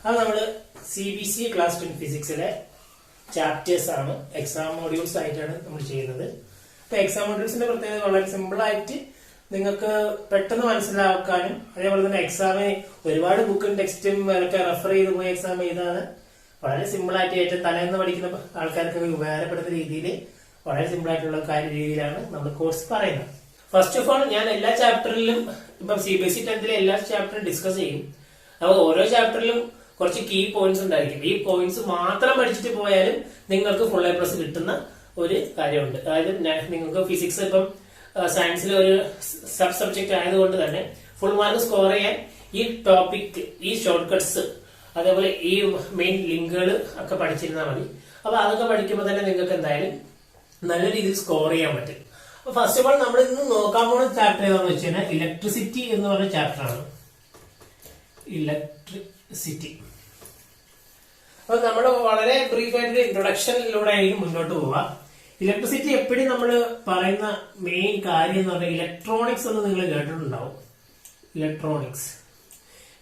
അത് നമ്മൾ CBC class 10 ഫിസിക്സിലെ chapters ആണ്, എക്സാം മോഡ്യൂൾസ് ആയിട്ടാണ് നമ്മൾ ചെയ്യുന്നത്. അപ്പൊ എക്സാം മോഡ്യൂൾസിന്റെ പ്രത്യേകത വളരെ സിമ്പിൾ ആയിട്ട് നിങ്ങൾക്ക് പെട്ടെന്ന് മനസ്സിലാക്കാനും അതേപോലെ തന്നെ എക്സാമിന് ഒരുപാട് ബുക്കും ടെക്സ്റ്റും ഒക്കെ റെഫർ ചെയ്ത് പോയി എക്സാം ചെയ്താണ് വളരെ സിമ്പിൾ ആയിട്ട് ഏറ്റവും തലേന്ന് പഠിക്കുന്ന ആൾക്കാർക്ക് ഉപകാരപ്പെടുന്ന രീതിയിൽ വളരെ സിമ്പിൾ ആയിട്ടുള്ള രീതിയിലാണ് നമ്മൾ കോഴ്സ് പറയുന്നത്. ഫസ്റ്റ് ഓഫ് ഓൾ ഞാൻ എല്ലാ ചാപ്റ്ററിലും ഇപ്പം CBSE 10ലെ എല്ലാ ചാപ്റ്ററും ഡിസ്കസ് ചെയ്യും. അപ്പോൾ ഓരോ ചാപ്റ്ററിലും കുറച്ച് കീ പോയിന്റ്സ് ഉണ്ടായിരിക്കും. ഈ പോയിന്റ്സ് മാത്രം പഠിച്ചിട്ട് പോയാലും നിങ്ങൾക്ക് ഫുൾ A+ കിട്ടുന്ന ഒരു കാര്യമുണ്ട്. അതായത് നിങ്ങൾക്ക് ഫിസിക്സ് ഇപ്പം സയൻസിൽ ഒരു സബ് സബ്ജക്ട് ആയതുകൊണ്ട് തന്നെ ഫുൾ മാർക്ക് സ്കോർ ചെയ്യാൻ ഈ ടോപ്പിക്, ഈ ഷോർട്ട് കട്ട്സ്, അതേപോലെ ഈ മെയിൻ ലിങ്കുകൾ ഒക്കെ പഠിച്ചിരുന്നാൽ മതി. അപ്പൊ അതൊക്കെ പഠിക്കുമ്പോൾ തന്നെ നിങ്ങൾക്ക് എന്തായാലും നല്ല രീതിയിൽ സ്കോർ ചെയ്യാൻ പറ്റും. അപ്പൊ ഫസ്റ്റ് ഓഫ് ഓൾ നമ്മൾ ഇന്ന് നോക്കാൻ പോകുന്ന ചാപ്റ്റർ ഏതാണെന്ന് വെച്ച് കഴിഞ്ഞാൽ ഇലക്ട്രിസിറ്റി എന്ന് പറഞ്ഞ ചാപ്റ്റർ ആണ്. ഇലക്ട്രിസിറ്റി. അപ്പൊ നമ്മൾ വളരെ ബ്രീഫ് ആയിട്ട് ഇൻട്രൊഡക്ഷനിലൂടെ ആയിരിക്കും മുന്നോട്ട് പോവുക. ഇലക്ട്രിസിറ്റി എപ്പോഴും നമ്മൾ പറയുന്ന മെയിൻ കാര്യം എന്ന് പറഞ്ഞാൽ ഇലക്ട്രോണിക്സ് എന്ന് നിങ്ങൾ കേട്ടിട്ടുണ്ടാവും. ഇലക്ട്രോണിക്സ്.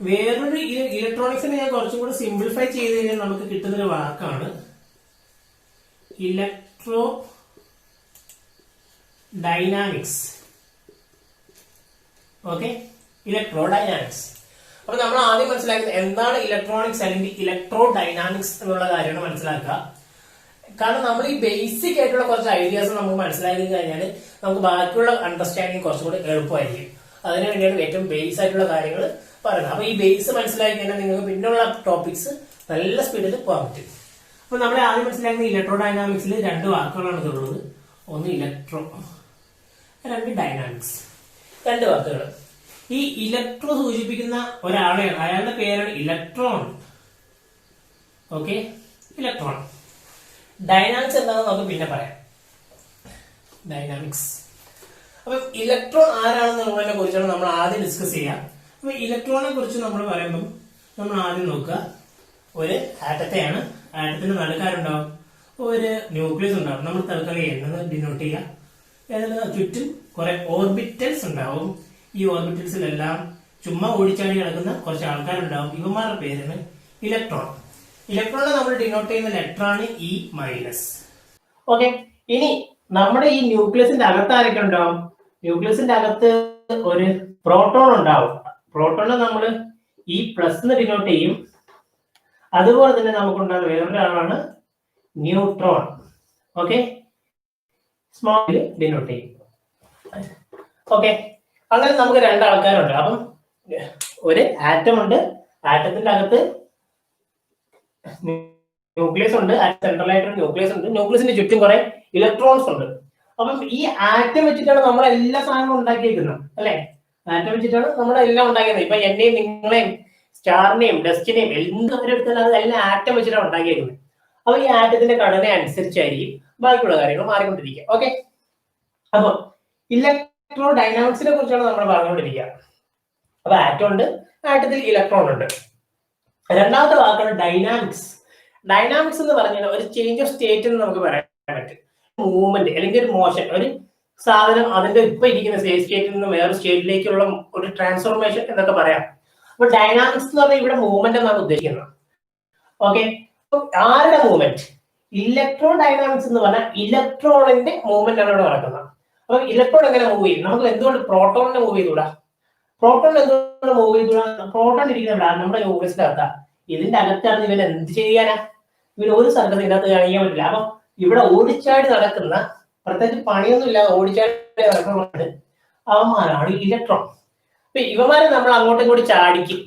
വേറൊരു ഇലക്ട്രോണിക്സിനെ ഞാൻ കുറച്ചും കൂടി സിംപ്ലിഫൈ ചെയ്ത് കഴിഞ്ഞാൽ നമുക്ക് കിട്ടുന്നൊരു വാക്കാണ് electro dynamics. Okay, electro dynamics. അപ്പൊ നമ്മൾ ആദ്യം മനസ്സിലാക്കുന്നത് എന്താണ് ഇലക്ട്രോണിക്സ് അല്ലെങ്കിൽ ഇലക്ട്രോ ഡൈനാമിക്സ് എന്നുള്ള കാര്യമാണ് മനസ്സിലാക്കുക. കാരണം നമ്മൾ ഈ ബേസിക് ആയിട്ടുള്ള കുറച്ച് ഐഡിയാസ് നമുക്ക് മനസ്സിലാക്കി കഴിഞ്ഞാൽ നമുക്ക് ബാക്കിയുള്ള അണ്ടർസ്റ്റാൻഡിങ് കുറച്ചും കൂടി എളുപ്പമായിരിക്കും. അതിനു വേണ്ടിയാണ് ഏറ്റവും ബേസ് ആയിട്ടുള്ള കാര്യങ്ങൾ പറയുന്നത്. അപ്പൊ ഈ ബേസ് മനസ്സിലാക്കി കഴിഞ്ഞാൽ നിങ്ങൾക്ക് പിന്നുള്ള ടോപ്പിക്സ് നല്ല സ്പീഡിൽ പോകാൻ പറ്റും. അപ്പൊ നമ്മൾ ആദ്യം മനസ്സിലാക്കുന്ന ഇലക്ട്രോ ഡൈനാമിക്സിൽ രണ്ട് വാക്കുകളാണ് ഉള്ളത്. ഒന്ന് ഇലക്ട്രോ, രണ്ട് ഡൈനാമിക്സ്. രണ്ട് വാക്കുകൾ. ഈ ഇലക്ട്രോ സൂചിപ്പിക്കുന്ന ഒരാളെയാണ്, അയാളുടെ പേരാണ് ഇലക്ട്രോൺ. Okay, electron. ഡൈനാമിക്സ് എന്താണെന്ന് നമുക്ക് പിന്നെ പറയാം. ഡൈനാമിക്സ്. അപ്പൊ ഇലക്ട്രോൺ ആരാണെന്നുള്ളതിനെ കുറിച്ചാണ് നമ്മൾ ആദ്യം ഡിസ്കസ് ചെയ്യുക. അപ്പൊ ഇലക്ട്രോണിനെ കുറിച്ച് നമ്മൾ പറയുമ്പോൾ നമ്മൾ ആദ്യം നോക്കുക ഒരു ആറ്റത്തെയാണ്. ആറ്റത്തിന്റെ നടുക്കാരുണ്ടാവും, ഒരു ന്യൂക്ലിയസ് ഉണ്ടാവും. നമ്മൾ തൽക്കാലം എന്ന് ഡിനോട്ട് ചെയ്യുക. ചുറ്റും കുറെ ഓർബിറ്റൽസ് ഉണ്ടാവും. ഈ ഓർബിറ്റൽസിലെല്ലാം ചുമ്മാ ഓടിച്ചാടി കിടക്കുന്ന കുറച്ച് ആൾക്കാരുണ്ടാവും. ഇവന്മാരുടെ പേരാണ് ഇലക്ട്രോൺ. ഇലക്ട്രോണിനെ നമ്മൾ ഡിനോട്ട് ചെയ്യുന്ന ലെറ്ററാണ് E-. ഓക്കെ, ഇനി നമ്മുടെ ഈ ന്യൂക്ലിയസിന്റെ അകത്ത് ആരൊക്കെ ഉണ്ടാവും? ന്യൂക്ലിയസിന്റെ അകത്ത് ഒരു പ്രോട്ടോൺ ഉണ്ടാവും. പ്രോട്ടോണിനെ നമ്മൾ E+ എന്ന് ഡിനോട്ട് ചെയ്യും. അതുപോലെ തന്നെ നമുക്കുണ്ടാകുന്ന വേറൊരാളാണ് ന്യൂട്രോൺ. ഓക്കെ, സ്മോൾ ഡിനോട്ട് ചെയ്യും. ഓക്കെ, അങ്ങനെ നമുക്ക് രണ്ടാൾക്കാരുണ്ട്. അപ്പം ഒരു ആറ്റം ഉണ്ട്, ആറ്റത്തിന്റെ അകത്ത് ന്യൂക്ലിയസ് ഉണ്ട്, സെൻട്രൽ ആയിട്ടൊരു ന്യൂക്ലിയസ് ഉണ്ട്. ന്യൂക്ലിയസിന്റെ ചുറ്റും കുറെ ഇലക്ട്രോൺസ് ഉണ്ട്. അപ്പം ഈ ആറ്റം വെച്ചിട്ടാണ് നമ്മൾ എല്ലാ സാധനങ്ങളും ഉണ്ടാക്കിയിരിക്കുന്നത്, അല്ലെ? ആറ്റം വെച്ചിട്ടാണ് നമ്മൾ എല്ലാം ഉണ്ടാക്കിയത്. ഇപ്പൊ എന്നെയും നിങ്ങളെയും സ്റ്റാറിനെയും ഡസ്റ്റിനെയും എല്ലാവരും എടുത്താൽ അത് എല്ലാം ആറ്റം വെച്ചിട്ടാണ് ഉണ്ടാക്കിയിരിക്കുന്നത്. അപ്പൊ ഈ ആറ്റത്തിന്റെ ഘടന അനുസരിച്ചായിരിക്കും ബാക്കിയുള്ള കാര്യങ്ങൾ മാറിക്കൊണ്ടിരിക്കുക. ഓക്കെ, അപ്പൊ ഇലക്ട്രോ ഡൈനാമിക്സിനെ കുറിച്ചാണ് നമ്മൾ പറഞ്ഞുകൊണ്ടിരിക്കുക. അപ്പൊ ആറ്റം ഉണ്ട്, ആറ്റത്തിൽ ഇലക്ട്രോൺ ഉണ്ട്. രണ്ടാമത്തെ വാക്കാണ് ഡൈനാമിക്സ്. ഡൈനാമിക്സ് എന്ന് പറഞ്ഞാൽ ഒരു ചേഞ്ച് ഓഫ് സ്റ്റേറ്റ് എന്ന് നമുക്ക് പറയാൻ പറ്റും. മൂവ്മെന്റ് അല്ലെങ്കിൽ ഒരു മോഷൻ, ഒരു സാധനം അതിന്റെ ഇപ്പൊ ഇരിക്കുന്ന സ്റ്റേറ്റിൽ നിന്ന് വേറെ സ്റ്റേറ്റിലേക്കുള്ള ഒരു ട്രാൻസ്ഫോർമേഷൻ എന്നൊക്കെ പറയാം. അപ്പൊ ഡൈനാമിക്സ് എന്ന് പറഞ്ഞാൽ ഇവിടെ മൂവ്മെന്റ് എന്നാണ് ഉദ്ദേശിക്കുന്നത്. ഓക്കെ, ആരുടെ മൂവ്മെന്റ്? ഇലക്ട്രോ ഡൈനാമിക്സ് എന്ന് പറഞ്ഞാൽ ഇലക്ട്രോണിന്റെ മൂവ്മെന്റ് ആണ് ഇവിടെ നടക്കുന്നത്. അപ്പൊ ഇലക്ട്രോൺ എങ്ങനെ മൂവ് ചെയ്യും? നമുക്ക് എന്തുകൊണ്ട് പ്രോട്ടോണിനെ മൂവ് ചെയ്തുകൂടാ? പ്രോട്ടോൺ എന്തുകൊണ്ട് മൂവ് ചെയ്തുകൂടാ? പ്രോട്ടോൺ ഇരിക്കുന്ന നമ്മുടെ ന്യൂക്ലിയസിന്റെ അകത്താ. ഇതിന്റെ അകത്താണ് ഇവൻ എന്ത് ചെയ്യാനാ? ഇവന് ഒരു സർക്കസ് ഇതിനകത്ത് കാണിക്കാൻ പറ്റില്ല. അപ്പൊ ഇവിടെ ഓടിച്ചാടി നടക്കുന്ന, പ്രത്യേകിച്ച് പണിയൊന്നും ഇല്ലാതെ ഓടിച്ചാടി നടക്കുന്ന അവന്മാരാണ് ഇലക്ട്രോൺ. അപ്പൊ ഇവന്മാരെ നമ്മൾ അങ്ങോട്ടും ഇങ്ങോട്ടും ചാടിക്കും.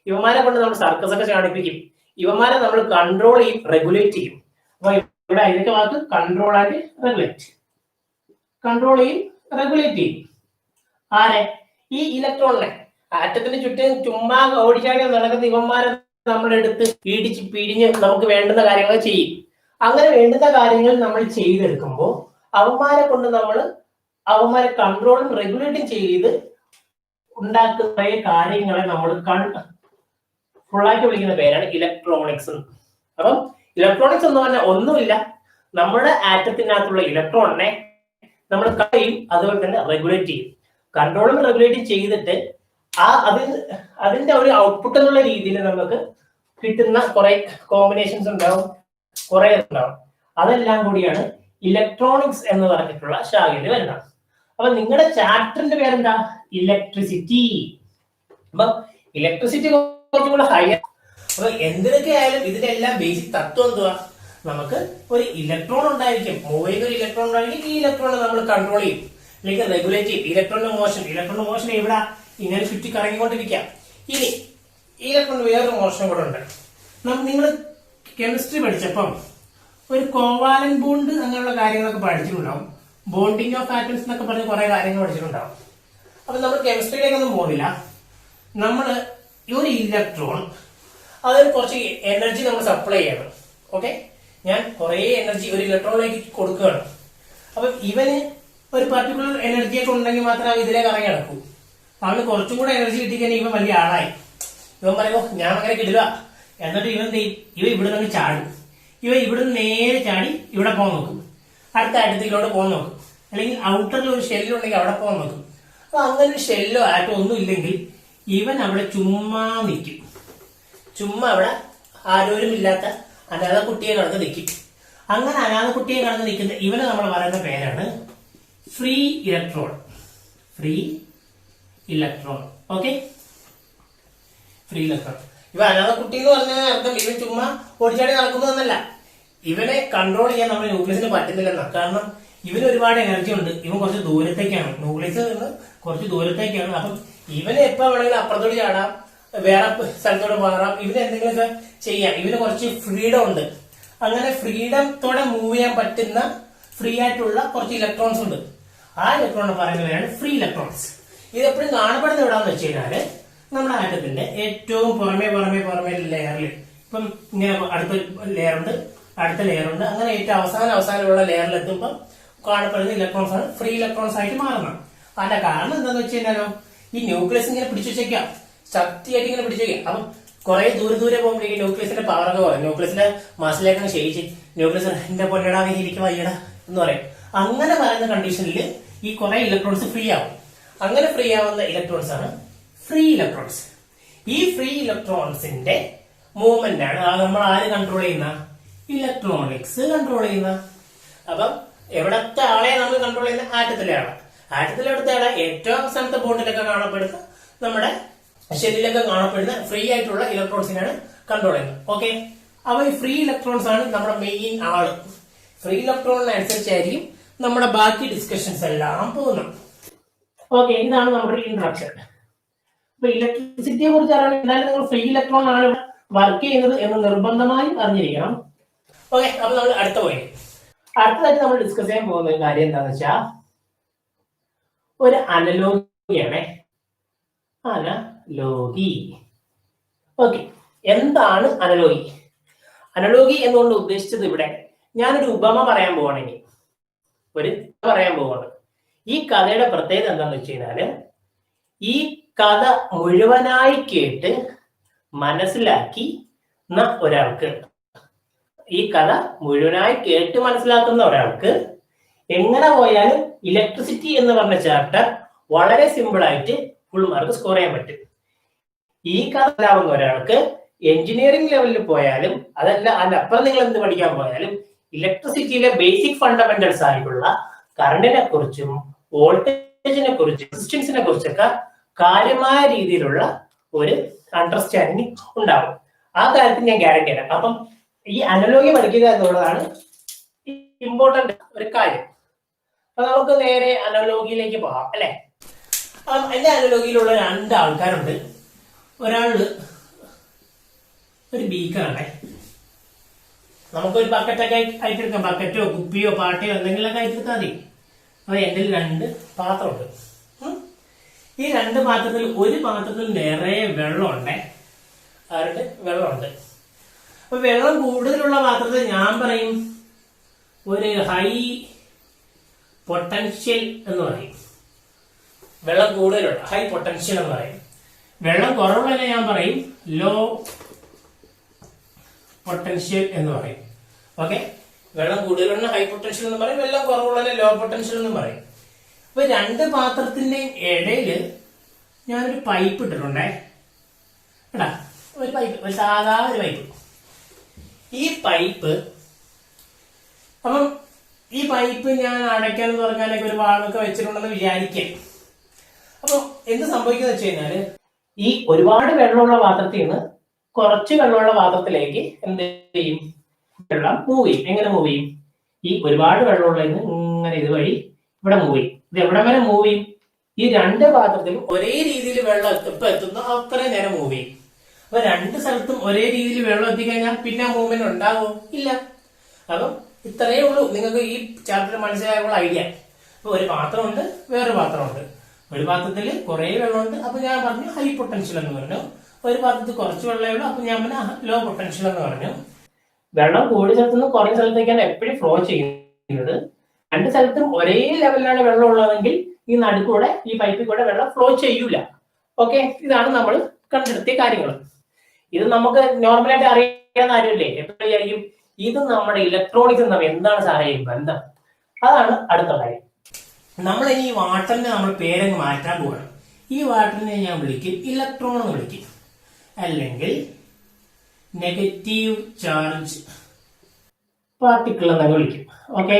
ഇവന്മാരെ കൊണ്ട് നമ്മൾ സർക്കസ് ഒക്കെ ചാടിപ്പിക്കും. ഇവന്മാരെ നമ്മൾ കൺട്രോൾ ചെയ്യും, റെഗുലേറ്റ് ചെയ്യും. അപ്പൊ ഇവിടെ അതിന്റെ വാക്ക് കൺട്രോൾ ആൻഡ് റെഗുലേറ്റ്. കൺട്രോൾ ചെയ്യും, റെഗുലേറ്റ് ചെയ്യും. ആരെ? ഈ ഇലക്ട്രോണിനെ. ആറ്റത്തിന് ചുറ്റും ചുമ്മാ ഓടിച്ചാടി നടക്കുന്ന ഇവന്മാരെ നമ്മളെടുത്ത് ഇടിച്ച് പിടിഞ്ഞ് നമുക്ക് വേണ്ടുന്ന കാര്യങ്ങൾ ചെയ്യും. അങ്ങനെ വേണ്ടുന്ന കാര്യങ്ങൾ നമ്മൾ ചെയ്തെടുക്കുമ്പോൾ അവന്മാരെ കൊണ്ട് നമ്മൾ അവന്മാരെ കൺട്രോളും റെഗുലേറ്റും ചെയ്ത് ഉണ്ടാക്കുന്ന കാര്യങ്ങളെ നമ്മൾ ഫുള്ളായിട്ട് വിളിക്കുന്ന പേരാണ് ഇലക്ട്രോണിക്സ്. അപ്പം ഇലക്ട്രോണിക്സ് എന്ന് പറഞ്ഞാൽ ഒന്നുമില്ല, നമ്മുടെ ആറ്റത്തിനകത്തുള്ള ഇലക്ട്രോണിനെ നമ്മൾ കഴിയും, അതുപോലെ തന്നെ റെഗുലേറ്റ് ചെയ്യും. കൺട്രോളും റെഗുലേറ്റും ചെയ്തിട്ട് അതിന്റെ ഒരു ഔട്ട്പുട്ട് എന്നുള്ള രീതിയിൽ നമുക്ക് കിട്ടുന്ന കുറെ കോമ്പിനേഷൻസ് ഉണ്ടാവും, കുറെ ഉണ്ടാവും. അതെല്ലാം കൂടിയാണ് ഇലക്ട്രോണിക്സ് എന്ന് പറഞ്ഞിട്ടുള്ള ശാഖയിൽ വരുന്നത്. അപ്പൊ നിങ്ങളുടെ ചാപ്റ്ററിന്റെ പേരെന്താ? ഇലക്ട്രിസിറ്റി. അപ്പൊ ഇലക്ട്രിസിറ്റി കുറച്ചും കൂടെ ഹയർ. അപ്പൊ എന്തിനൊക്കെ ആയാലും ഇതിന്റെ എല്ലാം ബേസിക് തത്വം എന്തുവാ? നമുക്ക് ഒരു ഇലക്ട്രോൺ ഉണ്ടായിരിക്കും, മൂവ് ചെയ്യുന്ന ഒരു ഇലക്ട്രോൺ ഉണ്ടായിരിക്കും. ഈ ഇലക്ട്രോണിനെ നമ്മൾ കൺട്രോൾ ചെയ്യും, അല്ലെങ്കിൽ റെഗുലേറ്റ് ചെയ്യും. ഇലക്ട്രോണിന്റെ മോഷൻ ഇവിടെ ഇങ്ങനെ ചുറ്റി കറങ്ങിക്കൊണ്ടിരിക്കാം. ഇനി ഇലക്ട്രോണിന് വേറൊരു മോഷൻ കൂടെ ഉണ്ട്. നിങ്ങൾ കെമിസ്ട്രി പഠിച്ചപ്പം ഒരു കോവാലൻ ബോണ്ട് അങ്ങനെയുള്ള കാര്യങ്ങളൊക്കെ പഠിച്ചിട്ടുണ്ടാവും. ബോണ്ടിങ് ഓഫ് ആറ്റംസ് എന്നൊക്കെ പറഞ്ഞ് കുറെ കാര്യങ്ങൾ പഠിച്ചിട്ടുണ്ടാവും. അപ്പൊ നമ്മൾ കെമിസ്ട്രിയിലേക്കൊന്നും പോകുന്നില്ല. നമ്മൾ ഒരു ഇലക്ട്രോൺ അതിന് കുറച്ച് എനർജി നമ്മൾ സപ്ലൈ ചെയ്യണം. ഓക്കെ, ഞാൻ കുറെ എനർജി ഒരു ഇലക്ട്രോണിലേക്ക് കൊടുക്കുകയാണ്. അപ്പൊ ഇവന് ഒരു പർട്ടിക്കുലർ എനർജി ഒക്കെ ഉണ്ടെങ്കിൽ മാത്രമേ ഇതിലേക്ക് ഇറങ്ങി നടക്കൂ. അവന് കുറച്ചും കൂടെ എനർജി കിട്ടിക്കഴിഞ്ഞാൽ ഇവൻ വലിയ ആളായി. ഇവൻ പറയുമ്പോ ഞാൻ അങ്ങനെ കിട്ടില്ല. എന്നിട്ട് ഇവ ഇവിടെ നിന്ന് ചാടും. ഇവ ഇവിടുന്ന് നേരെ ചാടി ഇവിടെ പോകാൻ നോക്കും, അടുത്ത ആറ്റത്തിലൂടെ പോകാൻ നോക്കും, അല്ലെങ്കിൽ ഔട്ടറിൽ ഒരു ഷെല്ലുണ്ടെങ്കിൽ അവിടെ പോകാൻ നോക്കും. അപ്പൊ അങ്ങനെ ഒരു ഷെല്ലോ ആറ്റോ ഒന്നും ഇല്ലെങ്കിൽ ഇവൻ അവിടെ ചുമ്മാ നിൽക്കും. ചുമ്മാ അവിടെ ആരോരുമില്ലാത്ത അനാഥ കുട്ടിയെ കടന്ന് നിൽക്കും. അങ്ങനെ അനാഥ കുട്ടിയെ കടന്ന് നിൽക്കുന്ന ഇവനെ നമ്മൾ പറയുന്ന പേരാണ് free electron. Free electron. Okay, free electron. ഇവ അനാഥ കുട്ടി എന്ന് പറഞ്ഞ അർത്ഥം ഇവൻ ചുമ്മാ ഓടിച്ചാടി നടക്കുന്നതെന്നല്ല. ഇവനെ കൺട്രോൾ ചെയ്യാൻ നമ്മുടെ ന്യൂക്ലിയസിന് പറ്റുന്നില്ലെന്നാ. കാരണം ഇവന് ഒരുപാട് എനർജി ഉണ്ട്. ഇവൻ കുറച്ച് ദൂരത്തേക്കാണ്, ന്യൂക്ലിയസിൽ നിന്ന് കുറച്ച് ദൂരത്തേക്കാണ്. അപ്പം ഇവന് എപ്പോ വേണമെങ്കിലും അപ്പുറത്തോട് ചാടാം, വേറെ സ്ഥലത്തോട് മാറാം, ഇവന് എന്തെങ്കിലുമൊക്കെ ചെയ്യാം. ഇവന് കുറച്ച് ഫ്രീഡം ഉണ്ട്. അങ്ങനെ ഫ്രീഡത്തോടെ മൂവ് ചെയ്യാൻ പറ്റുന്ന ഫ്രീ ആയിട്ടുള്ള കുറച്ച് ഇലക്ട്രോൺസ് ഉണ്ട്. ആ ഇലക്ട്രോണിനെ പറയുന്നവരാണ് ഫ്രീ ഇലക്ട്രോൺസ്. ഇത് എപ്പോഴും കാണപ്പെടുന്ന എവിടാന്ന് വെച്ച് കഴിഞ്ഞാല് നമ്മുടെ ആറ്റത്തിന്റെ ഏറ്റവും പുറമേ ലെയറിൽ. ഇപ്പം ഇങ്ങനെ അടുത്ത ലെയർ ഉണ്ട്, അടുത്ത ലെയർ ഉണ്ട്, അങ്ങനെ ഏറ്റവും അവസാനമുള്ള ലെയറിൽ എത്തുമ്പോൾ കാണപ്പെടുന്ന ഇലക്ട്രോൺസ് ആണ് ഫ്രീ ഇലക്ട്രോൺസ് ആയിട്ട് മാറുന്നത്. അതിന്റെ കാരണം എന്താന്ന് വെച്ച് കഴിഞ്ഞാലോ, ഈ ന്യൂക്ലിയസ് ഇങ്ങനെ പിടിച്ചു വെച്ചേക്കാം, ശക്തിയായിട്ട് ഇങ്ങനെ പിടിച്ചു വെക്കാം. അപ്പം കുറെ ദൂരെ പോകുമ്പോഴേക്കും ന്യൂക്ലിയസിന്റെ പവർ ഒക്കെ പറയും. ന്യൂക്ലിയസിന്റെ മാസിലേക്ക് ക്ഷയിച്ച് ന്യൂക്ലിയസിന്റെ പൊന്നടാ ഇരിക്കും വയ്യടാ എന്ന് പറയും. അങ്ങനെ പറയുന്ന കണ്ടീഷനിൽ ഈ കുറെ ഇലക്ട്രോൺസ് ഫ്രീ ആവും. അങ്ങനെ ഫ്രീ ആവുന്ന ഇലക്ട്രോൺസ് ആണ് ഫ്രീ ഇലക്ട്രോൺസ്. ഈ ഫ്രീ ഇലക്ട്രോൺസിന്റെ മൂവ്മെന്റ് ആണ് നമ്മൾ ആര് കൺട്രോൾ ചെയ്യുന്ന? ഇലക്ട്രോണിക്സ് കൺട്രോൾ ചെയ്യുന്ന. അപ്പം എവിടത്തെ ആളെ നമ്മൾ കൺട്രോൾ ചെയ്യുന്ന? ആറ്റത്തിലെ ആളെ. ആറ്റത്തിലെ എവിടുത്തെ ആളെ? ഏറ്റവും അവസാനത്തെ ബോണ്ടിലൊക്കെ കാണപ്പെടുന്ന, നമ്മുടെ ഷെല്ലിലൊക്കെ കാണപ്പെടുന്ന ഫ്രീ ആയിട്ടുള്ള ഇലക്ട്രോൺസിനാണ് കൺട്രോൾ ചെയ്യുന്നത്. ഓക്കെ, അപ്പൊ ഈ ഫ്രീ ഇലക്ട്രോൺസ് ആണ് നമ്മുടെ മെയിൻ ആള്. ഫ്രീ ഇലക്ട്രോണിനനുസരിച്ചായിരിക്കും നമ്മുടെ ബാക്കി ഡിസ്കഷൻസ് എല്ലാം പോകുന്നത്. ഓക്കെ, ഇതാണ് നമ്മുടെ ഇൻട്രൊഡക്ഷൻ. അപ്പൊ ഇലക്ട്രിസിറ്റിയെ കുറിച്ച് അറിയണം. എന്തായാലും നിങ്ങൾ ഫ്രീ ഇലക്ട്രോൺ ആണ് വർക്ക് ചെയ്യുന്നത് എന്ന് നിർബന്ധമായി അറിഞ്ഞിരിക്കണം. ഓക്കെ, അപ്പൊ നമ്മൾ അടുത്തതായിട്ട് നമ്മൾ ഡിസ്കസ് ചെയ്യാൻ പോകുന്ന കാര്യം എന്താണെന്ന് വെച്ചാൽ ഒരു അനലോഗിയാണ്. അനലോഗി. ഓക്കെ, എന്താണ് അനലോഗി? അനലോഗി എന്നുകൊണ്ട് ഉദ്ദേശിച്ചത് ഇവിടെ ഞാനൊരു ഉപമ പറയാൻ പോവാണ്. ഈ കഥയുടെ പ്രത്യേകത എന്താണെന്ന് വെച്ച് കഴിഞ്ഞാല്, ഈ കഥ മുഴുവനായി കേട്ട് മനസ്സിലാക്കി ഒരാൾക്ക്, ഈ കഥ മുഴുവനായി കേട്ട് മനസ്സിലാക്കുന്ന ഒരാൾക്ക് എങ്ങനെ പോയാലും ഇലക്ട്രിസിറ്റി എന്ന് പറഞ്ഞ ചാപ്റ്റർ വളരെ സിമ്പിൾ ആയിട്ട് ഫുൾ മാർക്ക് സ്കോർ ചെയ്യാൻ പറ്റും. ഈ കഥ ആവുന്ന ഒരാൾക്ക് എഞ്ചിനീയറിംഗ് ലെവലിൽ പോയാലും അതല്ല അതിനപ്പുറം നിങ്ങൾ എന്ത് പഠിക്കാൻ പോയാലും ഇലക്ട്രിസിറ്റിയിലെ ബേസിക് ഫണ്ടമെന്റൽസ് ആയിട്ടുള്ള കറണ്ടിനെ കുറിച്ചും വോൾട്ടേജിനെ കുറിച്ചും റെസിസ്റ്റൻസിനെ കുറിച്ചൊക്കെ കാര്യമായ രീതിയിലുള്ള ഒരു അണ്ടർസ്റ്റാൻഡിങ് ഉണ്ടാവും. ആ കാര്യത്തിൽ ഞാൻ ഗ്യാരണ്ടി തരാം. അപ്പം ഈ അനലോഗി പഠിക്കുക എന്നുള്ളതാണ് ഇമ്പോർട്ടന്റ് ഒരു കാര്യം. അപ്പൊ നമുക്ക് നേരെ അനലോഗിയിലേക്ക് പോകാം അല്ലെ. എന്റെ അനലോഗിയിലുള്ള 2 ആൾക്കാരുണ്ട്. ഒരാള് ഒരു ബീക്കറാണേ. നമുക്കൊരു ബക്കറ്റൊക്കെ അയച്ചെടുക്കാം, ബക്കറ്റോ കുപ്പിയോ പാട്ടയോ എന്തെങ്കിലുമൊക്കെ അയച്ചെടുത്താൽ മതി. അപ്പൊ എന്റെ 2 പാത്രമുണ്ട്. ഈ 2 പാത്രത്തിൽ ഒരു പാത്രത്തിൽ നിറയെ വെള്ളമുണ്ട്. വെള്ളമുണ്ട്. അപ്പൊ വെള്ളം കൂടുതലുള്ള പാത്രത്തിൽ ഞാൻ പറയും ഒരു ഹൈ പൊട്ടൻഷ്യൽ എന്ന് പറയും. വെള്ളം കൂടുതലുള്ള ഹൈ പൊട്ടൻഷ്യൽ എന്ന് പറയും. വെള്ളം കുറവുള്ള ഞാൻ പറയും ലോ പൊട്ടൻഷ്യൽ എന്ന് പറയും. ഓക്കെ, വെള്ളം കൂടുതലുള്ള ഹൈ പൊട്ടൻഷ്യൽ എന്ന് പറയും, വെള്ളം കുറവുള്ള ലോ പൊട്ടൻഷ്യൽ എന്ന് പറയും. അപ്പൊ 2 പാത്രത്തിന്റെയും ഇടയില് ഞാനൊരു പൈപ്പ് ഇട്ടിട്ടുണ്ടേ. എടാ, ഒരു പൈപ്പ്, ഒരു സാധാ ഒരു പൈപ്പ്. ഈ പൈപ്പ്, അപ്പം ഈ പൈപ്പ് ഞാൻ അടയ്ക്കാനും തുറക്കാനൊക്കെ ഒരു വാളൊക്കെ വെച്ചിട്ടുണ്ടെന്ന് വിചാരിക്കാം. അപ്പൊ എന്ത് സംഭവിക്കുന്ന വെച്ച് കഴിഞ്ഞാല് ഈ ഒരുപാട് വെള്ളമുള്ള പാത്രത്തിൽ നിന്ന് കുറച്ച് വെള്ളമുള്ള പാത്രത്തിലേക്ക് എന്ത് ചെയ്യും? വെള്ളം മൂവ് ചെയ്യും. എങ്ങനെ മൂവ് ചെയ്യും? ഈ ഒരുപാട് വെള്ളമുള്ളതിന് ഇങ്ങനെ ഇതുവഴി ഇവിടെ മൂവ് ചെയ്യും. ഇത് എവിടെ വരെ മൂവ് ചെയ്യും? ഈ രണ്ട് പാത്രത്തിലും ഒരേ രീതിയിൽ വെള്ളം എപ്പോ എത്തുന്നു അത്രയും നേരം മൂവ് ചെയ്യും. അപ്പൊ രണ്ട് സ്ഥലത്തും ഒരേ രീതിയിൽ വെള്ളം എത്തിക്കഴിഞ്ഞാൽ പിന്നെ മൂവ്മെന്റ് ഉണ്ടാകുമോ? ഇല്ല. അപ്പം ഇത്രയേ ഉള്ളൂ നിങ്ങൾക്ക് ഈ ചാപ്റ്റർ മനസ്സിലായുള്ള ഐഡിയ. അപ്പൊ ഒരു പാത്രമുണ്ട്, വേറൊരു പാത്രമുണ്ട്. ഒരു പാത്രത്തിൽ കുറെ വെള്ളമുണ്ട്, അപ്പൊ ഞാൻ പറഞ്ഞു ഹൈ പൊട്ടൻഷ്യൽ എന്ന് പറഞ്ഞു. ഒരു പാത്രത്തിൽ കുറച്ച് വെള്ളമേ ഉള്ളൂ, അപ്പൊ ഞാൻ പറഞ്ഞു ലോ പൊട്ടൻഷ്യൽ എന്ന് പറഞ്ഞു. വെള്ളം കൂടിയ സ്ഥലത്ത് നിന്ന് കുറഞ്ഞ സ്ഥലത്തേക്കാണ് എപ്പോഴും ഫ്ലോ ചെയ്യുന്നത്. രണ്ട് സ്ഥലത്തും ഒരേ ലെവലിലാണ് വെള്ളം ഉള്ളതെങ്കിൽ ഈ നടുക്കൂടെ ഈ പൈപ്പിൽ കൂടെ വെള്ളം ഫ്ലോ ചെയ്യൂല. ഓക്കെ, ഇതാണ് നമ്മൾ കണ്ടെത്തിയ കാര്യങ്ങൾ. ഇത് നമുക്ക് നോർമലായിട്ട് അറിയാവുന്ന കാര്യമില്ലേ? എപ്പോഴും വിചാരിക്കും ഇത് നമ്മുടെ ഇലക്ട്രോണിക്സ് തമ്മിൽ എന്താണ് സാറേ ബന്ധം? അതാണ് അടുത്ത കാര്യം. നമ്മൾ ഇനി ഈ വാട്ടറിനെ നമ്മൾ പേരങ്ങ് മാറ്റാൻ പോകണം. ഈ വാട്ടറിനെ ഞാൻ വിളിക്കും ഇലക്ട്രോൺ എന്ന് വിളിക്കും, അല്ലെങ്കിൽ നെഗറ്റീവ് ചാർജ് പാർട്ടിക്കിൾ എന്നൊക്കെ വിളിക്കും. ഓക്കെ,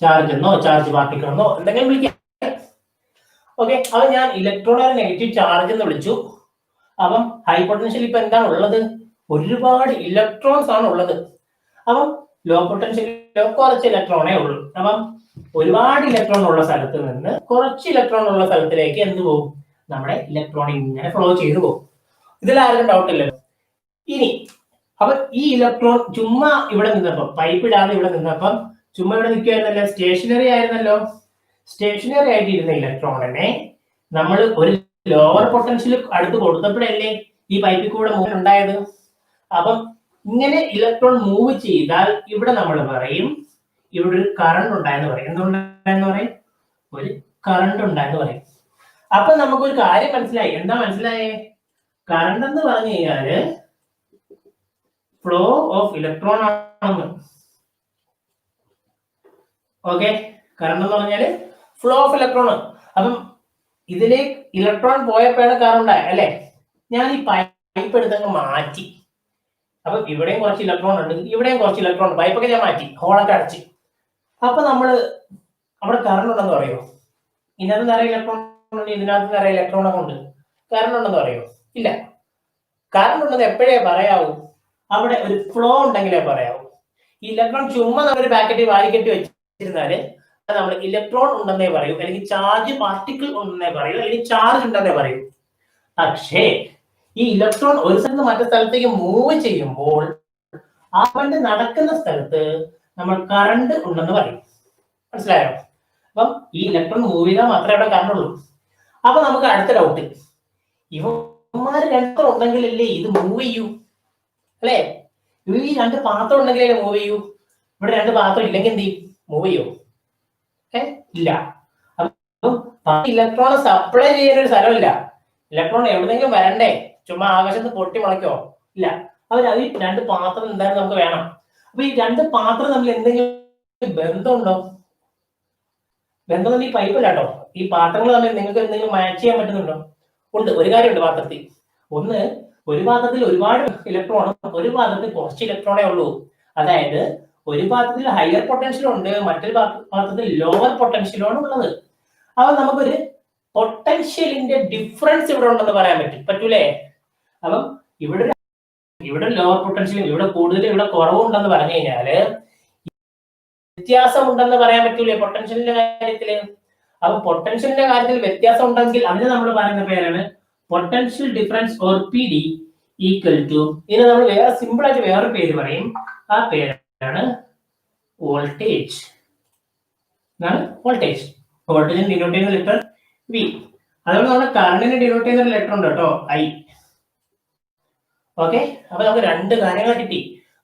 ചാർജ് എന്നോ ചാർജ് പാർട്ടിക്കിൾ എന്നോ എന്തെങ്കിലും വിളിക്കാം. ഓക്കെ, അപ്പൊ ഞാൻ ഇലക്ട്രോൺ നെഗറ്റീവ് ചാർജ് എന്ന് വിളിച്ചു. അപ്പം ഹൈ പൊട്ടൻഷ്യൽ ഇപ്പൊ എന്താണ് ഉള്ളത്? ഒരുപാട് ഇലക്ട്രോൺസ് ആണ് ഉള്ളത്. അപ്പം ലോ പൊട്ടൻഷ്യലിലോ കുറച്ച് ഇലക്ട്രോണേ ഉള്ളൂ. അപ്പം ഒരുപാട് ഇലക്ട്രോൺ ഉള്ള സ്ഥലത്ത് നിന്ന് കുറച്ച് ഇലക്ട്രോൺ ഉള്ള സ്ഥലത്തിലേക്ക് എന്ത് പോകും? നമ്മുടെ ഇലക്ട്രോൺ ഇങ്ങനെ ഫ്ലോ ചെയ്തു പോകും. ഇതിൽ ആരും ഡൗട്ട് ഇല്ലല്ലോ. ഇനി അപ്പൊ ഈ ഇലക്ട്രോൺ ചുമ്മാ ഇവിടെ നിന്നപ്പം, പൈപ്പ് ഇടാതെ ഇവിടെ നിന്നപ്പം ചുമ്മാ ഇവിടെ നിൽക്കുമായിരുന്നല്ലോ, സ്റ്റേഷനറി ആയിരുന്നല്ലോ. സ്റ്റേഷനറി ആയിട്ട് ഇരുന്ന ഇലക്ട്രോണിനെ നമ്മൾ ഒരു ലോവർ പൊട്ടൻഷ്യൽ അടുത്ത് കൊടുത്തപ്പോഴല്ലേ ഈ പൈപ്പിൽ കൂടെ മൂവ് ഉണ്ടായത്. അപ്പം ഇങ്ങനെ ഇലക്ട്രോൺ മൂവ് ചെയ്താൽ ഇവിടെ നമ്മൾ പറയും ഇവിടെ ഒരു കറണ്ട് ഉണ്ടായെന്ന് പറയും. എന്തുണ്ടായെന്ന് പറയും? ഒരു കറണ്ട് ഉണ്ടായെന്ന് പറയും. അപ്പൊ നമുക്കൊരു കാര്യം മനസ്സിലായി. എന്താ മനസ്സിലായേ? കറണ്ട് എന്ന് പറഞ്ഞു കഴിഞ്ഞാല് ഫ്ലോ ഓഫ് ഇലക്ട്രോൺ ആണ്. ഓക്കെ, കറണ്ട് എന്ന് പറഞ്ഞാല് ഫ്ലോ ഓഫ് ഇലക്ട്രോൺ. അപ്പം ഇതിലേക്ക് ഇലക്ട്രോൺ പോയപ്പോഴാണ് കറണ്ട് അല്ലെ? ഞാൻ ഈ പൈപ്പ് എടുത്തങ്ങ് മാറ്റി. അപ്പൊ ഇവിടെയും കുറച്ച് ഇലക്ട്രോൺ ഉണ്ട്, ഇവിടെയും കുറച്ച് ഇലക്ട്രോൺ ഉണ്ട്. പൈപ്പൊക്കെ ഞാൻ മാറ്റി, ഹോളൊക്കെ അടച്ച്. അപ്പൊ നമ്മള് അവിടെ കറണ്ട് ഉണ്ടെന്ന് പറയുമോ? ഇതിനകത്ത് നിറയെ ഇലക്ട്രോൺ ഉണ്ട്, ഇതിനകത്ത് നിറയെ ഇലക്ട്രോണൊക്കെ ഉണ്ട്. കറണ്ട് ഉണ്ടെന്ന് പറയുമോ? ഇല്ല. കറണ്ട് ഉണ്ടെന്ന് എപ്പോഴേ പറയാവൂ? അവിടെ ഒരു ഫ്ലോ ഉണ്ടെങ്കിലേ പറയാവൂ. ഈ ഇലക്ട്രോൺ ചുമ്മാ നമ്മളൊരു പാക്കറ്റിൽ വാരിക്കെട്ടി വെച്ചിരുന്നാല് നമ്മൾ ഇലക്ട്രോൺ ഉണ്ടെന്നേ പറയൂ, അല്ലെങ്കിൽ ചാർജ് പാർട്ടിക്കിൾ ഉണ്ടെന്നേ പറയൂ, അല്ലെങ്കിൽ ചാർജ് ഉണ്ടെന്നേ പറയൂ. പക്ഷേ ഈ ഇലക്ട്രോൺ ഒരു സ്ഥലത്ത് മറ്റു സ്ഥലത്തേക്ക് മൂവ് ചെയ്യുമ്പോൾ ആ വണ്ടി നടക്കുന്ന സ്ഥലത്ത് നമ്മൾ കറണ്ട് ഉണ്ടെന്ന് പറയും. മനസ്സിലായോ? അപ്പം ഈ ഇലക്ട്രോൺ മൂവ് ചെയ്താൽ മാത്രമേ അവിടെ കറണ്ട് ഉള്ളൂ. അപ്പൊ നമുക്ക് അടുത്ത ഡൗട്ട്, ഇവന്മാര് രണ്ടും ഉണ്ടെങ്കിലല്ലേ ഇത് മൂവ് ചെയ്യൂ അല്ലേ? ഈ രണ്ട് പാത്രം ഉണ്ടെങ്കിലല്ലേ മൂവ് ചെയ്യൂ. ഇവിടെ രണ്ട് പാത്രം ഇല്ലെങ്കിൽ എന്ത് ചെയ്യും? മൂവ് ചെയ്യോ? ഇല്ല. അപ്പം ഇലക്ട്രോൺ സപ്ലൈ ചെയ്യുന്ന ഒരു സ്ഥലമില്ല. ഇലക്ട്രോൺ എവിടെന്നെങ്കിലും വരണ്ടേ? ചുമ്മാ ആകാശത്ത് പൊട്ടി മുളയ്ക്കോ? ഇല്ല. അവർ അത് രണ്ട് പാത്രം എന്തായാലും നമുക്ക് വേണം. അപ്പൊ ഈ രണ്ട് പാത്രം തമ്മിൽ എന്തെങ്കിലും ബന്ധമുണ്ടോ? ബന്ധം ഈ പൈപ്പില്ല കേട്ടോ. ഈ പാത്രങ്ങൾ തമ്മിൽ നിങ്ങൾക്ക് എന്തെങ്കിലും മാച്ച് ചെയ്യാൻ പറ്റുന്നുണ്ടോ? ഉണ്ട്. ഒരു കാര്യമുണ്ട് പാത്രത്തിൽ. ഒന്ന്, ഒരു പാത്രത്തിൽ ഒരുപാട് ഇലക്ട്രോണും ഒരു പാത്രത്തിൽ കുറച്ച് ഇലക്ട്രോണേ ഉള്ളൂ. അതായത് ഒരു പാത്രത്തിൽ ഹയർ പൊട്ടൻഷ്യലും ഉണ്ട്, മറ്റൊരു പാത്രത്തിൽ ലോവർ പൊട്ടൻഷ്യലും ആണ് ഉള്ളത്. അപ്പൊ നമുക്കൊരു പൊട്ടൻഷ്യലിന്റെ ഡിഫറൻസ് ഇവിടെ ഉണ്ടെന്ന് പറയാൻ പറ്റൂലേ? അപ്പം ഇവിടെ ലോവർ പൊട്ടൻഷ്യലും ഇവിടെ കൂടുതലും ഇവിടെ കുറവുണ്ടെന്ന് പറഞ്ഞു കഴിഞ്ഞാല് വ്യത്യാസം ഉണ്ടെന്ന് പറയാൻ പറ്റൂലേ പൊട്ടൻഷ്യലിന്റെ കാര്യത്തില്? അപ്പൊ പൊട്ടൻഷ്യലിന്റെ കാര്യത്തിൽ വ്യത്യാസം ഉണ്ടെങ്കിൽ അതിന് നമ്മൾ പറയുന്ന പേരാണ് potential difference or P D equal to, ഇതിന് നമ്മൾ വേറെ സിമ്പിൾ ആയിട്ട് വേറൊരു പേര് പറയും. ആ പേരാണ് വോൾട്ടേജ്. വോൾട്ടേജ് വോൾട്ടേജിന് ഡിനോട്ട് ചെയ്യുന്ന ലെറ്റർ വി. അതുപോലെ നമ്മുടെ കറണ്ടിന് ഡിനോട്ട് ചെയ്യുന്ന ലെറ്റർ ഉണ്ട് കേട്ടോ, ഐ. ഓക്കെ, അപ്പൊ നമുക്ക് രണ്ട് കാര്യങ്ങൾ കിട്ടി.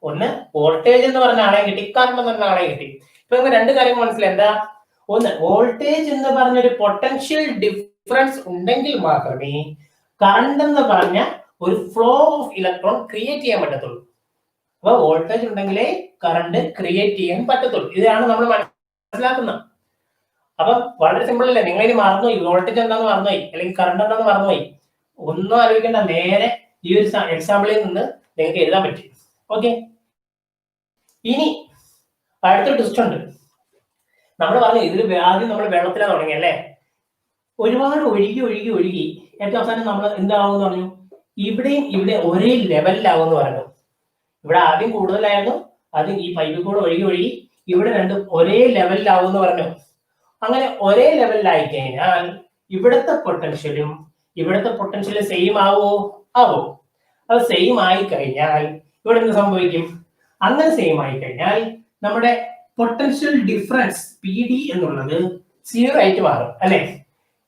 ഒന്ന് വോൾട്ടേജ് എന്ന് പറഞ്ഞ ആളെ കിട്ടി, കറണ്ട് എന്ന് പറഞ്ഞ ആളെ കിട്ടി. ഇപ്പൊ നമുക്ക് രണ്ട് കാര്യങ്ങൾ മനസ്സിലായി. എന്താ? ഒന്ന്, വോൾട്ടേജ് എന്ന് പറഞ്ഞൊരു പൊട്ടൻഷ്യൽ ഡിഫറൻസ് ഉണ്ടെങ്കിൽ മാത്രമേ കറണ്ട് എന്ന് പറഞ്ഞ ഒരു ഫ്ലോ ഓഫ് ഇലക്ട്രോൺ ക്രിയേറ്റ് ചെയ്യാൻ പറ്റത്തുള്ളൂ. അപ്പൊ വോൾട്ടേജ് ഉണ്ടെങ്കിലേ കറണ്ട് ക്രിയേറ്റ് ചെയ്യാൻ പറ്റത്തുള്ളൂ. ഇതാണ് നമ്മൾ മനസ്സിലാക്കുന്നത്. അപ്പൊ വളരെ സിമ്പിൾ അല്ലേ? നിങ്ങൾ ഇനി മറന്നുപോയി വോൾട്ടേജ് എന്താന്ന് മറന്നുപോയി, അല്ലെങ്കിൽ കറണ്ട് എന്താന്ന് മറന്നുപോയി, ഒന്നും ആലോചിക്കേണ്ട, നേരെ ഈ ഒരു എക്സാമ്പിളിൽ നിന്ന് നിങ്ങൾക്ക് എഴുതാൻ പറ്റും. ഓക്കെ, ഇനി അടുത്തൊരു ട്വിസ്റ്റ് ഉണ്ട്. നമ്മൾ പറഞ്ഞു ഇതിൽ ആദ്യം നമ്മൾ വെള്ളത്തിലാണ് തുടങ്ങി അല്ലേ, ഒരുപാട് ഒഴുകി ഒഴുകി ഒഴുകി ഏറ്റവും അവസാനം നമ്മൾ എന്താവും പറഞ്ഞു, ഇവിടെയും ഇവിടെ ഒരേ ലെവലിലാവും എന്ന് പറഞ്ഞു. ഇവിടെ ആദ്യം കൂടുതലായിരുന്നു, ആദ്യം ഈ പൈപ്പിൽ കൂടെ ഒഴുകി ഒഴുകി ഇവിടെ രണ്ടും ഒരേ ലെവലിലാവും എന്ന് പറഞ്ഞു. അങ്ങനെ ഒരേ ലെവലിലായി കഴിഞ്ഞാൽ ഇവിടുത്തെ പൊട്ടൻഷ്യലും സെയിം ആവോ? അത് സെയിം ആയി കഴിഞ്ഞാൽ ഇവിടെ എന്ത് സംഭവിക്കും? അങ്ങനെ സെയിം ആയി കഴിഞ്ഞാൽ നമ്മുടെ പൊട്ടൻഷ്യൽ ഡിഫറൻസ് PD എന്നുള്ളത് 0 ആയിട്ട് മാറും അല്ലെ.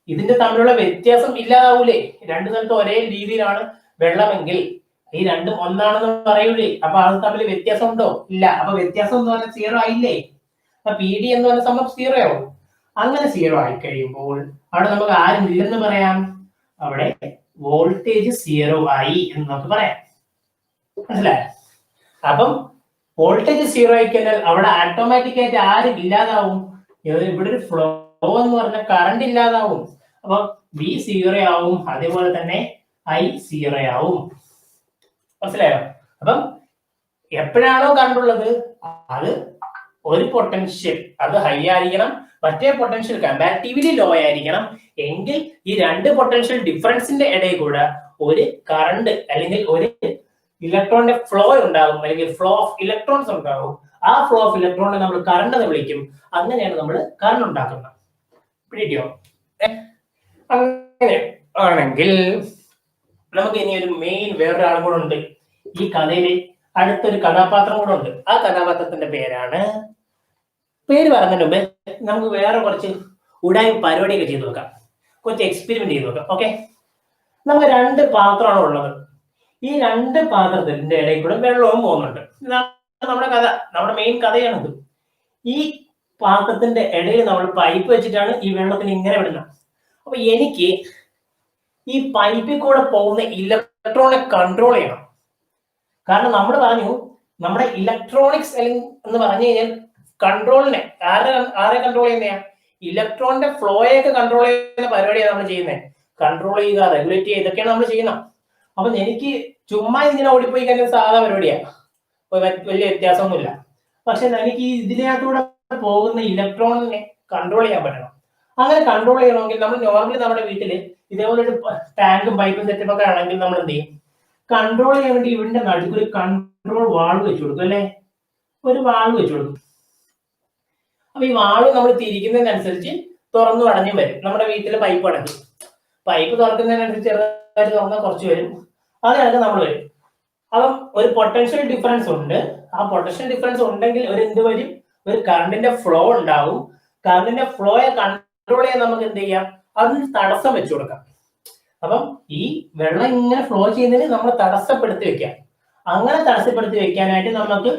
ഇതിന്റെ തമ്മിലുള്ള വ്യത്യാസം ഇല്ലാതാവൂലേ? രണ്ടു സ്ഥലത്ത് ഒരേ രീതിയിലാണ് വെള്ളമെങ്കിൽ ഈ രണ്ടും ഒന്നാണെന്ന് പറയൂലേ? അപ്പൊ അത് തമ്മിൽ വ്യത്യാസം ഉണ്ടോ? ഇല്ല. അപ്പൊ വ്യത്യാസം എന്ന് പറഞ്ഞാൽ 0 ആയില്ലേ? അപ്പൊ PD എന്ന് പറഞ്ഞ സംഭവം 0 ആവും. അങ്ങനെ 0 ആയി കഴിയുമ്പോൾ അവിടെ നമുക്ക് ആരും ഇല്ലെന്ന് പറയാം, അവിടെ വോൾട്ടേജ് 0 ആയി എന്ന് നമുക്ക് പറയാം. മനസ്സിലായോ? അപ്പം വോൾട്ടേജ് 0 ആയി കഴിഞ്ഞാൽ അവിടെ ഓട്ടോമാറ്റിക് ആയിട്ട് ആരും ഇല്ലാതാവും. ഇവിടെ ഒരു ഫ്ലോ എന്ന് പറഞ്ഞ കറണ്ട് ഇല്ലാതാവും. അപ്പൊ V 0 ആവും, അതേപോലെ തന്നെ I 0 ആവും. മനസ്സിലായോ? അപ്പം എപ്പോഴാണോ കണ്ടുള്ളത് അത് ഒരു പൊട്ടൻഷ്യൽ അത് ഹൈ ആയിരിക്കണം, മറ്റേ പൊട്ടൻഷ്യൽ കമ്പാരിറ്റീവ്ലി ലോ ആയിരിക്കണം. എങ്കിൽ ഈ രണ്ട് പൊട്ടൻഷ്യൽ ഡിഫറൻസിന്റെ ഇടയിൽ കൂടെ ഒരു കറണ്ട് അല്ലെങ്കിൽ ഒരു ഇലക്ട്രോണിന്റെ ഫ്ലോ ഉണ്ടാകും, അല്ലെങ്കിൽ ഫ്ലോ ഓഫ് ഇലക്ട്രോൺസ് ഉണ്ടാകും. ആ ഫ്ലോ ഓഫ് ഇലക്ട്രോണിനെ നമ്മൾ കറണ്ട് എന്ന് വിളിക്കും. അങ്ങനെയാണ് നമ്മൾ കറണ്ട് ഉണ്ടാക്കുന്നത്. പിടിയോ? അങ്ങനെ ആണെങ്കിൽ നമുക്ക് ഇനി ഒരു മെയിൻ വേറൊരാളും കൂടെ ഉണ്ട് ഈ കഥയില്. അടുത്തൊരു കഥാപാത്രം കൂടെ ഉണ്ട്. ആ കഥാപാത്രത്തിന്റെ പേര് പറഞ്ഞതിന് മുമ്പ് നമുക്ക് വേറെ കുറച്ച് ഉടായ്മ പരിപാടിയൊക്കെ ചെയ്ത് നോക്കാം, കുറച്ച് എക്സ്പെരിമെന്റ് ചെയ്ത് നോക്കാം. ഓക്കെ, നമുക്ക് 2 പാത്രമാണ് ഉള്ളത്. ഈ 2 പാത്രത്തിന്റെ ഇടയിൽ കൂടെ വെള്ളവും പോകുന്നുണ്ട്. ഇതാണ് നമ്മുടെ കഥ, നമ്മുടെ മെയിൻ കഥയാണിത്. ഈ പാത്രത്തിന്റെ ഇടയിൽ നമ്മൾ പൈപ്പ് വെച്ചിട്ടാണ് ഈ വെള്ളത്തിന് ഇങ്ങനെ വിടുന്നത്. അപ്പൊ എനിക്ക് ഈ പൈപ്പിൽ കൂടെ പോകുന്ന ഇലക്ട്രോണിനെ കൺട്രോൾ ചെയ്യണം. കാരണം നമ്മൾ പറഞ്ഞു നമ്മുടെ ഇലക്ട്രോണിക്സ് എന്ന് പറഞ്ഞു കഴിഞ്ഞാൽ കൺട്രോളിനെ ആരെ കൺട്രോൾ ചെയ്യുന്നയാ? ഇലക്ട്രോണിന്റെ ഫ്ലോയൊക്കെ കൺട്രോൾ ചെയ്യുന്ന പരിപാടിയാണ് നമ്മൾ ചെയ്യുന്നത്. കൺട്രോൾ ചെയ്യുക, റെഗുലേറ്റ് ചെയ്യുക, ഇതൊക്കെയാണ് നമ്മൾ ചെയ്യുന്നത്. അപ്പൊ എനിക്ക് ചുമ്മാ ഇങ്ങനെ ഓടിപ്പോയി കഴിഞ്ഞാൽ സാധാ പരിപാടിയാണ്, വലിയ വ്യത്യാസമൊന്നുമില്ല. പക്ഷെ എനിക്ക് ഈ ഇതിനകത്തൂടെ പോകുന്ന ഇലക്ട്രോണിനെ കൺട്രോൾ ചെയ്യാൻ പറ്റണം. അങ്ങനെ കൺട്രോൾ ചെയ്യണമെങ്കിൽ നമ്മൾ നോർമലി നമ്മുടെ വീട്ടിൽ ഇതേപോലെ ഒരു ടാങ്കും പൈപ്പും സെറ്റപ്പ് ഒക്കെ ആണെങ്കിൽ നമ്മൾ എന്ത് ചെയ്യും? കൺട്രോൾ ചെയ്യാൻ വേണ്ടി ഇവന്റെ നടുക്ക് ഒരു കൺട്രോൾ വാൾവ് വെച്ച് കൊടുക്കും അല്ലെ, ഒരു വാൾവ് വെച്ച് കൊടുക്കും. അപ്പൊ ഈ വാൾവ് നമ്മൾ തിരിക്കുന്നതിനനുസരിച്ച് തുറന്നു അടഞ്ഞു വരും. നമ്മുടെ വീട്ടിലെ പൈപ്പ് അടഞ്ഞു, പൈപ്പ് തുറക്കുന്നതിനനുസരിച്ച് ചെറുതായിട്ട് തുറന്നാൽ കുറച്ച് വരും, അതിനകത്ത് നമ്മൾ വരും. അപ്പം ഒരു പൊട്ടൻഷ്യൽ ഡിഫറൻസ് ഉണ്ട്. ആ പൊട്ടൻഷ്യൽ ഡിഫറൻസ് ഉണ്ടെങ്കിൽ ഒരു എന്ത് വരും? ഒരു കറണ്ടിന്റെ ഫ്ലോ ഉണ്ടാവും. കറണ്ടിന്റെ ഫ്ലോയെ കൺട്രോൾ ചെയ്യാൻ നമുക്ക് എന്ത് ചെയ്യാം? അതിന് തടസ്സം വെച്ചു കൊടുക്കാം. അപ്പം ഈ വെള്ളം ഇങ്ങനെ ഫ്ലോ ചെയ്യുന്നതിന് നമ്മൾ തടസ്സപ്പെടുത്തി വെക്കാം. അങ്ങനെ തടസ്സപ്പെടുത്തി വെക്കാനായിട്ട് നമുക്ക്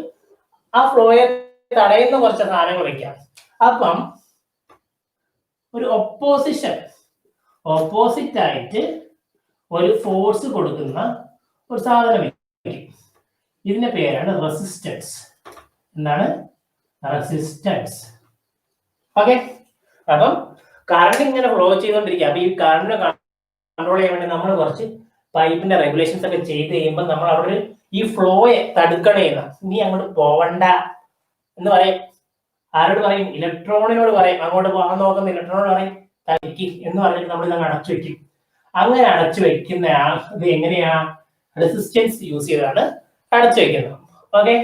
ആ ഫ്ലോയെ തടയുന്ന കുറച്ച് സാധനങ്ങൾ വെക്കാം. അപ്പം ഒരു ഓപ്പോസിറ്റ് ആയിട്ട് ഒരു ഫോഴ്സ് കൊടുക്കുന്ന ഒരു സാധനം വെക്കും. ഇതിന്റെ പേരാണ് റെസിസ്റ്റൻസ്. എന്താണ്? റെസിസ്റ്റൻസ്. ഓക്കെ, അപ്പം കറണ്ട് ഇങ്ങനെ ഫ്ലോ ചെയ്തുകൊണ്ടിരിക്കുക. അപ്പൊ ഈ കറണ്ട് കൺട്രോൾ ചെയ്യാൻ വേണ്ടി നമ്മൾ കുറച്ച് പൈപ്പിന്റെ റെഗുലേഷൻസ് ഒക്കെ ചെയ്ത് കഴിയുമ്പോൾ നമ്മൾ അവിടെ ഈ ഫ്ലോയെ തടുക്കണേന്ന്, നീ അങ്ങോട്ട് പോവണ്ട എന്ന് പറയും. ആരോട് പറയും? ഇലക്ട്രോണിനോട് പറയും. അങ്ങോട്ട് പോകാൻ നോക്കുന്ന ഇലക്ട്രോണിനോട് പറയും തടുക്കി എന്ന് പറഞ്ഞിട്ട് നമ്മൾ ഇതങ്ങ് അടച്ചു വെക്കും. അങ്ങനെ അടച്ചു വെക്കുന്ന ഇത് എങ്ങനെയാ? റെസിസ്റ്റൻസ് യൂസ് ചെയ്താണ് അടച്ചു വെക്കുന്നത്. ഓക്കെ,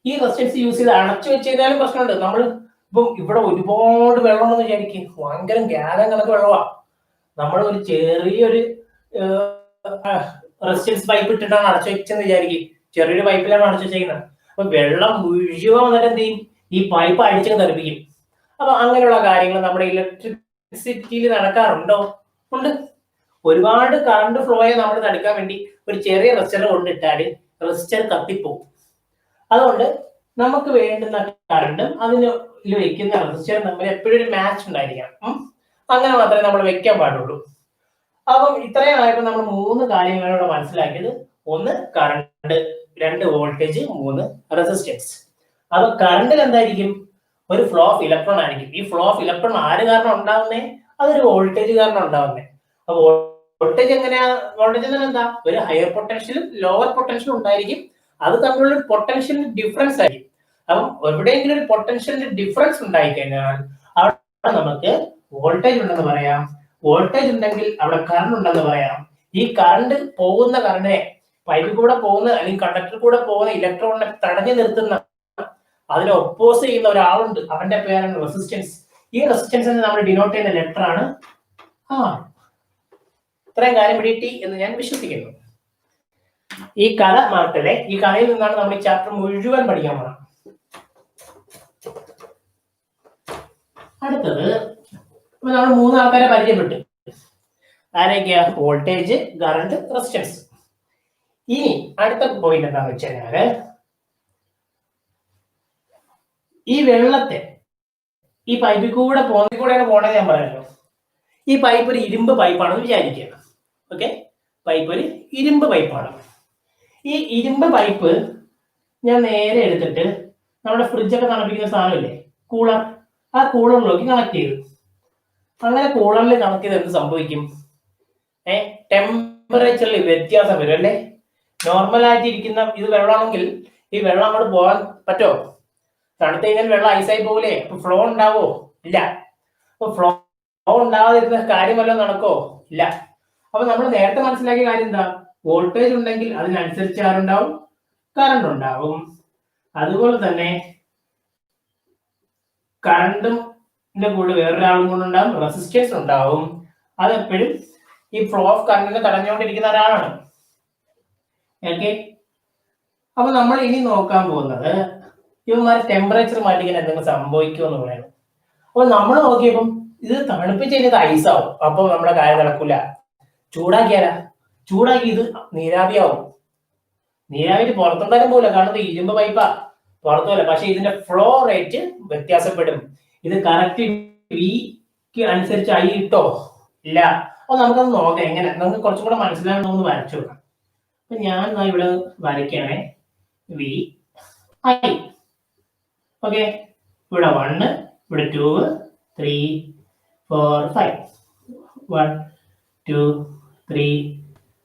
ഈ റെസിസ്റ്റൻസ് യൂസ് ചെയ്ത് അടച്ചു വെച്ച് കഴിഞ്ഞാലും പ്രശ്നമുണ്ട്. നമ്മൾ ഇപ്പം ഇവിടെ ഒരുപാട് വെള്ളമെന്ന് വിചാരിക്കും, ഭയങ്കര ഗ്യാലൻ കണക്ക് വെള്ളമാണ്. നമ്മൾ ഒരു ചെറിയൊരു റെസിസ്റ്റൻസ് പൈപ്പ് ഇട്ടിട്ടാണ് അടച്ചു വെച്ചെന്ന് വിചാരിക്കും, ചെറിയൊരു പൈപ്പിലാണ് അടച്ചു വെച്ചേക്കുന്നത്. അപ്പൊ വെള്ളം മുഴുവൻ വന്നിട്ട് എന്ത് ചെയ്യും? ഈ പൈപ്പ് അടിച്ചു തെറിപ്പിക്കും. അപ്പൊ അങ്ങനെയുള്ള കാര്യങ്ങൾ നമ്മുടെ ഇലക്ട്രിസിറ്റിയിൽ നടക്കാറുണ്ടോ? ഉണ്ട്. ഒരുപാട് കറണ്ട് ഫ്ലോയെ നമ്മൾ തടുക്കാൻ വേണ്ടി ഒരു ചെറിയ റെസിസ്റ്റർ കൊണ്ടിട്ടാൽ റെസിസ്റ്റർ കത്തിപ്പോവും. അതുകൊണ്ട് നമുക്ക് വേണ്ടുന്ന കറണ്ടും അതിന് വെക്കുന്ന റെസിസ്റ്ററും തമ്മിൽ എപ്പോഴും ഒരു മാച്ച് ഉണ്ടായിരിക്കണം. അങ്ങനെ മാത്രമേ നമ്മൾ വെക്കാൻ പാടുള്ളൂ. അപ്പം ഇത്രയും ആയപ്പോൾ നമ്മൾ 3 കാര്യങ്ങളോട് മനസ്സിലാക്കിയത്. 1 കറണ്ട്, 2 വോൾട്ടേജ്, 3 റെസിസ്റ്റൻസ്. അപ്പൊ കറണ്ടിൽ എന്തായിരിക്കും? ഒരു ഫ്ലോ ഓഫ് ഇലക്ട്രോൺ ആയിരിക്കും. ഈ ഫ്ലോ ഓഫ് ഇലക്ട്രോൺ ആര് കാരണം ഉണ്ടാവുന്നേ? അതൊരു വോൾട്ടേജ് കാരണം ഉണ്ടാവുന്നേ. അപ്പൊ വോൾട്ടേജ് എങ്ങനെയാ? വോൾട്ടേജ് എന്ന് എന്താ? ഒരു ഹയർ പൊട്ടൻഷ്യലും ലോവർ പൊട്ടൻഷ്യലും ഉണ്ടായിരിക്കും. അത് തമ്മിലുള്ള പൊട്ടൻഷ്യൽ ഡിഫറൻസ് ആയിരിക്കും. അപ്പം എവിടെയെങ്കിലും ഒരു പൊട്ടൻഷ്യൽ ഡിഫറൻസ് ഉണ്ടായി കഴിഞ്ഞാൽ അവിടെ നമുക്ക് വോൾട്ടേജ് ഉണ്ടെന്ന് പറയാം. വോൾട്ടേജ് ഉണ്ടെങ്കിൽ അവിടെ കറണ്ട് ഉണ്ടെന്ന് പറയാം. ഈ കറണ്ട് പോകുന്ന കറണ്ടിനെ പൈപ്പിൽ കൂടെ പോകുന്ന അല്ലെങ്കിൽ കണ്ടക്ടറിൽ കൂടെ പോകുന്ന ഇലക്ട്രോണിനെ തടഞ്ഞു നിർത്തുന്ന, അതിനെ ഒപ്പോസ് ചെയ്യുന്ന ഒരാളുണ്ട്. അവന്റെ പേരാണ് റെസിസ്റ്റൻസ്. ഈ റെസിസ്റ്റൻസിനെ നമ്മൾ ഡിനോട്ട് ചെയ്യുന്ന ലെറ്റർ ആണ് R. ഇത്രയും കാര്യം പിടികിട്ടി എന്ന് ഞാൻ വിശ്വസിക്കുന്നു. ഈ കഥ മാറ്റല്ലേ, ഈ കഥയിൽ നിന്നാണ് നമ്മൾ ഈ ചാപ്റ്റർ മുഴുവൻ പഠിക്കാൻ പോകുന്നത്. അടുത്തത് നമ്മൾ 3 ആൾക്കാരെ പരിചയപ്പെട്ടു. ആരൊക്കെയാ? Voltage, current, resistance. ഇനി അടുത്ത പോയിന്റ് എന്താണെന്ന് വെച്ച് കഴിഞ്ഞാല്, ഈ വെള്ളത്തെ ഈ പൈപ്പിൽ കൂടെയാണ് പോണത് ഞാൻ പറയാമല്ലോ. ഈ പൈപ്പ് ഒരു ഇരുമ്പ് പൈപ്പാണെന്ന് വിചാരിക്കുക. ഓക്കെ, പൈപ്പ് ഒരു ഇരുമ്പ് പൈപ്പാണ്. ഈ ഇരുമ്പ് പൈപ്പ് ഞാൻ നേരെ എടുത്തിട്ട് നമ്മുടെ ഫ്രിഡ്ജൊക്കെ തണുപ്പിക്കുന്ന സാധനമില്ലേ, കൂളർ, ആ കൂളറിലേക്ക് കണക്ട് ചെയ്തു. അങ്ങനെ കൂളറിൽ കണക്ട് ചെയ്ത് എന്ത് സംഭവിക്കും? ടെമ്പറേച്ചറിൽ വ്യത്യാസം വരും അല്ലേ? നോർമലായിട്ട് ഇരിക്കുന്ന ഇത് വെള്ളമാണെങ്കിൽ ഈ വെള്ളം അങ്ങോട്ട് പോകാൻ പറ്റുമോ? തണുത്ത് കഴിഞ്ഞാൽ വെള്ളം ഐസായി പോകില്ലേ? അപ്പൊ ഫ്ലോ ഉണ്ടാവോ? ഇല്ല. അപ്പൊ ഫ്ലോ ഉണ്ടാവാതിരുന്ന കാര്യം വല്ലതും നടക്കോ? ഇല്ല. അപ്പൊ നമ്മൾ നേരത്തെ മനസ്സിലാക്കിയ കാര്യം എന്താ? വോൾട്ടേജ് ഉണ്ടെങ്കിൽ അതിനനുസരിച്ച് ആരുണ്ടാവും? കറണ്ട് ഉണ്ടാവും. അതുപോലെ തന്നെ കറണ്ടിന്റെ കൂടെ വേറൊരാളും കൂടെ ഉണ്ടാവും, റെസിസ്റ്റൻസ് ഉണ്ടാവും. അതെപ്പോഴും ഈ ഫ്ലോ ഓഫ് കറണ്ടിനെ തടഞ്ഞുകൊണ്ടിരിക്കുന്ന ഒരാളാണ്. ഓക്കെ, അപ്പൊ നമ്മൾ ഇനി നോക്കാൻ പോകുന്നത് ഇവന്മാർ ടെമ്പറേച്ചർ മാറ്റിക്കാൻ എന്തെങ്കിലും സംഭവിക്കുമെന്ന് പറയുന്നത്. അപ്പൊ നമ്മൾ നോക്കിയപ്പം ഇത് തണുപ്പിച്ച് കഴിഞ്ഞത് ഐസാവും. അപ്പൊ നമ്മുടെ കാര്യം നടക്കൂല. ചൂടാക്കിയാലാ? ചൂടാക്കി ഇത് നീരാവിയാവും. നീരാവിയിട്ട് പുറത്തുണ്ടാക്കാൻ പോകില്ല, കാരണം ഇത് ഇരുമ്പ് പൈപ്പാ, പുറത്തു പോലെ. പക്ഷെ ഇതിന്റെ ഫ്ലോ റേറ്റ് വ്യത്യാസപ്പെടും. ഇത് കറക്റ്റ് വിക്ക് അനുസരിച്ച് ആയി ഇട്ടോ? ഇല്ല. അപ്പൊ നമുക്കത് നോക്കാം എങ്ങനെ, നമുക്ക് കുറച്ചും കൂടെ മനസ്സിലാകണം. ഒന്ന് വരച്ചു കൊടുക്കാം. അപ്പൊ ഞാൻ ഇവിടെ വരയ്ക്കണേ വി ഐ. ഓക്കെ, ഇവിടെ 1, ഇവിടെ 2, 3, 4, 5. 1, 2, 3,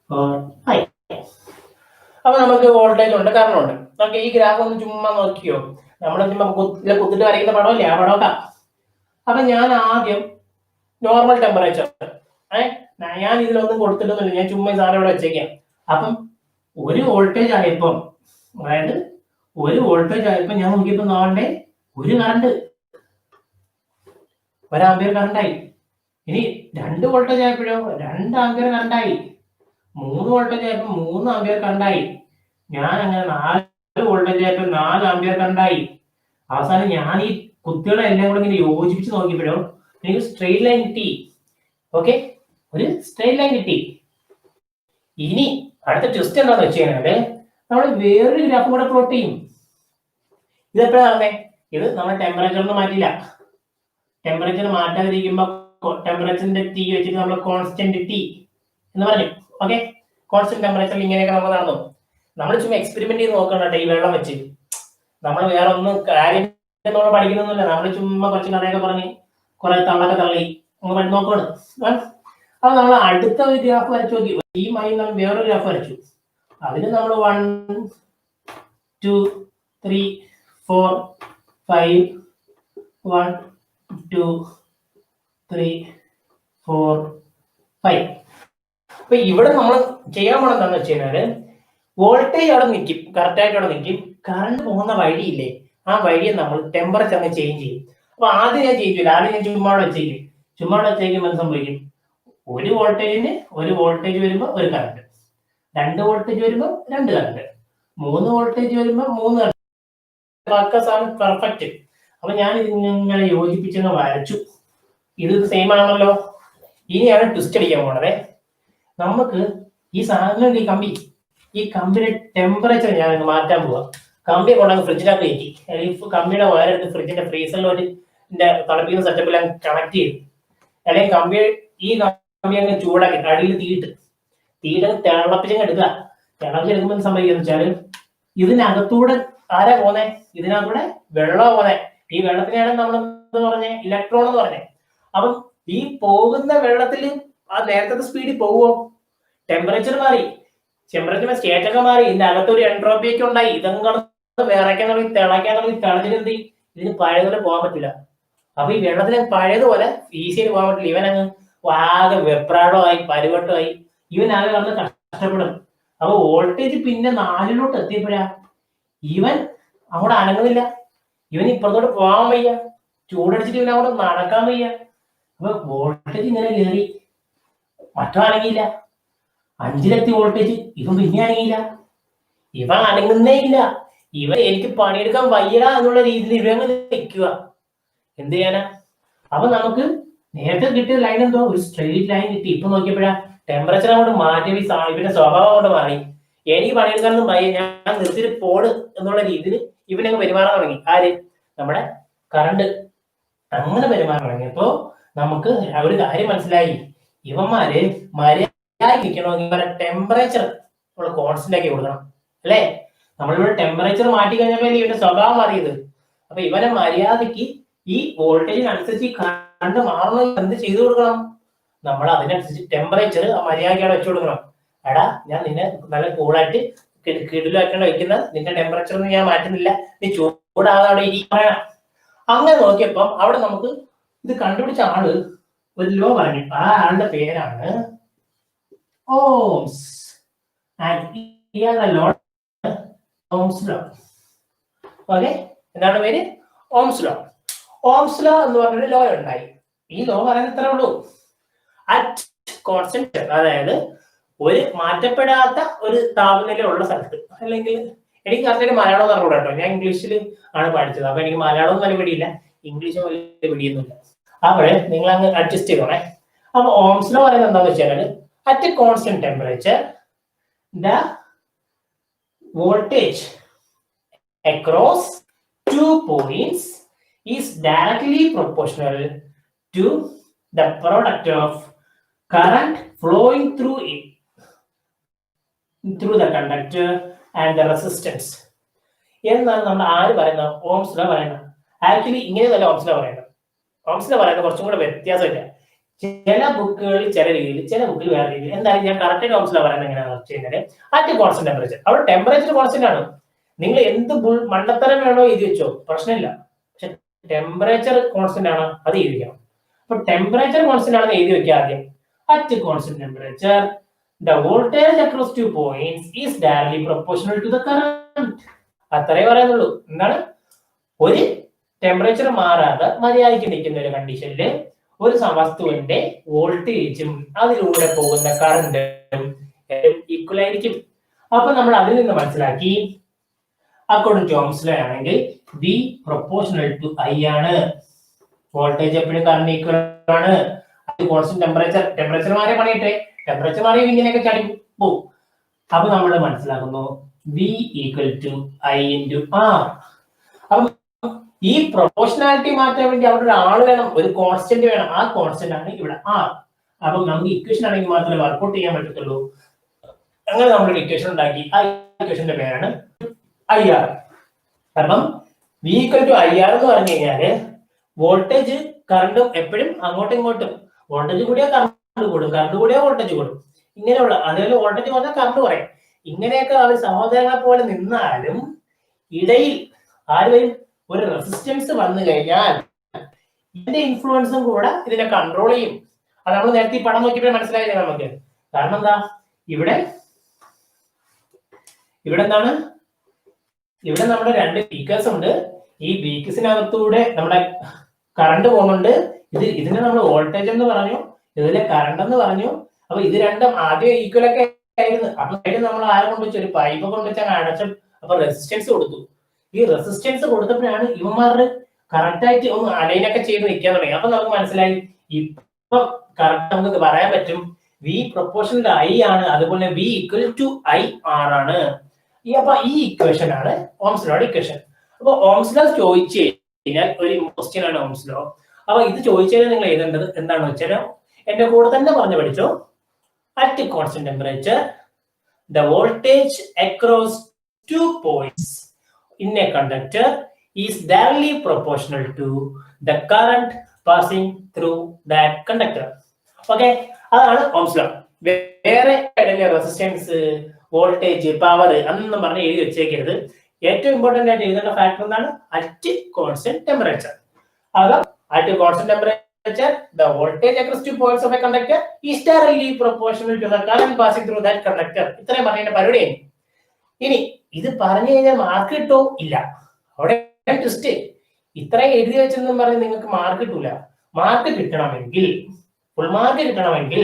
4, 5. അപ്പൊ നമുക്ക് വോൾട്ടേജ് ഉണ്ട്, കറണ്ട് ഉണ്ട്. നമുക്ക് ഈ ഗ്രാഫ് ഒന്ന് ചുമ്മാ നോക്കിയോ? നമ്മുടെ ചുമ്മാ കുത്തിട്ട് വരയ്ക്കുന്ന പടമല്ലേ, ആ പടമൊക്കെ. അപ്പൊ ഞാൻ ആദ്യം നോർമൽ ടെമ്പറേച്ചർ, ഞാൻ ഇതിലൊന്നും കൊടുത്തിട്ടൊന്നുമില്ല, ഞാൻ ചുമ്മാ സാധനം ഇവിടെ വെച്ചേക്കാം. അപ്പം ഒരു വോൾട്ടേജ് ആയപ്പം, അതായത് ഒരു വോൾട്ടേജ് ആയപ്പോ ഞാൻ നോക്കിയപ്പോ നാളെ ഒരു കറണ്ട്, 1 ആംപിയർ കറണ്ടായി. ഇനി 2 വോൾട്ടേജ് ആയപ്പോഴോ 2 ആംപിയർ കറണ്ടായി. 3 വോൾട്ടേജ് ആയപ്പോ 3 ആംപിയർ കറണ്ടായി. ഞാൻ അങ്ങനെ 4 വോൾട്ടേജ് ആയപ്പോ 4 ആംപിയർ കറണ്ടായി. അവസാനം ഞാൻ ഈ കുത്തികളെ എല്ലാം കൂടെ ഇങ്ങനെ യോജിപ്പിച്ച് നോക്കിയപ്പോഴോ എനിക്ക് സ്ട്രെയിറ്റ് ലൈൻ കിട്ടി. ഓക്കെ, ഒരു സ്ട്രെയിറ്റ് ലൈൻ കിട്ടി. ഇനി അടുത്ത ട്വിസ്റ്റ് എന്താണെന്ന് വെച്ച് കഴിഞ്ഞാല് നമ്മൾ വേറൊരു ഗ്രാഫ് കൂടെ പ്ലോട്ട് ചെയ്യും. ഇതെപ്പോഴാണ് നടന്നേ? ഇത് നമ്മൾ ടെമ്പറേച്ചറൊന്നും മാറ്റില്ല. ടെമ്പറേച്ചർ മാറ്റാതിരിക്കുമ്പോ ടെമ്പറേച്ചറിന്റെ ടി വെച്ചിട്ട് നമ്മൾ കോൺസ്റ്റന്റ് ടി എന്ന് പറഞ്ഞു. ഓക്കെ, കോൺസ്റ്റന്റ് ടെമ്പറേച്ചറിൽ ഇങ്ങനെയൊക്കെ നമ്മൾ നടന്നു. നമ്മൾ ചുമ്മാ എക്സ്പെരിമെന്റ് ചെയ്ത് നോക്കണം ഈ വെള്ളം വെച്ച്. നമ്മൾ വേറെ ഒന്നും കാര്യം നമ്മൾ പഠിക്കുന്നൊന്നുമില്ല. നമ്മൾ ചുമ്മാ കുറച്ച് കഥയൊക്കെ പറഞ്ഞ് കുറെ തള്ളൊക്കെ തള്ളി നമ്മൾ നോക്കണം. അപ്പൊ നമ്മൾ അടുത്ത ഒരു ഗ്രാഫ് വരച്ചു നോക്കി. ഈ മായി നമ്മൾ വേറൊരു ഗ്രാഫ് വരച്ചു. അതിന് നമ്മൾ 1, 2, 3, 4, 5. 1, 2, 3, 4, 5. അപ്പൊ ഇവിടെ നമ്മൾ ചെയ്യാൻ പോണത് എന്താണെന്ന് വെച്ച് കഴിഞ്ഞാല് വോൾട്ടേജ് അവിടെ നിൽക്കും, കറക്റ്റ് ആയിട്ട് അവിടെ നിൽക്കും. കറണ്ട് പോകുന്ന വഴിയില്ലേ, ആ വഴിയെ നമ്മൾ ടെമ്പറേച്ചർ അങ്ങ് ചേഞ്ച് ചെയ്യും. അപ്പൊ ആദ്യം ഞാൻ ചെയ്യില്ല, ആദ്യം ഞാൻ ചുമ്മാ വെച്ചേക്കും. ചുമ്മാ വെച്ചേക്കുമ്പോൾ എന്ത് സംഭവിക്കും? ഒരു വോൾട്ടേജിന് ഒരു വോൾട്ടേജ് വരുമ്പോൾ ഒരു കറണ്ട്, 2 വോൾട്ടേജ് വരുമ്പോൾ 2 കറണ്ട്, 3 വോൾട്ടേജ് വരുമ്പോൾ 3 കറണ്ട്. പെർഫെക്റ്റ്. അപ്പൊ ഞാൻ ഇതിങ്ങനെ യോജിപ്പിച്ചങ്ങ് വരച്ചു. ഇത് സെയിം ആണല്ലോ. ഇനിയാണ് ട്വിസ്റ്റ് അടിക്കാൻ പോണത്. നമുക്ക് ഈ സാധനം ഈ കമ്പിയുടെ ടെമ്പറേച്ചർ ഞാൻ മാറ്റാൻ പോവാം. കമ്പിയെ കൊണ്ടങ്ങ് ഫ്രിഡ്ജിനകത്ത് കയറ്റി, അല്ലെങ്കിൽ കമ്പിയുടെ വയറെടുത്ത് ഫ്രിഡ്ജിന്റെ ഫ്രീസറിലോട്ട് തിളപ്പിക്കുന്ന സെറ്റപ്പിൽ കണക്ട് ചെയ്തു. അല്ലെങ്കിൽ ഈ കമ്പി അങ്ങ് ചൂടാക്കി അടിയിൽ തീയിട്ട് തിളപ്പിച്ചങ്ങ് എടുക്കുക. തിളപ്പിച്ചെടുക്കുമ്പോൾ സംഭവിക്കുന്ന വെച്ചാല് ഇതിനകത്തൂടെ ആരാ പോന്നെ? ഇതിനകത്തൂടെ വെള്ളം പോന്നെ. ഈ വെള്ളത്തിനാണ് നമ്മൾ എന്ന് പറഞ്ഞേ ഇലക്ട്രോൺ എന്ന് പറഞ്ഞേ. അപ്പം ഈ പോകുന്ന വെള്ളത്തിൽ ആ നേരത്തെ സ്പീഡിൽ പോവോ? ടെമ്പറേച്ചർ മാറി, ടെമ്പറേച്ചർ സ്റ്റേറ്റ് ഒക്കെ മാറി, ഇതിന്റെ അകത്തൊരു എൻട്രോപ്പി ഒക്കെ ഉണ്ടായി, ഇതങ്ങ് വിറയ്ക്കാൻ തുടങ്ങി, തിളയ്ക്കാൻ തുടങ്ങി, തിളച്ചിട്ട് എന്ത് ചെയ്യും, ഇതിന് പഴയതുപോലെ പോകാൻ പറ്റില്ല. അപ്പൊ ഈ വെള്ളത്തിന് പഴയതുപോലെ ഈസിയായിട്ട് പോകാൻ പറ്റില്ല. ഇവൻ അങ്ങ് ആകെ വെപ്രാളമായി, പരുവട്ടമായി, ഇവനാകെ കടന്ന് കഷ്ടപ്പെടും. അപ്പൊ വോൾട്ടേജ് പിന്നെ 4 എത്തിയപ്പോഴാ ഇവൻ അങ്ങോട്ട് അനങ്ങുന്നില്ല, ഇവൻ ഇപ്പുറത്തോട്ട് പോകാൻ വയ്യ, ചൂടടിച്ചിട്ട് ഇവൻ അങ്ങോട്ട് നടക്കാൻ വയ്യ. അപ്പൊ വോൾട്ടേജ് ഇങ്ങനെ കയറി, മറ്റോ അനങ്ങിയില്ല. 5 വോൾട്ടേജ്, ഇവൻ പിന്നെ അനങ്ങിയില്ല, ഇവൻ അനങ്ങുന്നേ ഇല്ല. ഇവൻ എനിക്ക് പണിയെടുക്കാൻ വയ്യടാ എന്നുള്ള രീതിയിൽ ഇവൻ നിൽക്കുക. എന്ത് ചെയ്യാനാ? അപ്പൊ നമുക്ക് നേരത്തെ കിട്ടിയ ലൈൻ എന്തോ ഒരു സ്ട്രെയിറ്റ് ലൈൻ കിട്ടി. ഇപ്പൊ നോക്കിയപ്പോഴാ ടെമ്പറേച്ചർ അങ്ങോട്ട് മാറ്റി, ഇവന്റെ സ്വഭാവം അങ്ങോട്ട് മാറി. എനിക്ക് പണിയെടുക്കാനൊന്നും വയ്യ, ഞാൻ നിർത്തിയിട്ട് പോട് എന്നുള്ള രീതിയിൽ ഇവനങ്ങ് പെരുമാറാൻ തുടങ്ങി. ആര്? നമ്മുടെ കറണ്ട് അങ്ങനെ പെരുമാറാൻ തുടങ്ങിയപ്പോ നമുക്ക് ഒരു കാര്യം മനസ്സിലായി, ഇവന്മാര് മര്യാദയ്ക്ക് നിൽക്കണമെങ്കിൽ ഇവരെ ടെമ്പറേച്ചർ നമ്മൾ കോൺസ്റ്റന്റ് ആക്കി കൊടുക്കണം, അല്ലേ? നമ്മളിവിടെ ടെമ്പറേച്ചർ മാറ്റി കഴിഞ്ഞപ്പോൾ ഇവന്റെ സ്വഭാവം മാറിയത്. അപ്പൊ ഇവനെ മര്യാദയ്ക്ക് ഈ വോൾട്ടേജിനനുസരിച്ച് കറണ്ട് മാറണമെങ്കിൽ എന്ത് ചെയ്തു കൊടുക്കണം? നമ്മൾ അതിനനുസരിച്ച് ടെമ്പറേച്ചർ മര്യാദയ്ക്കാണ് വെച്ചു കൊടുക്കണം. എടാ, ഞാൻ നിന്നെ നല്ല കൂളായിട്ട് കിടിലാക്കാണ്ട് വെക്കുന്ന, നിന്റെ ടെമ്പറേച്ചർ ഒന്നും ഞാൻ മാറ്റുന്നില്ല, നീ ചൂടാതെ അവിടെ ഇരിക്കണം. അങ്ങനെ നോക്കിയപ്പം അവിടെ നമുക്ക് ഇത് കണ്ടുപിടിച്ച ആള് ഒരു ലോ പറഞ്ഞു. ആ ആളുടെ പേരാണ് ഓംസ്. Ohm's law. ഓക്കെ, എന്താണ് പേര്? Ohm's law. ഓംസ് ലോ എന്ന് പറഞ്ഞൊരു ലോ ഉണ്ടായി. ഈ ലോ പറയുന്നത് ഇത്രേ ഉള്ളൂ, അറ്റ് കോൺസ്റ്റന്റ്, അതായത് ഒരു മാറ്റപ്പെടാത്ത ഒരു താപനില ഉള്ള സ്ഥലത്ത്, അല്ലെങ്കിൽ എനിക്ക് കറക്റ്റ് മലയാളം പറഞ്ഞുകൂടാ കേട്ടോ, ഞാൻ ഇംഗ്ലീഷിൽ ആണ് പഠിച്ചത്, അപ്പൊ എനിക്ക് മലയാളം വലിയ പിടിയില്ല, ഇംഗ്ലീഷും വലിയ പിടിയൊന്നുമില്ല. അപ്പോഴേ നിങ്ങൾ അങ്ങ് അഡ്ജസ്റ്റ് ചെയ്തോണേ. അപ്പൊ ഓംസ് ലോ പറയുന്നത് എന്താണെന്ന് വെച്ചാൽ, at constant temperature the voltage across 2 points is directly proportional to the product of current flowing through the conductor and the resistance. എന്നാണ് നമ്മൾ ആര് പറയുന്നത്? ഓംസ് ലോ പറയുന്നത്. ആക്ച്വലി ഇങ്ങനെയല്ല ഓംസ് ലോ പറയുന്നത്. ഓംസ് ലോ പറയുന്നത് കുറച്ചും കൂടെ വ്യത്യാസമില്ല. ചില ബുക്കുകളിൽ ചില രീതിയിൽ, ചില ബുക്കിൽ വേറെ രീതിയിൽ. എന്തായാലും ഞാൻ കറക്റ്റ് ഓംസ് ലോ പറയുന്നത് എങ്ങനെയാണെന്ന് വെച്ച് കഴിഞ്ഞാൽ, അറ്റ് കോൺസ്റ്റന്റ് ടെമ്പറേച്ചർ, അവിടെ ടെമ്പറേച്ചർ കോൺസ്റ്റന്റ് ആണ്. നിങ്ങൾ എന്ത് മണ്ടത്തരം വേണോ എഴുതി വെച്ചോ, പ്രശ്നമില്ല. പക്ഷെ ടെമ്പറേച്ചർ കോൺസ്റ്റന്റ് ആണ്, അത് എഴുതി വെക്കണം. അപ്പൊ ടെമ്പറേച്ചർ കോൺസ്റ്റന്റ് ആണെന്ന് എഴുതി വെക്കുക ആദ്യം. At constant temperature the voltage across 2 points is directly proportional to the current. അത്രേ പറയുന്നുള്ളൂ. എന്താണ്? ഒരു ടെമ്പറേച്ചർ മാറാതെ മര്യാദയ്ക്ക് നിൽക്കുന്ന ഒരു കണ്ടീഷനിൽ ഒരു വസ്തുവിന്റെ വോൾട്ടേജും അതിലൂടെ പോകുന്ന കറണ്ടും ഈക്വൽ ആയിരിക്കും. അപ്പൊ നമ്മൾ അതിൽ നിന്ന് മനസ്സിലാക്കി, അക്കോർഡിംഗ് ടു ഓംസ് ലോ ആണെങ്കിൽ V പ്രൊപ്പോർഷണൽ ടു I ആണ്. വോൾട്ടേജ് എപ്പോഴും കറണ്ട് ഈക്വൽ ആണ്. അത് കോൺസ്റ്റന്റ് ടെമ്പറേച്ചർ മാറിയ പണിയിട്ടെ, ടെമ്പറേച്ചർ മാറിയ ഇങ്ങനെയൊക്കെ ചടി പോകും. അപ്പൊ നമ്മൾ മനസ്സിലാക്കുന്നു V equal to I into R. അപ്പൊ ഈ പ്രൊപ്പോർഷണാലിറ്റി മാറ്റാൻ വേണ്ടി അവിടെ ഒരു ആള് വേണം, ഒരു കോൺസ്റ്റന്റ് വേണം. ആ കോൺസ്റ്റന്റ് ആണ് ഇവിടെ R. അപ്പൊ നമുക്ക് ഇക്വേഷൻ ആണെങ്കിൽ മാത്രമേ വർക്ക്ഔട്ട് ചെയ്യാൻ പറ്റത്തുള്ളൂ. അങ്ങനെ നമ്മളൊരു ഇക്വേഷൻ ഉണ്ടാക്കി. ആ ഇക്വേഷന്റെ പേരാണ് IR. അപ്പം V ഈക്വൽ ടു IR എന്ന് പറഞ്ഞു കഴിഞ്ഞാല് വോൾട്ടേജ് കറണ്ടും എപ്പോഴും അങ്ങോട്ടും ഇങ്ങോട്ടും, വോൾട്ടേജ് കൂടിയാൽ കറണ്ട് കൂടും, കറണ്ട് കൂടിയാൽ വോൾട്ടേജ് കൂടും, ഇങ്ങനെയുള്ള. അതേപോലെ വോൾട്ടേജ് കുറഞ്ഞാൽ കറണ്ട് കുറയും. ഇങ്ങനെയൊക്കെ അവർ സഹോദരങ്ങളെ പോലെ നിന്നാലും ഇടയിൽ ആര് വരും? ഒരു റെസിസ്റ്റൻസ് വന്നു കഴിഞ്ഞാൽ ഇതിന്റെ ഇൻഫ്ലുവൻസും കൂടെ ഇതിനെ കൺട്രോൾ ചെയ്യും. അത് നമ്മൾ നേരത്തെ ഈ പടം നോക്കിയപ്പോൾ മനസ്സിലായില്ലേ നമുക്ക്. കാരണം എന്താ, ഇവിടെ എന്താണ്, ഇവിടെ നമ്മുടെ 2 ബീക്കേഴ്സ് ഉണ്ട്. ഈ ബീക്കേഴ്സിനകത്തൂടെ നമ്മുടെ കറണ്ട് പോകുന്നുണ്ട്. ഇതിനെ നമ്മൾ വോൾട്ടേജ് എന്ന് പറഞ്ഞു, ഇതിലെ കറണ്ട് എന്ന് പറഞ്ഞു. അപ്പൊ ഇത് രണ്ടും ആദ്യം ഈക്വൽ ഒക്കെ ആയിരുന്നു. അപ്പൊ നമ്മൾ ആരെ കൊണ്ട് വെച്ചു? ഒരു പൈപ്പ് കൊണ്ട് വെച്ചാൽ അടച്ചു. അപ്പൊ റെസിസ്റ്റൻസ് കൊടുത്തു. ഈ റെസിസ്റ്റൻസ് കൊടുത്തപ്പോഴാണ് ഇവന്മാരുടെ കറക്റ്റ് ആയിട്ട് ഒന്ന് അലൈനൊക്കെ ചെയ്ത് നിൽക്കാൻ തുടങ്ങി. അപ്പൊ നമുക്ക് മനസ്സിലായി, ഇപ്പൊ കറക്റ്റ് നമുക്ക് പറയാൻ പറ്റും V പ്രൊപ്പോർഷണൽ I ആണ്, അതുപോലെ V ഈക്വൽ ടു IR ആണ്. അപ്പൊ ഈ ഇക്വേഷൻ ആണ് ഓംസ് ലോയുടെ ഇക്വേഷൻ. അപ്പൊ ഓംസ് ലോ ചോദിച്ചു കഴിഞ്ഞാൽ ഒരു ക്വസ്റ്റ്യൻ ആണ് ഓംസ് ലോ. അപ്പൊ ഇത് ചോദിച്ചു കഴിഞ്ഞാൽ നിങ്ങൾ എഴുതേണ്ടത് എന്താണെന്ന് വെച്ചാൽ എന്റെ കൂടെ തന്നെ പറഞ്ഞു പഠിച്ചോ. At constant temperature the voltage across 2 points in a conductor is directly proportional to the current passing through that conductor. Okay, അതാണ് ഓംസ് ലോ. വേറെ റെസിസ്റ്റൻസ്, വോൾട്ടേജ്, പവർ അതൊന്നും പറഞ്ഞ് എഴുതി വെച്ചേക്കരുത്. ഏറ്റവും ഇമ്പോർട്ടന്റ് ആയിട്ട് എഴുതേണ്ട ഫാക്ടർ എന്താണ്? At constant temperature. അത് at constant temperature the voltage across two points of a conductor is directly proportional to the current passing through that conductor. ഇത്രയും പറഞ്ഞതിന്റെ പരിപാടി. ഇനി ഇത് പറഞ്ഞു കഴിഞ്ഞാൽ മാർക്ക് കിട്ടോ? ഇല്ല. അവിടെ ട്വിസ്റ്റ്. ഇത്രയും എഴുതി വെച്ചെന്നും പറഞ്ഞ് നിങ്ങൾക്ക് മാർക്ക് കിട്ടൂല. മാർക്ക് കിട്ടണമെങ്കിൽ, ഫുൾ മാർക്ക് കിട്ടണമെങ്കിൽ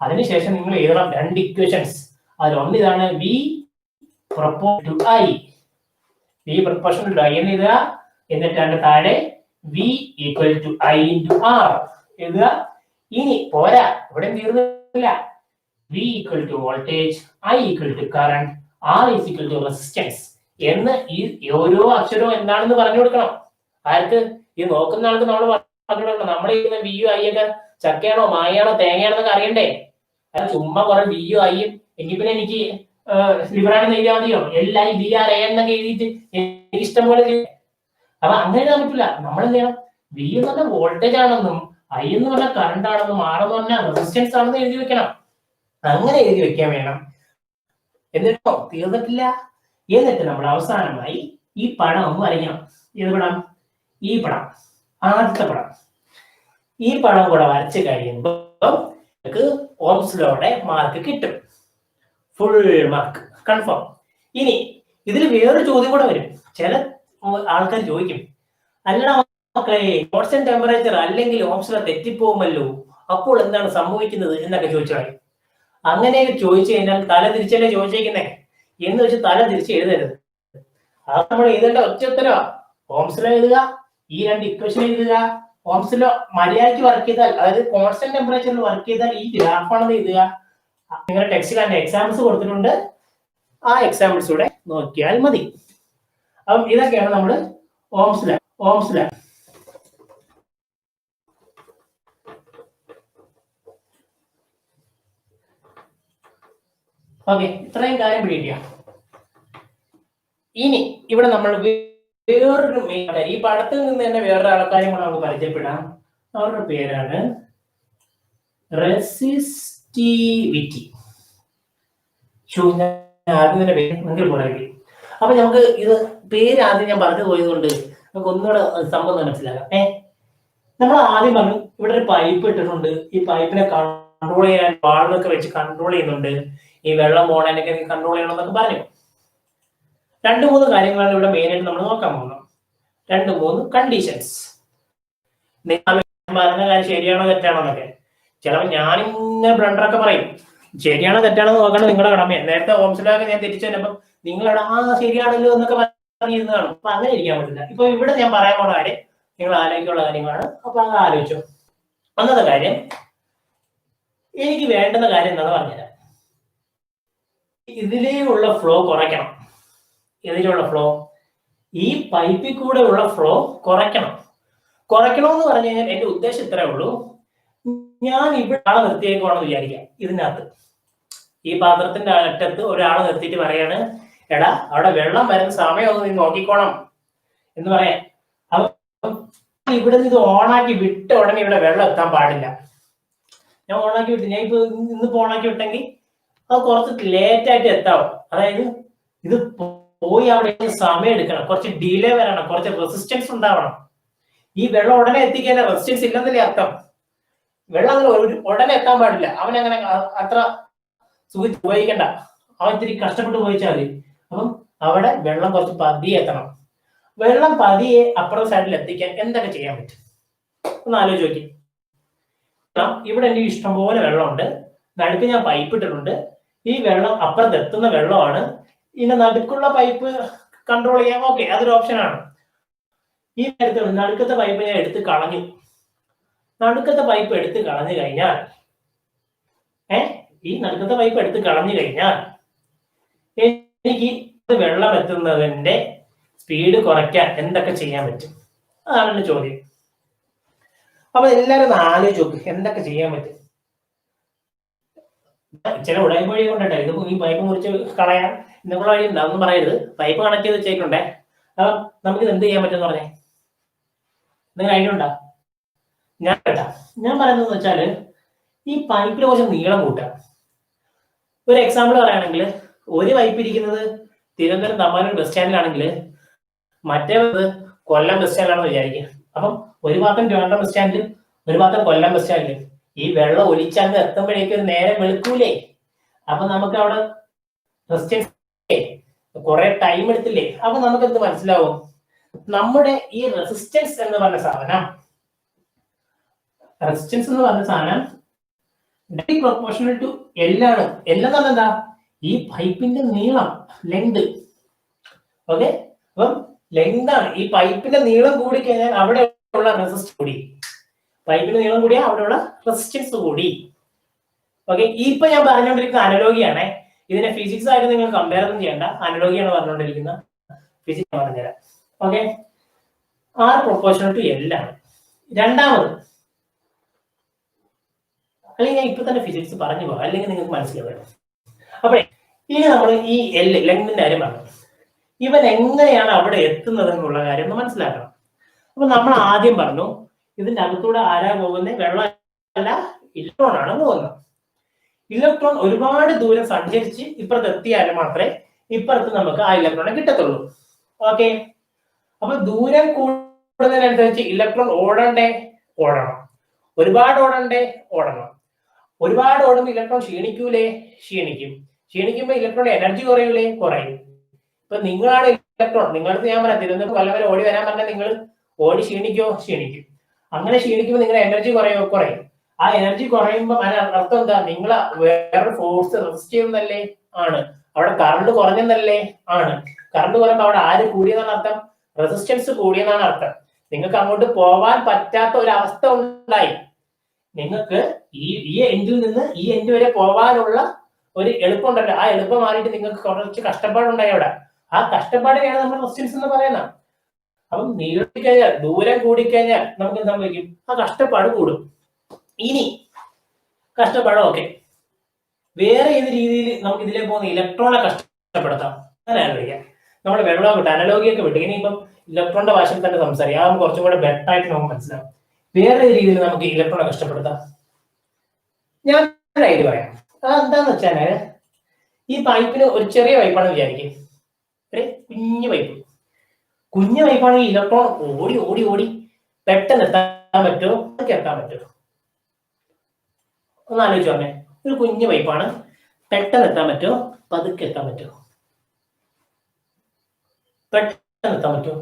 അതിനുശേഷം നിങ്ങൾ എഴുതണം രണ്ട് ഇക്വേഷൻസ്. അതിലൊന്ന് ഇതാണ്, V proportional to I. V proportional to I എന്ന് എഴുതുക. എന്നിട്ടാണ് താഴെ V equal to I into R എഴുതുക. ഇനി പോരാ, ഇവിടെ തീർന്നില്ല. V equal to voltage, I equal to current, R is equal to resistance എന്ന് ഈ ഓരോ അക്ഷരവും എന്താണെന്ന് പറഞ്ഞു കൊടുക്കണം. ആർക്ക്? ഈ നോക്കുന്ന ആൾക്ക് നമ്മൾ പറഞ്ഞു കൊടുക്കണം. നമ്മൾ ചെയ്യുന്ന വിയു ഐ ഒക്കെ ചക്കയാണോ മായാണോ തേങ്ങയാണെന്നൊക്കെ അറിയണ്ടേ? അത് ചുമ്മാ കുറെ വിയു ഐയും എങ്കിൽ പിന്നെ എനിക്ക് ലിബറാണെന്ന് എഴുതിയാൽ മതിയോ? എല്ലാം ബി ആർ എ എന്നൊക്കെ എഴുതിയിട്ട് എനിക്ക് ഇഷ്ടം പോലെ ചെയ്യും. അപ്പൊ അങ്ങനെ എഴുതാൻ പറ്റില്ല. നമ്മൾ എന്ത് ചെയ്യണം? വി എന്ന് പറഞ്ഞാൽ വോൾട്ടേജ് ആണെന്നും ഐ എന്ന് പറഞ്ഞാൽ കറണ്ട് ആണെന്നും ആർ എന്ന് പറഞ്ഞാൽ റെസിസ്റ്റൻസ് ആണെന്ന് എഴുതി വെക്കണം. അങ്ങനെ എഴുതി വെക്കാൻ വേണം. എന്നിട്ടോ തീർന്നിട്ടില്ല. എന്നിട്ട് നമ്മൾ അവസാനമായി ഈ പടം ഒന്ന് വരയ്ക്കണം. ഏത് പടം? ഈ പടം, ആദ്യത്തെ പടം. ഈ പടം കൂടെ വരച്ച് കഴിയുമ്പോൾ നിങ്ങൾക്ക് ഓംസ് ലോയുടെ മാർക്ക് കിട്ടും. Full mark confirm. ഇനി ഇതിൽ വേറൊരു ചോദ്യം കൂടെ വരും. ചില ആൾക്കാർ ചോദിക്കും, അല്ലടാ മക്കളെ, കോൺസ്റ്റന്റ് ടെമ്പറേച്ചർ അല്ലെങ്കിൽ ഓംസ് ലോ തെറ്റിപ്പോകുമല്ലോ, അപ്പോൾ എന്താണ് സംഭവിക്കുന്നത് എന്നൊക്കെ ചോദിച്ചാൽ, അങ്ങനെ ചോദിച്ചു കഴിഞ്ഞാൽ തല തിരിച്ചല്ലേ ചോദിച്ചേക്കുന്നേ എന്ന് വെച്ച് തല തിരിച്ച് എഴുതരുത്. അത് നമ്മൾ എഴുതേണ്ട ഒറ്റ ഉത്തരവാ. ഓംസ് ലോ എഴുതുക, ഈ രണ്ട് ഇക്വേഷൻ എഴുതുക. ഓംസ് ലോ മര്യാദയ്ക്ക് വർക്ക് ചെയ്താൽ, അതായത് കോൺസ്റ്റന്റ് ടെമ്പറേച്ചറിൽ വർക്ക് ചെയ്താൽ ഈ ഗ്രാഫാണെന്ന് എഴുതുക. നിങ്ങളുടെ ടെക്സ്റ്റിൽ അതിന്റെ എക്സാമ്പിൾസ് കൊടുത്തിട്ടുണ്ട്. ആ എക്സാമ്പിൾസ് കൂടെ നോക്കിയാൽ മതി. അപ്പം ഇതൊക്കെയാണ് നമ്മൾ ഓംസ് ലോ. ഓക്കെ, ഇത്രയും കാര്യം പിടിക്കുക. ഇനി ഇവിടെ നമ്മൾ വേറൊരു ഈ പടത്തിൽ നിന്ന് തന്നെ വേറൊരു ആൾക്കാരെയും കൂടെ നമുക്ക് പരിചയപ്പെടാം. അവരുടെ പേരാണ് റെസിസ്റ്റിവിറ്റി. ആദ്യം തന്നെ പേര് നിങ്ങൾ പറയും. അപ്പൊ നമുക്ക് ഇത് പേര് ആദ്യം ഞാൻ പറഞ്ഞു പോയത് കൊണ്ട് നമുക്ക് ഒന്നുകൂടെ സംഭവം മനസ്സിലാക്കാം. നമ്മൾ ആദ്യം പറഞ്ഞു ഇവിടെ ഒരു പൈപ്പ് ഇട്ടിട്ടുണ്ട്. ഈ പൈപ്പിനെ കൺട്രോൾ ചെയ്യാൻ വാൾവൊക്കെ വെച്ച് കൺട്രോൾ ചെയ്യുന്നുണ്ട്. ഈ വെള്ളം പോണതിനൊക്കെ കൺട്രോൾ ചെയ്യണമെന്നൊക്കെ പറഞ്ഞു. 2-3 കാര്യങ്ങളാണ് ഇവിടെ മെയിൻ ആയിട്ട് നമ്മൾ നോക്കാൻ പോകുന്നത്. 2-3 കണ്ടീഷൻസ്. പറഞ്ഞ കാര്യം ശരിയാണോ തെറ്റാണോ എന്നൊക്കെ ചിലപ്പോൾ ഞാനിങ്ങനെ ബ്ലണ്ടറൊക്കെ പറയും. ശരിയാണോ തെറ്റാണോ നോക്കണം നിങ്ങളുടെ കടമയാണ്. നേരത്തെ ഓംസ് ലോ ഒക്കെ ഞാൻ തിരിച്ചു വന്നപ്പോൾ നിങ്ങളവിടെ ശരിയാണല്ലോ എന്നൊക്കെ പറഞ്ഞിരുന്നതാണ്. അപ്പൊ അങ്ങനെ ഇരിക്കാൻ പറ്റില്ല. ഇപ്പൊ ഇവിടെ ഞാൻ പറയാൻ പോണ കാര്യം നിങ്ങൾ ആലോചിക്കാനുള്ള കാര്യങ്ങളാണ്. അപ്പൊ അത് ആലോചിച്ചു. ഒന്നാമത്തെ കാര്യം, എനിക്ക് വേണ്ടുന്ന കാര്യം എന്താണെന്ന് പറഞ്ഞുതരാം. ഇതിലുള്ള ഫ്ലോ കുറയ്ക്കണം. ഇതിലുള്ള ഫ്ലോ, ഈ പൈപ്പിൽ കൂടെ ഉള്ള ഫ്ലോ കുറയ്ക്കണം. കുറയ്ക്കണമെന്ന് പറഞ്ഞു കഴിഞ്ഞാൽ എന്റെ ഉദ്ദേശം ഇത്രേ ഉള്ളൂ. ഞാൻ ഇവിടെ ആളെ നിർത്തിയേക്കുവാണെന്ന് വിചാരിക്കാം. ഇതിനകത്ത് ഈ പാത്രത്തിന്റെ അറ്റത്ത് ഒരാളെ നിർത്തിയിട്ട് പറയാണ്, എടാ അവിടെ വെള്ളം വരുന്ന സമയമൊന്നും നീ നോക്കിക്കോണം എന്ന് പറയാം. അപ്പൊ ഇവിടെ നിന്ന് ഇത് ഓണാക്കി വിട്ട ഉടനെ ഇവിടെ വെള്ളം എത്താൻ പാടില്ല. ഞാൻ ഓണാക്കി വിട്ടു, ഞാൻ ഇപ്പൊ ഇന്നിപ്പോ ഓണാക്കി വിട്ടെങ്കിൽ അത് കുറച്ച് ലേറ്റ് ആയിട്ട് എത്താവും. അതായത് ഇത് പോയി അവിടെ സമയം എടുക്കണം, കുറച്ച് ഡിലേ വരണം, കുറച്ച് റെസിസ്റ്റൻസ് ഉണ്ടാവണം. ഈ വെള്ളം ഉടനെ എത്തിക്കാൻ റെസിസ്റ്റൻസ് ഇല്ലെന്നല്ലേ അർത്ഥം. വെള്ളം അങ്ങനെ ഉടനെ എത്താൻ പാടില്ല. അവൻ അങ്ങനെ അത്ര സുഖിച്ച് ഉപയോഗിക്കണ്ട. അവൻ ഇത്തിരി കഷ്ടപ്പെട്ട് ഉപയോഗിച്ചാൽ മതി. അപ്പം അവിടെ വെള്ളം കുറച്ച് പതിയെ എത്തണം. വെള്ളം പതിയെ അപ്പുറം സൈഡിൽ എത്തിക്കാൻ എന്തൊക്കെ ചെയ്യാൻ പറ്റും ഒന്ന് ആലോചിച്ച് നോക്കി. ഇവിടെ എനിക്ക് ഇഷ്ടംപോലെ വെള്ളമുണ്ട്. നടുക്ക് ഞാൻ പൈപ്പ് ഇട്ടിട്ടുണ്ട്. ഈ വെള്ളം അപ്പുറത്ത് എത്തുന്ന വെള്ളമാണ്. ഇതിന്റെ നടുക്കുള്ള പൈപ്പ് കൺട്രോൾ ചെയ്യാം. ഓക്കെ, അതൊരു ഓപ്ഷനാണ്. ഈ നടുക്കത്തെ പൈപ്പ് ഞാൻ എടുത്ത് കളഞ്ഞു. നടുക്കത്തെ പൈപ്പ് എടുത്ത് കളഞ്ഞു കഴിഞ്ഞാൽ എനിക്ക് വെള്ളം എത്തുന്നതിന്റെ സ്പീഡ് കുറയ്ക്കാൻ എന്തൊക്കെ ചെയ്യാൻ പറ്റും? അതാണ് എന്റെ ചോദ്യം. അപ്പൊ എല്ലാരും ആലോചിച്ച് നോക്ക്, എന്തൊക്കെ ചെയ്യാൻ പറ്റും. ചില ഉടായ്പ വഴി കൊണ്ടേ ഇതിപ്പോ ഈ പൈപ്പ് മുറിച്ച് കളയാൻ എന്നുള്ള വഴി ഉണ്ടാവും പറയരുത്. പൈപ്പ് കണക്ട് ചെയ്ത് വെച്ചേക്കുണ്ടേ. അപ്പൊ നമുക്കിത് എന്ത് ചെയ്യാൻ പറ്റുമെന്ന് പറഞ്ഞേ, നിങ്ങൾ ഐഡിയ ഉണ്ടാ? ഞാൻ പറയുന്നത് വെച്ചാല് ഈ പൈപ്പിൽ കുറച്ച് നീളം കൂട്ടുക. ഒരു എക്സാമ്പിൾ പറയുകയാണെങ്കിൽ ഒരു പൈപ്പ് ഇരിക്കുന്നത് തിരുവനന്തപുരം തമ്പാനൂർ ബസ് സ്റ്റാൻഡിലാണെങ്കിൽ മറ്റേ കൊല്ലം ബസ് സ്റ്റാൻഡിലാണെന്ന് വിചാരിക്കുക. അപ്പം ഒരു ഭാഗം ട്രിവാൻഡ്രം ബസ് സ്റ്റാൻഡിലും ഒരു ഭാഗം കൊല്ലം ബസ് സ്റ്റാൻഡിലും ഈ വെള്ളം ഒലിച്ചങ്ങ് എത്തുമ്പോഴേക്കും ഒരു നേരം വെളുക്കൂലേ? അപ്പൊ നമുക്ക് അവിടെ റെസിസ്റ്റൻസ് കുറെ ടൈം എടുത്തില്ലേ? അപ്പൊ നമുക്ക് എന്ത് മനസ്സിലാവും? നമ്മുടെ ഈ റെസിസ്റ്റൻസ് എന്ന് പറഞ്ഞ സാധനം പ്രൊപ്പോർഷണൽ ടു L ആണ്. L എന്ന് പറഞ്ഞാൽ എന്താ? ഈ പൈപ്പിന്റെ നീളം, ലെങ്ത്. ഓക്കെ, അപ്പം ലെങ്ത് ആണ്. ഈ പൈപ്പിന്റെ നീളം കൂടി കഴിഞ്ഞാൽ അവിടെയുള്ള റെസിസ്റ്റൻസ് കൂടി. പൈപ്പിന്റെ നീളം കൂടിയാൽ അവിടെയുള്ള റെസിസ്റ്റൻസ് കൂടി. ഓക്കെ, ഇപ്പൊ ഞാൻ പറഞ്ഞുകൊണ്ടിരിക്കുന്ന അനലോഗിയാണേ. ഇതിനെ ഫിസിക്സ് ആയിട്ട് നിങ്ങൾ കമ്പയർ ഒന്നും ചെയ്യണ്ട, അനലോഗിയാണ് പറഞ്ഞുകൊണ്ടിരിക്കുന്ന. ഫിസിക്സ് പറഞ്ഞുതരാം. Okay, R proportional to L ആണ്. രണ്ടാമത്, അല്ലെങ്കിൽ ഞാൻ ഇപ്പൊ തന്നെ ഫിസിക്സ് പറഞ്ഞു പോകാം, അല്ലെങ്കിൽ നിങ്ങൾക്ക് മനസ്സിലാവും. അപ്പൊ ഇനി നമ്മൾ ഈ L ലെങ്തിന്റെ കാര്യം പറഞ്ഞു. ഇവൻ എങ്ങനെയാണ് അവിടെ എത്തുന്നത് എന്നുള്ള കാര്യം ഒന്ന് മനസ്സിലാക്കണം. അപ്പൊ നമ്മൾ ആദ്യം പറഞ്ഞു ഇതിന്റെ അകത്തൂടെ ആരാ പോകുന്നത്? വെള്ളമല്ല, ഇലക്ട്രോൺ ആണ് പോകുന്നത്. ഇലക്ട്രോൺ ഒരുപാട് ദൂരം സഞ്ചരിച്ച് ഇപ്പുറത്ത് എത്തിയാലും മാത്രമേ ഇപ്പുറത്ത് നമുക്ക് ആ ഇലക്ട്രോണെ കിട്ടത്തുള്ളൂ. ഓക്കെ, അപ്പൊ ദൂരം കൂടുന്നതിനനുസരിച്ച് ഇലക്ട്രോൺ ഓടണം. ഒരുപാട് ഓടണം. ഒരുപാട് ഓടുമ്പോൾ ഇലക്ട്രോൺ ക്ഷീണിക്കൂലേ? ക്ഷീണിക്കുമ്പോൾ ഇലക്ട്രോണിന്റെ എനർജി കുറയൂലേ? കുറയും. ഇപ്പൊ നിങ്ങളാണ് ഇലക്ട്രോൺ, നിങ്ങൾക്ക് ഞാൻ പറയാം തിരുവനന്തപുരം കൊല്ലം വരെ ഓടി വരാൻ പറഞ്ഞാൽ നിങ്ങൾ ഓടി ക്ഷീണിക്കും. അങ്ങനെ ക്ഷീണിക്കുമ്പോൾ നിങ്ങളുടെ എനർജി കുറയും. ആ എനർജി കുറയുമ്പോൾ അർത്ഥം എന്താ? നിങ്ങൾ വേറെ ഫോഴ്സ് റെസിസ്റ്റ് ചെയ്യുന്നതല്ലേ? ആണ്. അവിടെ കറണ്ട് കുറഞ്ഞെന്നല്ലേ? ആണ്. കറണ്ട് കുറയുമ്പോൾ അവിടെ ആര് കൂടിയെന്നാണ് അർത്ഥം? റെസിസ്റ്റൻസ് കൂടിയെന്നാണ് അർത്ഥം. നിങ്ങൾക്ക് അങ്ങോട്ട് പോവാൻ പറ്റാത്ത ഒരു അവസ്ഥ ഉണ്ടായി. നിങ്ങൾക്ക് ഈ എൻഡിൽ നിന്ന് ഈ എൻഡ് വരെ പോവാനുള്ള ഒരു എളുപ്പമുണ്ടല്ലോ, ആ എളുപ്പം മാറിയിട്ട് നിങ്ങൾക്ക് കുറച്ച് കഷ്ടപ്പാടുണ്ടായി അവിടെ. ആ കഷ്ടപ്പാടിനെയാണ് നമ്മൾ റെസിസ്റ്റൻസ് എന്ന് പറയുന്നത്. അപ്പം നീട്ടിക്കഴിഞ്ഞാൽ, ദൂരം കൂടിക്കഴിഞ്ഞാൽ നമുക്ക് എന്താ സംഭവിക്കും? ആ കഷ്ടപ്പാട് കൂടും. ഇനി കഷ്ടപ്പാട് ഓക്കെ, വേറെ ഏത് രീതിയിൽ നമുക്ക് ഇതിലേക്ക് പോകുന്ന ഇലക്ട്രോണെ കഷ്ടപ്പെടുത്താം? അങ്ങനെ ആലോചിക്കാം. നമ്മൾ വെള്ളം വിട്ട് അനലോഗിയൊക്കെ വിട്ട് ഇനിയിപ്പം ഇലക്ട്രോണിന്റെ ഭാഷയിൽ തന്നെ സംസാരിക്കാം. അതാകുമ്പോൾ കുറച്ചും കൂടെ ബെറ്റർ ആയിട്ട് നമുക്ക് മനസ്സിലാവും. വേറെ രീതിയിൽ നമുക്ക് ഇലക്ട്രോണെ കഷ്ടപ്പെടുത്താം. ഞാൻ ഒരു ഐഡിയ പറയാം. അതെന്താന്ന് വെച്ചാല്, ഈ പൈപ്പിന് ഒരു ചെറിയ പൈപ്പാണെന്ന് വിചാരിക്കും, ഒരു കുഞ്ഞു പൈപ്പാണെങ്കിൽ ഇലക്ട്രോൺ ഓടി പെട്ടെന്ന് എത്താൻ പറ്റുമോ? എത്താൻ പറ്റുമോ? ഒന്ന് ആലോചിച്ച് പറഞ്ഞേ. ഒരു കുഞ്ഞു പൈപ്പാണ്, പെട്ടെന്ന് എത്താൻ പറ്റുമോ? പതുക്കെ എത്താൻ പറ്റുമോ? പെട്ടെന്ന് എത്താൻ പറ്റുമോ?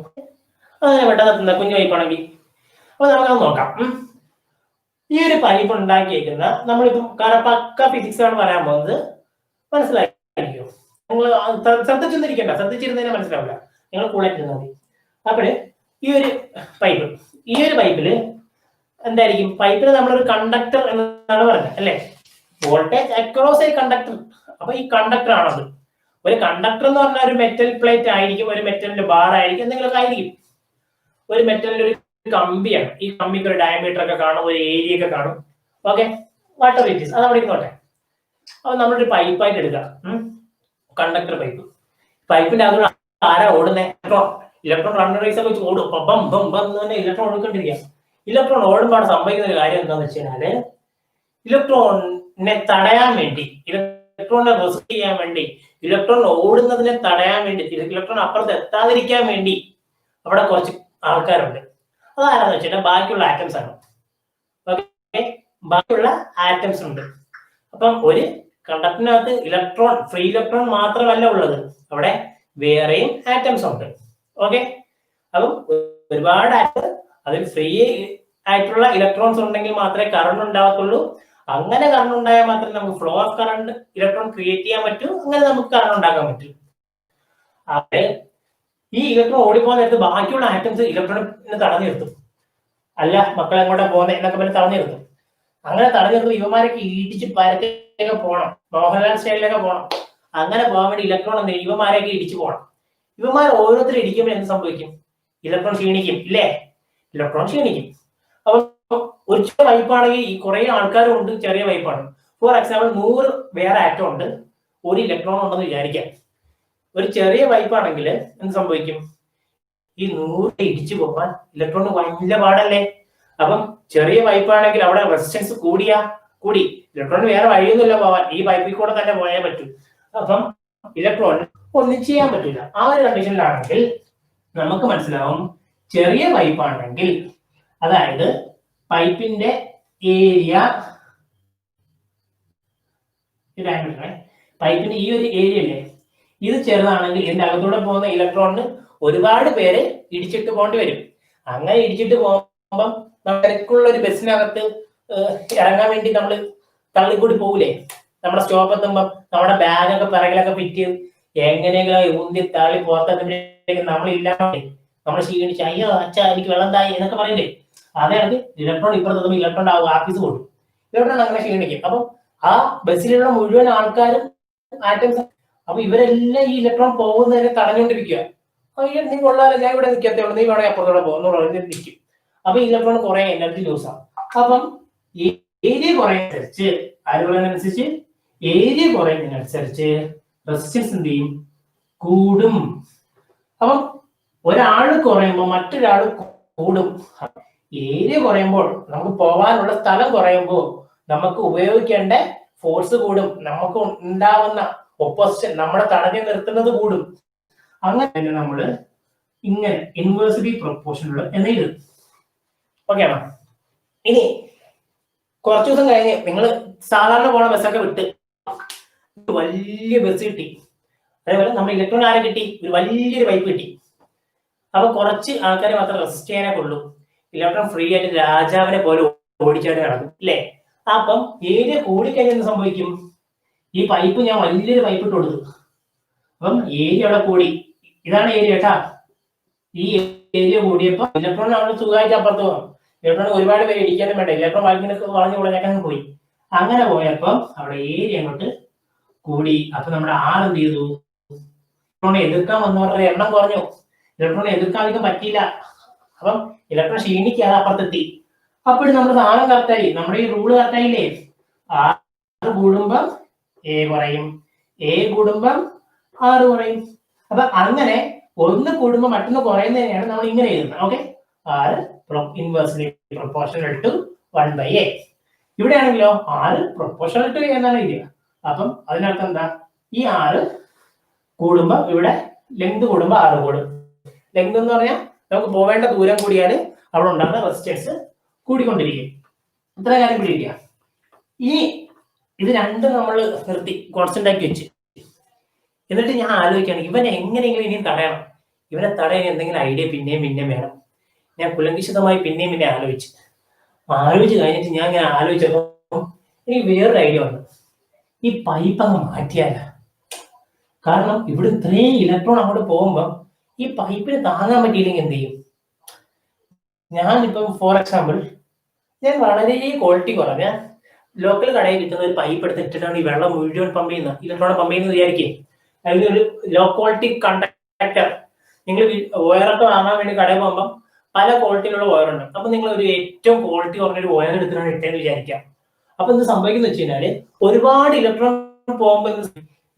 അങ്ങനെ പെട്ടെന്ന് എത്തുന്ന കുഞ്ഞു പൈപ്പാണെങ്കിൽ. അപ്പൊ നമുക്കത് നോക്കാം. ഈ ഒരു പൈപ്പ് ഉണ്ടാക്കിയേക്കുന്ന നമ്മളിപ്പം പക്ക ഫിസിക്സ് ആണ് പറയാൻ പോകുന്നത്. മനസ്സിലായിരിക്കും? നിങ്ങൾ ശ്രദ്ധിച്ചിരുന്നതിനെ മനസ്സിലാവില്ല, നിങ്ങൾ കൂളായിട്ടിരുന്നാൽ മതി. അപ്പോഴ് ഈ ഒരു പൈപ്പില് എന്തായിരിക്കും? പൈപ്പിൽ നമ്മളൊരു കണ്ടക്ടർ എന്നാണ് പറയുന്നത് അല്ലെ? Voltage across A conductor. അപ്പൊ ഈ കണ്ടക്ടർ ആണത്. ഒരു കണ്ടക്ടർ എന്ന് പറഞ്ഞാൽ ഒരു മെറ്റൽ പ്ലേറ്റ് ആയിരിക്കും, ഒരു മെറ്റലിന്റെ ബാർ ആയിരിക്കും, എന്തെങ്കിലുമൊക്കെ ആയിരിക്കും. ഒരു മെറ്റലിന്റെ ഒരു കമ്പിയാണ്. ഈ കമ്പിക്ക് ഒരു ഡയമീറ്റർ ഒക്കെ കാണും, ഒരു ഏരിയ ഒക്കെ കാണും. ഓക്കെ, വാട്ടർ ഇറ്റ് അത് അവിടെ ഇരുന്നോട്ടെ. അപ്പൊ നമ്മളൊരു പൈപ്പായിട്ട് എടുക്കാം, കണ്ടക്ടർ പൈപ്പിന്റെ അതുകൊണ്ട് ആരാ ഓടുന്നത്? ഇലക്ട്രോൺ റണ്ണറൈസ് ഒക്കെ വെച്ച് ഓടും. തന്നെ ഇലക്ട്രോൺ ഓടിക്കൊണ്ടിരിക്കുക. ഇലക്ട്രോൺ ഓടുമ്പോൾ സംഭവിക്കുന്ന ഒരു കാര്യം എന്താണെന്ന് വെച്ച് കഴിഞ്ഞാല്, ഇലക്ട്രോണിനെ തടയാൻ വേണ്ടി, ഇലക്ട്രോണിനെ റെസിസ്റ്റ് ചെയ്യാൻ വേണ്ടി, ഇലക്ട്രോൺ ഓടുന്നതിനെ തടയാൻ വേണ്ടി, ഇലക്ട്രോൺ അപ്പുറത്ത് എത്താതിരിക്കാൻ വേണ്ടി അവിടെ കുറച്ച് ആൾക്കാരുണ്ട്. അതാരാന്ന് വെച്ചാൽ ബാക്കിയുള്ള ആറ്റംസ് ആണ്. ഓക്കെ, ബാക്കിയുള്ള ആറ്റംസ് ഉണ്ട്. അപ്പം ഒരു കണ്ടക്ടറിനകത്ത് ഫ്രീ ഇലക്ട്രോൺ മാത്രമല്ല ഉള്ളത്, അവിടെ വേറെയും ആറ്റംസ് ഉണ്ട്. ഓക്കെ, അപ്പം ഒരുപാട് അതിൽ ഫ്രീ ആയിട്ടുള്ള ഇലക്ട്രോൺസ് ഉണ്ടെങ്കിൽ മാത്രമേ കറണ്ട് ഉണ്ടാകത്തുള്ളൂ. അങ്ങനെ കറണ്ട് ഉണ്ടായാൽ മാത്രമേ നമുക്ക് flow of current electron create ചെയ്യാൻ പറ്റൂ. അങ്ങനെ നമുക്ക് കറണ്ട് ഉണ്ടാക്കാൻ പറ്റും. അതെ, ഈ ഇലക്ട്രോൺ ഓടിപ്പോകുന്ന നേരത്ത് ബാക്കിയുള്ള ആറ്റംസ് ഇലക്ട്രോണിനെ തടഞ്ഞു നിർത്തും. അല്ല മക്കളെ എങ്ങോട്ടാ പോകുന്നത് എന്നൊക്കെ പറഞ്ഞ് തടഞ്ഞു നിർത്തും. അങ്ങനെ തടഞ്ഞു നിർത്തും ഇവന്മാരൊക്കെ ഇടിച്ച് പരത്തൊക്കെ പോകണം, മോഹൻലാൽ സ്റ്റൈലിലൊക്കെ പോകണം. അങ്ങനെ പോകാൻ വേണ്ടി ഇലക്ട്രോൺ എന്ത് ഇവന്മാരെയൊക്കെ ഇടിച്ചു പോകണം. ഇവന്മാർ ഓരോരുത്തരും ഇടിക്കുമ്പോൾ എന്ത് സംഭവിക്കും? ഇലക്ട്രോൺ ക്ഷീണിക്കും ഇല്ലേ? ഇലക്ട്രോൺ ക്ഷീണിക്കും. അപ്പൊ ഒരു ചെറിയ പൈപ്പാണെങ്കിൽ ഈ കുറെ ആൾക്കാരും ഉണ്ട്, ചെറിയ പൈപ്പാണ്. ഫോർ എക്സാമ്പിൾ 100 വേറെ ആറ്റം ഉണ്ട്, ഒരു ഇലക്ട്രോൺ ഉണ്ടെന്ന് വിചാരിക്കാം. ഒരു ചെറിയ പൈപ്പാണെങ്കിൽ എന്ത് സംഭവിക്കും? ഈ 100 ഇടിച്ചു പോകാൻ ഇലക്ട്രോൺ വലിയ പാടല്ലേ? അപ്പം ചെറിയ പൈപ്പാണെങ്കിൽ അവിടെ റെസിസ്റ്റൻസ് കൂടിയാ കൂടി. ഇലക്ട്രോൺ വേറെ വഴിയൊന്നുമില്ല പോവാൻ, ഈ പൈപ്പിൽ കൂടെ തന്നെ പോയാൽ പറ്റും. അപ്പം ഇലക്ട്രോൺ ഒന്നും ചെയ്യാൻ പറ്റില്ല. ആ ഒരു കണ്ടീഷനിലാണെങ്കിൽ നമുക്ക് മനസ്സിലാവും ചെറിയ പൈപ്പാണെങ്കിൽ, അതായത് പൈപ്പിന്റെ ഏരിയ പൈപ്പിന്റെ ഈ ഒരു ഏരിയ അല്ലേ, ഇത് ചെറുതാണെങ്കിൽ ഇതിന്റെ അകത്തൂടെ പോകുന്ന ഇലക്ട്രോണിന് ഒരുപാട് പേര് ഇടിച്ചിട്ട് പോകേണ്ടി വരും. അങ്ങനെ ഇടിച്ചിട്ട് പോകുമ്പം തിരക്കുള്ള ഒരു ബസ്സിനകത്ത് ഇറങ്ങാൻ വേണ്ടി നമ്മൾ തള്ളിക്കൂടി പോകൂലേ, നമ്മുടെ സ്റ്റോപ്പ് എത്തുമ്പം നമ്മുടെ ബാഗൊക്കെ പിറകിലൊക്കെ ഫിറ്റ് എങ്ങനെയെങ്കിലും ഉന്തി തള്ളി പുറത്തെത്തുമ്പോഴേക്കും നമ്മളില്ലാതെ നമ്മൾ ക്ഷീണിച്ച് അയ്യോ അച്ഛാ എനിക്ക് വെള്ളം തായി എന്നൊക്കെ പറയില്ലേ, അതായത് ഇലക്ട്രോൺ ഇപ്പുറത്തെത്തുമ്പോൾ ഇലക്ട്രോൺ ആഫീസ് കൊടുക്കും, ഇലക്ട്രോൺ അങ്ങനെ ക്ഷീണിക്കും. അപ്പം ആ ബസ്സിലുള്ള മുഴുവൻ ആൾക്കാരും ആറ്റംസ്, അപ്പൊ ഇവരെല്ലാം ഈ ഇലക്ട്രോൺ പോകുന്നതിനെ തടഞ്ഞുകൊണ്ടിരിക്കുക. നീ കൊള്ളാതെ, ഞാൻ ഇവിടെ നിൽക്കത്തേ ഉള്ളൂ, നീ വേണമെങ്കിൽ അപ്പുറത്തോടെ പോകുന്നുള്ള നിൽക്കും. അപ്പൊ ഇലക്ട്രോൺ കുറെ എനർജി ലൂസ് ആവും. അപ്പം ഈ ഏരിയ കുറയുന്നതനുസരിച്ച് അനുസരിച്ച് ഏരിയ കുറയുന്നതിനനുസരിച്ച് റെസിസ്റ്റൻസ് എന്ത് ചെയ്യും, കൂടും. അപ്പം ഒരാൾ കുറയുമ്പോൾ മറ്റൊരാൾ കൂടും. ഏരിയ കുറയുമ്പോൾ നമുക്ക് പോകാനുള്ള സ്ഥലം കുറയുമ്പോൾ നമുക്ക് ഉപയോഗിക്കേണ്ട ഫോഴ്സ് കൂടും, നമുക്ക് ഉണ്ടാവുന്ന ഒപ്പോസിഷൻ നമ്മളെ തടഞ്ഞു നിർത്തുന്നത് കൂടും. അങ്ങനെ നമ്മൾ ഇങ്ങനെ ഇൻവേഴ്സ്ലി പ്രൊപ്പോർഷണൽ എന്ന് എഴുതും. ഓക്കെ ആണോ? ഇനി കുറച്ചു ദിവസം കഴിഞ്ഞ് നിങ്ങൾ സാധാരണ പോണ ബസ്സൊക്കെ വിട്ട് വലിയ ബസ് കിട്ടി, അതേപോലെ നമ്മൾ ഇലക്ട്രോൺ ആരെ കിട്ടി, ഒരു വലിയൊരു പൈപ്പ് കിട്ടി. അപ്പൊ കുറച്ച് ആൾക്കാരെ മാത്രം റെസിസ്റ്റ് ചെയ്യാനേ കൊള്ളൂ. ഇലക്ട്രോൺ ഫ്രീ ആയിട്ട് രാജാവിനെ പോലെ ഓടിച്ചാടി നടക്കും അല്ലേ? അപ്പം ഏരിയ കൂടിക്കഴിഞ്ഞാൽ എന്ത് സംഭവിക്കും, ഈ പൈപ്പ് ഞാൻ വലിയൊരു പൈപ്പ് ഇട്ട് കൊടുത്തു, അപ്പം ഏരിയ അവിടെ കൂടി. ഇതാണ് ഏരിയ കേട്ടാ. ഈ ഏരിയ കൂടിയപ്പോ ഇലക്ട്രോൺ അവിടെ സുഖമായിട്ട് അപ്പുറത്ത് പോകാം. ഇലക്ട്രോൺ ഒരുപാട് പേര് ഇടിക്കാനും വേണ്ട, ഇലക്ട്രോൺ വളഞ്ഞു കുളഞ്ഞൊക്കെ പോയി. അങ്ങനെ പോയപ്പോ അവിടെ ഏരിയ അങ്ങോട്ട് കൂടി. അപ്പൊ നമ്മുടെ ആൾ എന്ത് ചെയ്തു, ഇലക്ട്രോണെ എതിർക്കാൻ വന്നവരുടെ എണ്ണം കുറഞ്ഞു. ഇലക്ട്രോണെ എതിർക്കാൻ പറ്റിയില്ല. അപ്പം ഇലക്ട്രോൺ ക്ഷീണിക്കാതെ അപ്പുറത്തെത്തി. അപ്പോഴും നമ്മുടെ സാധനം കറക്റ്റായി, നമ്മുടെ ഈ റൂള് കറക്റ്റായില്ലേ. ആറ് കൂടുമ്പം എ കുറയും, എ കൂടുമ്പം ആറ് കുറയും. അപ്പൊ അങ്ങനെ ഒന്ന് കൂടുമ്പോൾ മറ്റൊന്ന് കുറയുന്നതിനെയാണ് നമ്മൾ ഇങ്ങനെ എഴുതുന്നത്. ഓക്കെ, ആറ് ഇൻവേഴ്സ്ലി പ്രൊപ്പോർഷണൽ ടു 1/a. ഇവിടെ ആണെങ്കിലോ ആറ് പ്രൊപ്പോർഷണൽ ടു എന്നാണ് എഴുതുക. അപ്പം അതിനർത്ഥം എന്താ, ഈ ആറ് കൂടുമ്പോ ഇവിടെ ലെങ്ത് കൂടുമ്പോ ആറ് കൂടും. ലെങ്ത് എന്ന് പറഞ്ഞാൽ നമുക്ക് പോവേണ്ട ദൂരം കൂടിയാൽ അവിടെ ഉണ്ടാകുന്ന റെസിസ്റ്റൻസ് കൂടിക്കൊണ്ടിരിക്കും. ഇത്ര കാര്യം പിടിക്കുക. ഇനി ഇത് രണ്ടും നമ്മൾ നിർത്തി കോൺസ്റ്റന്റ് ആക്കി വെച്ച്, എന്നിട്ട് ഞാൻ ആലോചിക്കുകയാണ് ഇവൻ എങ്ങനെയെങ്കിലും ഇനിയും തടയണം. ഇവനെ തടയാൻ എന്തെങ്കിലും ഐഡിയ പിന്നെയും വേണം. ഞാൻ കുലങ്കിശിതമായി പിന്നെയും ആലോചിച്ച് കഴിഞ്ഞിട്ട് ഞാൻ ഇങ്ങനെ ആലോചിച്ചപ്പോൾ എനിക്ക് വേറൊരു ഐഡിയ വന്നു. ഈ പൈപ്പ് അങ്ങ് മാറ്റിയാല. കാരണം ഇവിടെ ഇത്രയും ഇലക്ട്രോൺ അങ്ങോട്ട് പോകുമ്പോൾ ഈ പൈപ്പിന് താങ്ങാൻ പറ്റിയില്ലെങ്കിൽ എന്ത് ചെയ്യും? ഞാനിപ്പം ഫോർ എക്സാമ്പിൾ ഞാൻ വളരെ ക്വാളിറ്റി കുറഞ്ഞ ലോക്കൽ കടയിൽ കിട്ടുന്ന ഒരു പൈപ്പ് എടുത്തിട്ടാണ് ഈ വെള്ളം മുഴുവൻ പമ്പ് ചെയ്യുന്നത്, ഇലക്ട്രോൺ പമ്പ് ചെയ്യുന്നത് വിചാരിക്കും. അതിലൊരു ലോ ക്വാളിറ്റി കണ്ടക്ടർ, നിങ്ങൾ വയറൊക്കെ വാങ്ങാൻ വേണ്ടി കടയിൽ പോകുമ്പോൾ പല ക്വാളിറ്റിയിലുള്ള വയറുണ്ട്. അപ്പൊ നിങ്ങൾ ഒരു ഏറ്റവും ക്വാളിറ്റി കുറഞ്ഞൊരു വയർ എടുത്തിട്ടാണ് ഇട്ടേന്ന് വിചാരിക്കാം. അപ്പൊ എന്ത് സംഭവിക്കുന്ന വെച്ച് കഴിഞ്ഞാല് ഒരുപാട് ഇലക്ട്രോൺ പോകുമ്പോൾ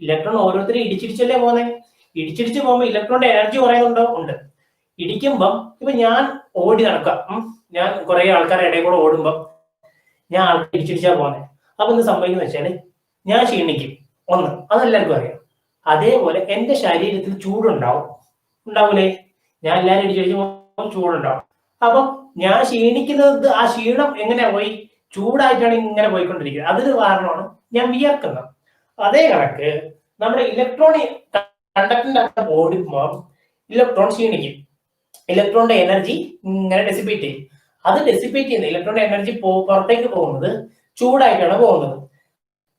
ഇലക്ട്രോൺ ഓരോരുത്തരും ഇടിച്ചിടിച്ചല്ലേ പോകുന്നത്. ഇടിച്ചിടിച്ച് പോകുമ്പോൾ ഇലക്ട്രോണിന്റെ എനർജി കുറയുന്നുണ്ടോ? ഉണ്ട്. ഇടിക്കുമ്പം ഇപ്പൊ ഞാൻ ഓടി നടക്കാം, ഞാൻ കുറെ ആൾക്കാരുടെ ഇടയിൽ കൂടെ ഓടുമ്പം ഞാൻ ആൾക്ക് ഇടിച്ചിടിച്ചാ പോകുന്നത്. അപ്പൊ എന്ത് സംഭവിക്കുന്ന വെച്ചാല് ഞാൻ ക്ഷീണിക്കും, ഒന്ന്, അതെല്ലാവർക്കും അറിയാം. അതേപോലെ എന്റെ ശരീരത്തിൽ ഉണ്ടാവൂലേ? ഞാൻ എല്ലാവരും ഇടിച്ചിടിച്ച് പോകുമ്പോൾ ചൂടുണ്ടാവും. അപ്പം ഞാൻ ക്ഷീണിക്കുന്നത് ആ ക്ഷീണം എങ്ങനെയാ പോയി, ചൂടായിട്ടാണ് ഇങ്ങനെ പോയിക്കൊണ്ടിരിക്കുന്നത്. അതിന് കാരണമാണ് ഞാൻ വിയർക്കുന്നത്. അതേ കണക്ക് നമ്മുടെ ഇലക്ട്രോണിക് കണ്ടക്ടറിന്റെ അകത്ത് ഓടുമ്പോൾ ഇലക്ട്രോൺ ക്ഷീണിക്കും. ഇലക്ട്രോണിന്റെ എനർജി ഇങ്ങനെ ഡെസിപ്പേറ്റ് ചെയ്യും. അത് ഡെസിപ്പേറ്റ് ചെയ്യുന്നത് ഇലക്ട്രോണിന്റെ എനർജി പുറത്തേക്ക് പോകുന്നത് ചൂടായിട്ടാണ് പോകുന്നത്.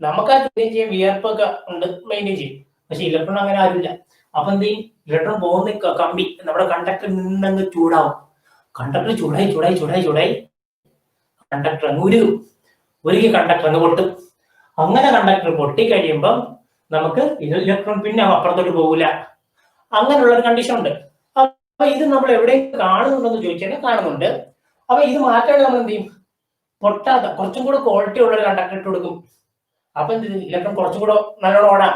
നമുക്ക് ആ ചെയ്യാൻ വിയർപ്പൊക്കെ ഉണ്ട്, മെയിൻറ്റെയിൻ ചെയ്യും. പക്ഷെ ഇലക്ട്രോൺ അങ്ങനെ ആരില്ല. അപ്പൊ എന്ത് ചെയ്യും? ഇലക്ട്രോൺ പോകുന്ന കമ്പി നമ്മുടെ കണ്ടക്ടറിൽ നിന്നങ്ങ് ചൂടാവും. കണ്ടക്ടർ ചൂടായി കണ്ടക്ടർ അങ്ങ് ഉരുകി കണ്ടക്ടർ അങ്ങ് പൊട്ടും. അങ്ങനെ കണ്ടക്ടർ പൊട്ടിക്കഴിയുമ്പം നമുക്ക് ഇലക്ട്രോൺ പിന്നെ അപ്പുറത്തോട്ട് പോകില്ല. അങ്ങനെയുള്ള ഒരു കണ്ടീഷൻ ഉണ്ട്. അപ്പൊ ഇത് നമ്മൾ എവിടെയും കാണുന്നുണ്ടെന്ന് ചോദിച്ചാൽ കാണുന്നുണ്ട്. അപ്പൊ ഇത് മാറ്റാണ്ട് നമ്മൾ എന്ത് ചെയ്യും? പൊട്ടാത്ത കുറച്ചും കൂടെ ക്വാളിറ്റി ഉള്ള ഒരു കണ്ടക്ടർ ഇട്ട് കൊടുക്കും. അപ്പൊ എന്ത് ചെയ്യും? ഇലക്ട്രോൺ കുറച്ചും കൂടെ നല്ലോണം ഓടാം,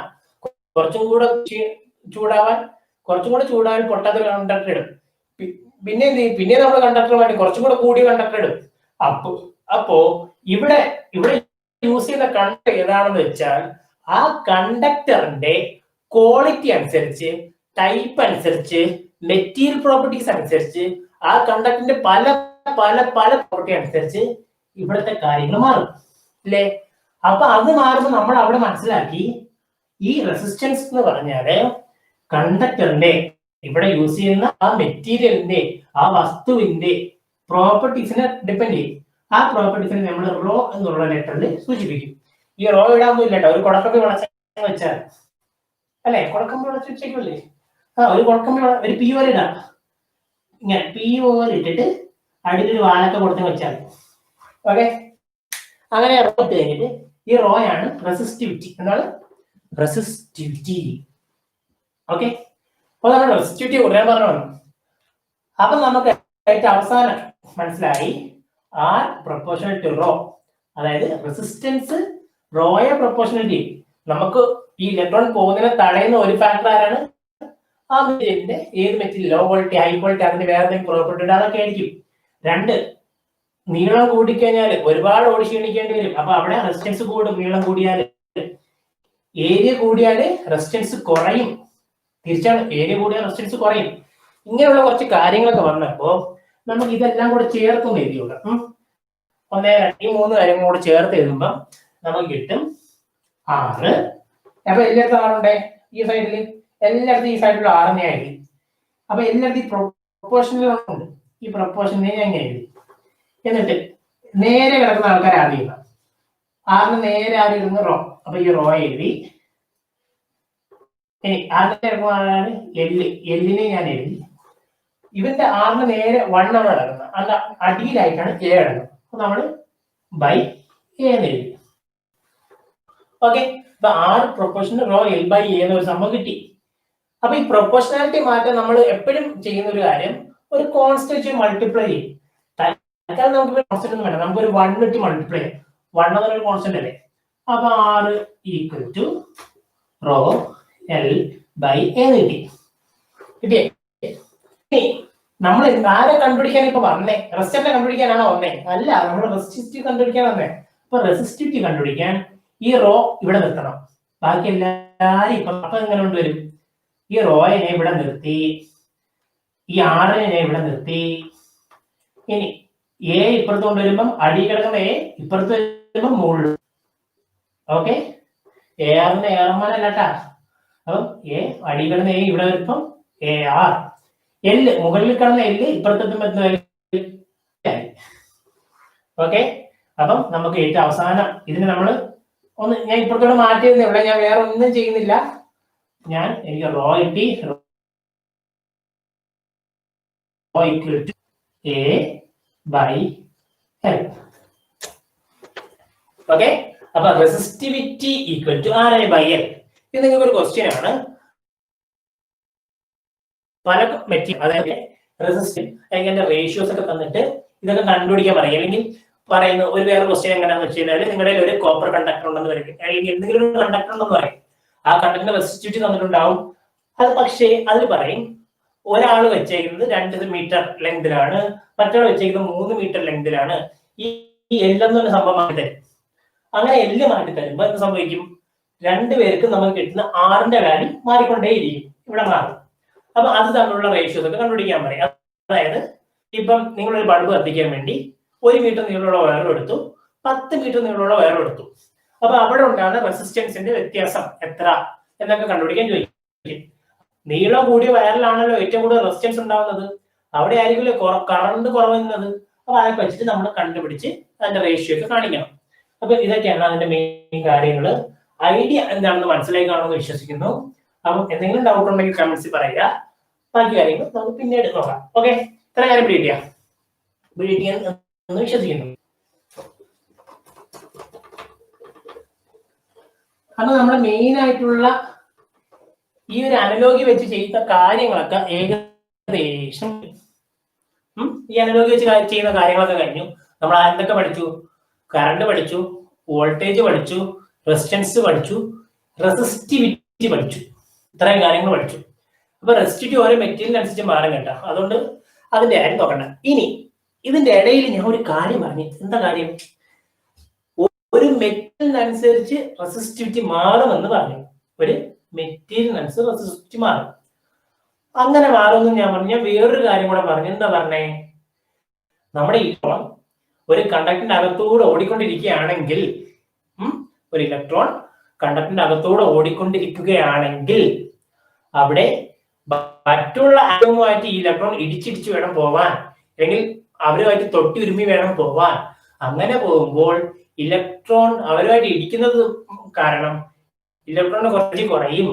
കുറച്ചും കൂടെ ചൂടാവാൻ പൊട്ടാത്തൊരു കണ്ടക്ടർ ഇടും. പിന്നെ എന്ത് ചെയ്യും? പിന്നെ നമ്മൾ കണ്ടക്ടർ മാറ്റി കുറച്ചും കൂടെ കൂടിയ കണ്ടക്ടർ ഇടും. അപ്പോ ഇവിടെ യൂസ് ചെയ്യുന്ന കണ്ടക്ടർ ഏതാണെന്ന് വെച്ചാൽ ആ കണ്ടക്ടറിന്റെ ക്വാളിറ്റി അനുസരിച്ച്, ടൈപ്പ് അനുസരിച്ച്, മെറ്റീരിയൽ പ്രോപ്പർട്ടീസ് അനുസരിച്ച്, ആ കണ്ടക്ടറിന്റെ പല പല പല പ്രോപ്പർട്ടി അനുസരിച്ച് ഇവിടുത്തെ കാര്യങ്ങൾ മാറും അല്ലേ? അപ്പൊ അത് മാറുമ്പോൾ നമ്മൾ അവിടെ മനസ്സിലാക്കി ഈ റെസിസ്റ്റൻസ് എന്ന് പറഞ്ഞാല് കണ്ടക്ടറിന്റെ ഇവിടെ യൂസ് ചെയ്യുന്ന ആ മെറ്റീരിയലിന്റെ ആ വസ്തുവിന്റെ പ്രോപ്പർട്ടീസിനെ ഡിപ്പെൻഡ് ചെയ്യും. ആ പ്രോപ്പർട്ടീസിനെ നമ്മൾ റോ എന്നുള്ള ലെറ്ററിൽ സൂചിപ്പിക്കും. ഈ റോ ഇടാൻ ഇല്ല കേട്ടോ, ഒരു കുടക്കമ്പി വളച്ച വെച്ചാൽ അല്ലെ, കുടക്കമ്പി വളച്ച് വെച്ചേക്കല്ലേ, ഒരു കുടക്കമ്പി ഒരു പി ഓർ ഇടാം, ഇങ്ങനെ പി ഓർ ഇട്ടിട്ട് അടിയിലൊരു വാലൊക്കെ കൊടുത്ത് വെച്ചാൽ ഓക്കെ. അങ്ങനെ റോ ഇട്ട് കഴിഞ്ഞിട്ട് ഈ റോയാണ് റെസിസ്റ്റിവിറ്റി. എന്താണ് റെസിസ്റ്റിവിറ്റി? ഓക്കെ, അപ്പൊ നമ്മൾ റെസിസ്റ്റിവിറ്റി ഉടനെ പറഞ്ഞു. അപ്പൊ നമുക്ക് ഏറ്റവും അവസാനം മനസ്സിലായി ആർ പ്രൊപ്പോർഷണൽ ടു റോ, അതായത് റെസിസ്റ്റൻസ് റോയെ പ്രൊപ്പോർഷണൽ ചെയ്യും. നമുക്ക് ഈ ഇലക്ട്രോൺ പോകുന്നതിനെ തടയുന്ന ഒരു ഫാക്ടർ ആരാണ്? ആ മെറ്റീരിയലിന്റെ ഏത് material, low quality, high quality, അതിന് വേറെ എന്തെങ്കിലും പ്രോപ്പർട്ടി അതൊക്കെ ആയിരിക്കും. രണ്ട്, നീളം കൂടിക്കഴിഞ്ഞാൽ ഒരുപാട് ഓടി ക്ഷീണിക്കേണ്ടി വരും. അപ്പൊ അവിടെ റെസിസ്റ്റൻസ് കൂടും. നീളം കൂടിയാൽ, ഏരിയ കൂടിയാല് റെസിസ്റ്റൻസ് കുറയും. തിരിച്ചാണ്, ഏരിയ കൂടിയാൽ റെസിസ്റ്റൻസ് കുറയും. ഇങ്ങനെയുള്ള കുറച്ച് കാര്യങ്ങളൊക്കെ വന്നപ്പോ നമുക്ക് ഇതെല്ലാം കൂടെ ചേർത്തൊന്ന് എഴുതിയുണ്ട്. 1, 2, 3 കാര്യങ്ങൾ കൂടെ ചേർത്ത് എഴുതുമ്പോ നമുക്ക് കിട്ടും 6. അപ്പൊ എല്ലായിടത്തും 6 ഉണ്ടേ ഈ സൈഡിൽ, എല്ലായിടത്തും ഈ സൈഡിലുള്ള 6 എഴുതി. അപ്പൊ എല്ലായിടത്തും ഈ പ്രൊപ്പോർഷനിൽ ഉണ്ട്. ഈ പ്രൊപ്പോർഷനെ ഞാൻ ഇങ്ങനെ എഴുതി. എന്നിട്ട് നേരെ കിടക്കുന്ന ആൾക്കാർ ആദ്യം ചെയ്യാം. 6 നേരെ ആദ്യം ഇടുന്ന റോ. അപ്പൊ ഈ റോ എഴുതി. ഇനി ആദ്യം കിടക്കുന്ന ആളാണ് എല്ലിനെ ഞാൻ എഴുതി. ഇവന്റെ 6 നേരെ 1 ആണ് കിടക്കുന്നത്, അല്ല അടിയിലായിട്ടാണ് എ കിടക്കുന്നത്. അപ്പൊ നമ്മള് ബൈ എ എന്ന് എഴുതി. ഓക്കെ, അപ്പൊ 6 proportional rho L by A എന്നൊരു സംഭവം കിട്ടി. അപ്പൊ ഈ പ്രൊപ്പോർഷണാലിറ്റി മാറ്റാൻ നമ്മൾ എപ്പോഴും ചെയ്യുന്ന ഒരു കാര്യം, ഒരു കോൺസ്റ്റന്റ് മൾട്ടിപ്ലൈ ചെയ്യും. നമുക്ക് കോൺസ്റ്റന്റ് ഒന്നും വേണ്ട, നമുക്കൊരു 1 ഇട്ട് മൾട്ടിപ്ലൈ ചെയ്യാം. 1 എന്നൊരു കോൺസ്റ്റന്റ് അല്ലേ. അപ്പൊ 6 equal to rho L by A കിട്ടി. കിട്ടിയേ? നമ്മൾ ആരെ കണ്ടുപിടിക്കാൻ ഇപ്പൊ വന്നേ? റെസിസ്റ്ററിനെ കണ്ടുപിടിക്കാനാണോ വന്നേ? അല്ല, നമ്മൾ റെസിസ്റ്റിവിറ്റി കണ്ടുപിടിക്കാൻ വന്നേ. അപ്പൊ റെസിസ്റ്റിവിറ്റി കണ്ടുപിടിക്കാൻ ഈ റോ ഇവിടെ നിർത്തണം. ബാക്കി എല്ലാരും ഇപ്പൊ അപ്പൊ എങ്ങനെ കൊണ്ടുവരും? ഈ റോയെ ഇവിടെ നിർത്തി, ഈ 6നെ ഇവിടെ നിർത്തി. ഇനി എ ഇപ്പുറത്ത് കൊണ്ടുവരുമ്പം അടി കിടക്കുന്ന എ ഇപ്പുറത്ത് വരുമ്പം മുകളിൽ. ഓക്കെ, എ ആറിന്റെ ഏറന്മാരല്ലാട്ടാ. അപ്പം എ അടി കിടന്ന എ ഇവിടെ വരുമ്പം എ ആർ. എല്ല് മുകളിൽ കിടന്ന എല്ല് ഇപ്പുറത്തെത്തുമ്പോ ഓക്കെ. അപ്പം നമുക്ക് ഏറ്റവും അവസാനം ഇതിന് നമ്മൾ ഒന്ന്, ഞാൻ ഇപ്പുറത്തോട് മാറ്റിയിരുന്നേ ഇവിടെ, ഞാൻ വേറെ ഒന്നും ചെയ്യുന്നില്ല. ഞാൻ എനിക്ക് റോ കിട്ടി, rho equal to A by L. Okay, അപ്പൊ resistivity equal to R A by L. ഇത് നിങ്ങൾക്ക് ഒരു ക്വസ്റ്റ്യൻ ആണ്. പല മെറ്റീരിയൽ, അതായത് റെസിസ്റ്റൻസ് അതിന്റെ റേഷ്യോസ് ഒക്കെ തന്നിട്ട് ഇതൊക്കെ കണ്ടുപിടിക്കാൻ പറയും. അല്ലെങ്കിൽ പറയുന്ന ഒരു വേറെ ക്വസ്റ്റ്യൻ എങ്ങനെയാണെന്ന് വെച്ച് കഴിഞ്ഞാൽ, നിങ്ങളുടെ ഒരു കോപ്പർ കണ്ടക്ടർ ഉണ്ടെന്ന് പറയും, അല്ലെങ്കിൽ എന്തെങ്കിലും ഒരു കണ്ടക്ടർ ഉണ്ടെന്ന് പറയും. ആ കണ്ടക്ടറിന്റെ റെസിസ്റ്റിവിറ്റി തന്നിട്ടുണ്ടാവും. അത് പക്ഷേ അതിൽ പറയും ഒരാൾ വെച്ചേക്കുന്നത് 2 മീറ്റർ ലെങ്തിലാണ്, മറ്റൊരാൾ വെച്ചേക്കുന്നത് 3 മീറ്റർ ലെങ്തിലാണ്. ഈ എല്ലെന്നൊരു സംഭവം മാറ്റി തരും. അങ്ങനെ എല്ല് മാറ്റി തരുമ്പോ എന്ത് സംഭവിക്കും? 2 പേർക്ക് നമുക്ക് കിട്ടുന്ന ആറിന്റെ വാല്യൂ മാറിക്കൊണ്ടേയിരിക്കും, ഇവിടെ മാറും. അപ്പൊ അത് തമ്മിലുള്ള റേഷ്യോസ് ഒക്കെ കണ്ടുപിടിക്കാൻ പറയും. അതായത് ഇപ്പം നിങ്ങളൊരു ബൾബ് കത്തിക്കാൻ വേണ്ടി 1 മീറ്റർ നീളമുള്ള വയറും എടുത്തു, 10 മീറ്റർ നീളമുള്ള വയറും എടുത്തു. അപ്പൊ അവിടെ ഉണ്ടാകുന്ന റെസിസ്റ്റൻസിന്റെ വ്യത്യാസം എത്ര എന്നൊക്കെ കണ്ടുപിടിക്കാൻ ചോദിക്കും. നീളം കൂടിയ വയറിലാണല്ലോ ഏറ്റവും കൂടുതൽ റെസിസ്റ്റൻസ് ഉണ്ടാവുന്നത്, അവിടെ ആയിരിക്കില്ല കറണ്ട് കുറവുന്നത്. അപ്പൊ അതൊക്കെ വെച്ചിട്ട് നമ്മൾ കണ്ടുപിടിച്ച് അതിന്റെ റേഷ്യോ ഒക്കെ കാണിക്കണം. അപ്പൊ ഇതൊക്കെയാണ് അതിന്റെ മെയിൻ കാര്യങ്ങൾ. ഐഡിയ എന്താണെന്ന് മനസ്സിലായി കാണുമെന്ന് വിശ്വസിക്കുന്നു. അപ്പം എന്തെങ്കിലും ഡൗട്ട് ഉണ്ടെങ്കിൽ കമന്റ്സിൽ പറയുക. ബാക്കി കാര്യങ്ങൾ നമുക്ക് പിന്നീട് നോക്കാം. ഓക്കെ, ഇത്ര കാര്യം പിടിക്കുക എന്ന് വിശ്വസിക്കുന്നു. അപ്പൊ നമ്മുടെ മെയിൻ ആയിട്ടുള്ള ഈ ഒരു അനലോഗി വെച്ച് ചെയ്യുന്ന കാര്യങ്ങളൊക്കെ ഏകദേശം ഈ അനലോഗി വെച്ച് ചെയ്യുന്ന കാര്യങ്ങളൊക്കെ കഴിഞ്ഞു. നമ്മൾ എന്തൊക്കെ പഠിച്ചു? കറണ്ട് പഠിച്ചു, വോൾട്ടേജ് പഠിച്ചു, റെസിസ്റ്റൻസ് പഠിച്ചു, റെസിസ്റ്റിവിറ്റി പഠിച്ചു. ഇത്രയും കാര്യങ്ങൾ പഠിച്ചു. അപ്പൊ റെസിസ്റ്റിവിറ്റി ഓരോ മെറ്റീരിയലിനനുസരിച്ച് മാറും കേട്ടോ, അതുകൊണ്ട് അതിന്റെ കാര്യം നോക്കണ്ട. ഇനി ഇതിന്റെ ഇടയിൽ ഞാൻ ഒരു കാര്യം പറഞ്ഞു. എന്താ കാര്യം? ഒരു മെറ്റീരിയലിനനുസരിച്ച് റെസിസ്റ്റിവിറ്റി മാറുമെന്ന് പറഞ്ഞു. ഒരു മെറ്റീരിയലിനനുസരിച്ച് റെസിസ്റ്റിവിറ്റി മാറും. അങ്ങനെ മാറുമെന്ന് ഞാൻ പറഞ്ഞു. ഞാൻ വേറൊരു കാര്യം കൂടെ പറഞ്ഞു. എന്താ പറഞ്ഞേ? നമ്മുടെ ഇലക്ട്രോൺ ഒരു കണ്ടക്ടറിന്റെ അകത്തൂടെ ഓടിക്കൊണ്ടിരിക്കുകയാണെങ്കിൽ, ഒരു ഇലക്ട്രോൺ കണ്ടക്ടറിന്റെ അകത്തൂടെ ഓടിക്കൊണ്ടിരിക്കുകയാണെങ്കിൽ അവിടെ മറ്റുള്ള ആറ്റവുമായിട്ട് ഈ ഇലക്ട്രോൺ ഇടിച്ചിടിച്ച് വേണം പോവാൻ, അല്ലെങ്കിൽ അവരുമായിട്ട് തൊട്ടി ഉരുമി വേണം പോവാൻ. അങ്ങനെ പോകുമ്പോൾ ഇലക്ട്രോൺ അവരുമായിട്ട് ഇടിക്കുന്നത് കാരണം ഇലക്ട്രോണിന് കുറച്ച് കുറയും.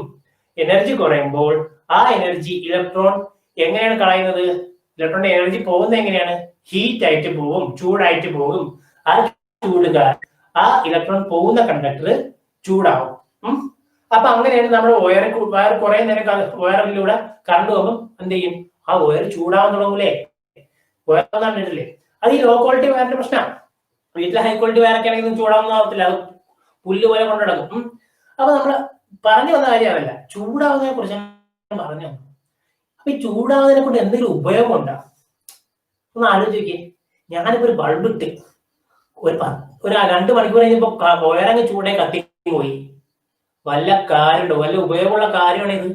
എനർജി കുറയുമ്പോൾ ആ എനർജി ഇലക്ട്രോൺ എങ്ങനെയാണ് കളയുന്നത്? ഇലക്ട്രോണിന്റെ എനർജി പോകുന്നത് എങ്ങനെയാണ്? ഹീറ്റ് ആയിട്ട് പോകും, ചൂടായിട്ട് പോകും. ആ ചൂട് കാരണം ആ ഇലക്ട്രോൺ പോകുന്ന കണ്ടക്ടർ ചൂടാവും. അപ്പൊ അങ്ങനെയാണ് നമ്മുടെ വയർ കുറെ നേരം വയറിലൂടെ കറണ്ട് പോകുമ്പോൾ എന്ത് ചെയ്യും? ആ വയർ ചൂടാവാൻ തുടങ്ങൂലേ? വയർ കണ്ടിട്ടില്ലേ? അത് ഈ ലോ ക്വാളിറ്റി വയറിന്റെ പ്രശ്നമാണ്. വീട്ടിലെ ഹൈ ക്വാളിറ്റി വയറൊക്കെ ആണെങ്കിൽ ചൂടാവുന്ന ആവത്തില്ല, അത് പുല്ല് പോലെ കൊണ്ടുനടക്കും. അപ്പൊ നമ്മള് പറഞ്ഞു വന്ന കാര്യമല്ല, ചൂടാവുന്നതിനെ കുറിച്ച് പറഞ്ഞു. അപ്പൊ ഈ ചൂടാവുന്നതിനെ കൊണ്ട് എന്തെങ്കിലും ഉപയോഗം ഉണ്ടോ? ഒന്ന് ആലോചിക്കേ. ഞാനിപ്പോ ഒരു ബൾബ് ഇട്ട് ഒരു 2 മണിക്കൂർ കഴിഞ്ഞപ്പോ വയറങ്ങ് ചൂടെ കത്തി പോയി. വല്ല കാര്യമുണ്ടോ? വല്ല ഉപയോഗമുള്ള കാര്യമാണ് ഇത്?